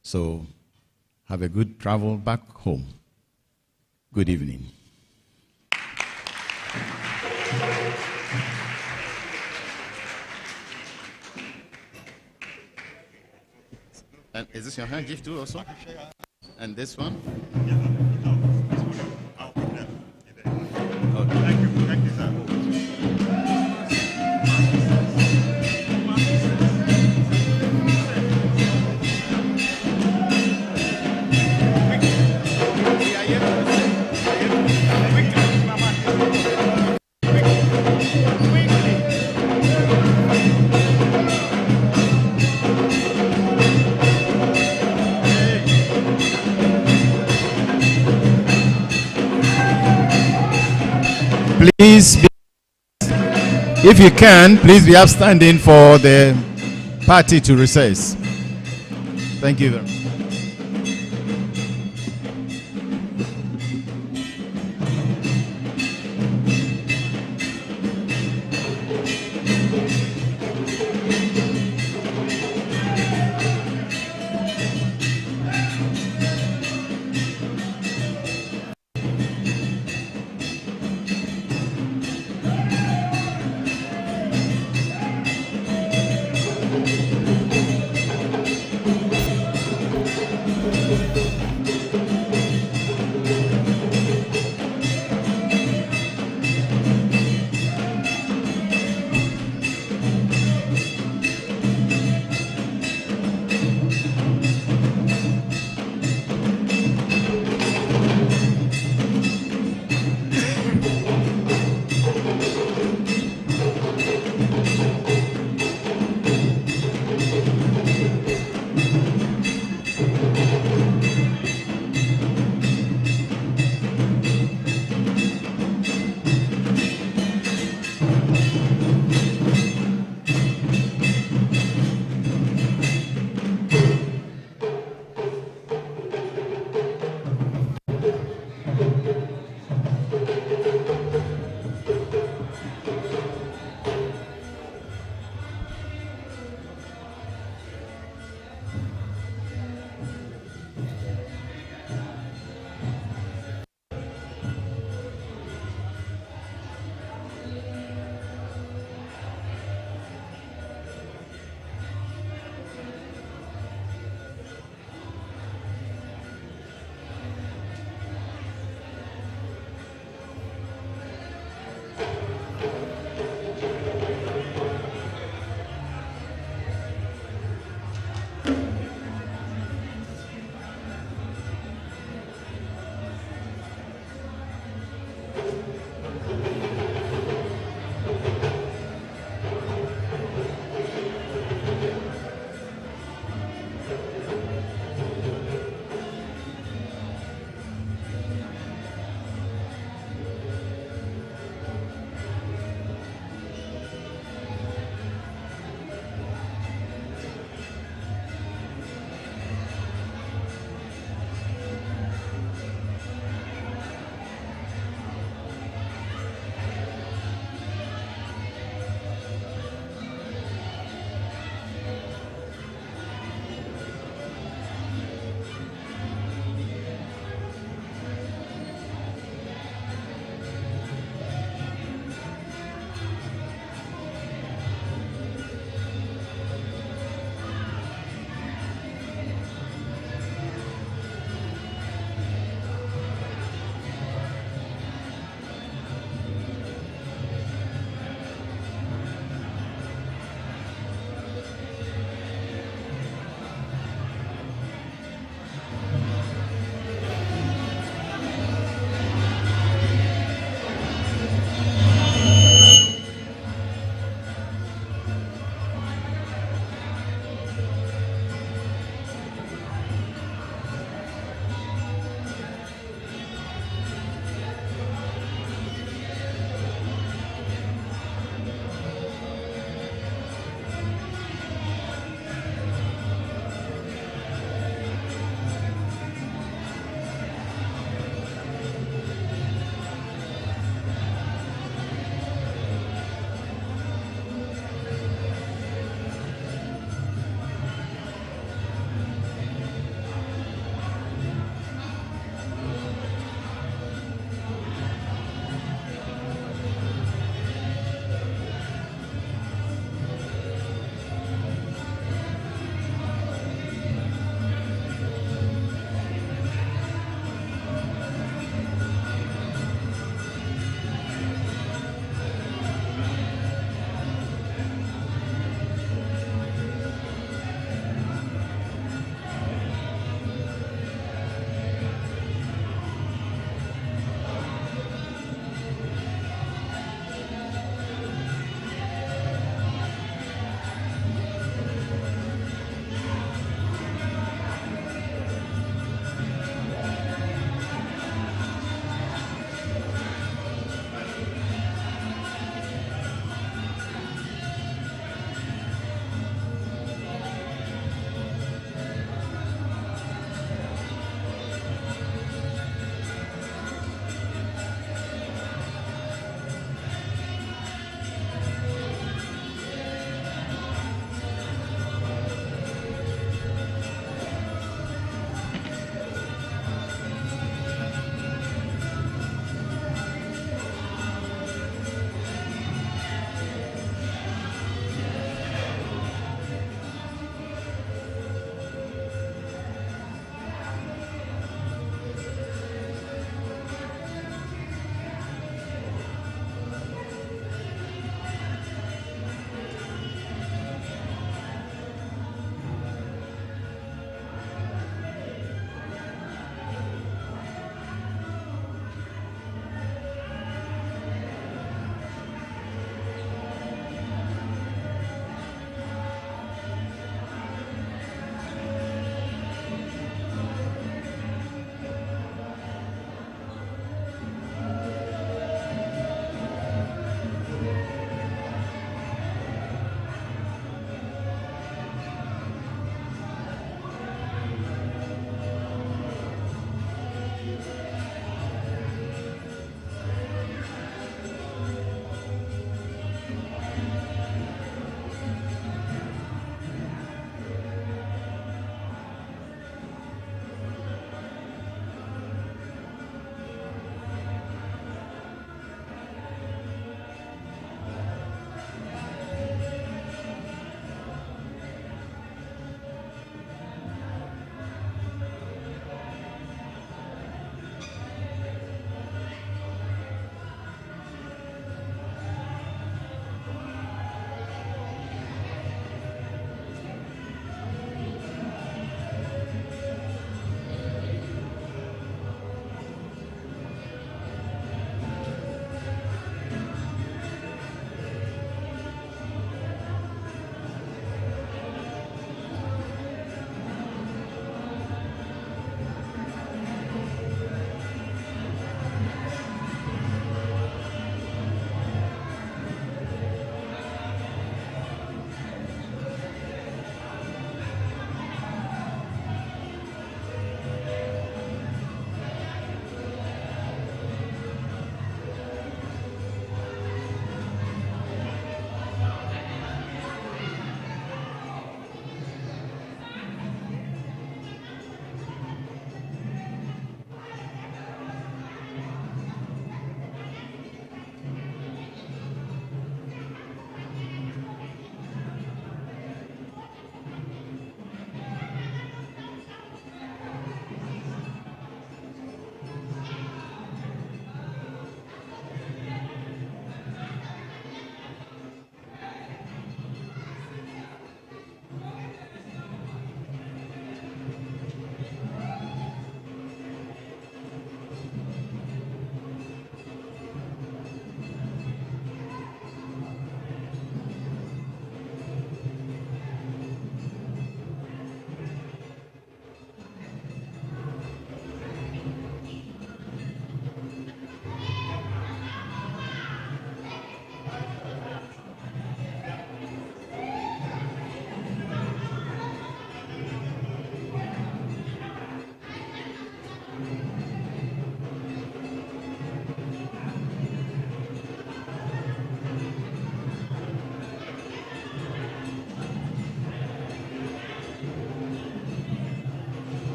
So have a good travel back home. Good evening. And is this your handkerchief too also? And this one? Okay. Thank you. Thank you, sir. Please, if you can, please be upstanding for the party to recess. Thank you very much.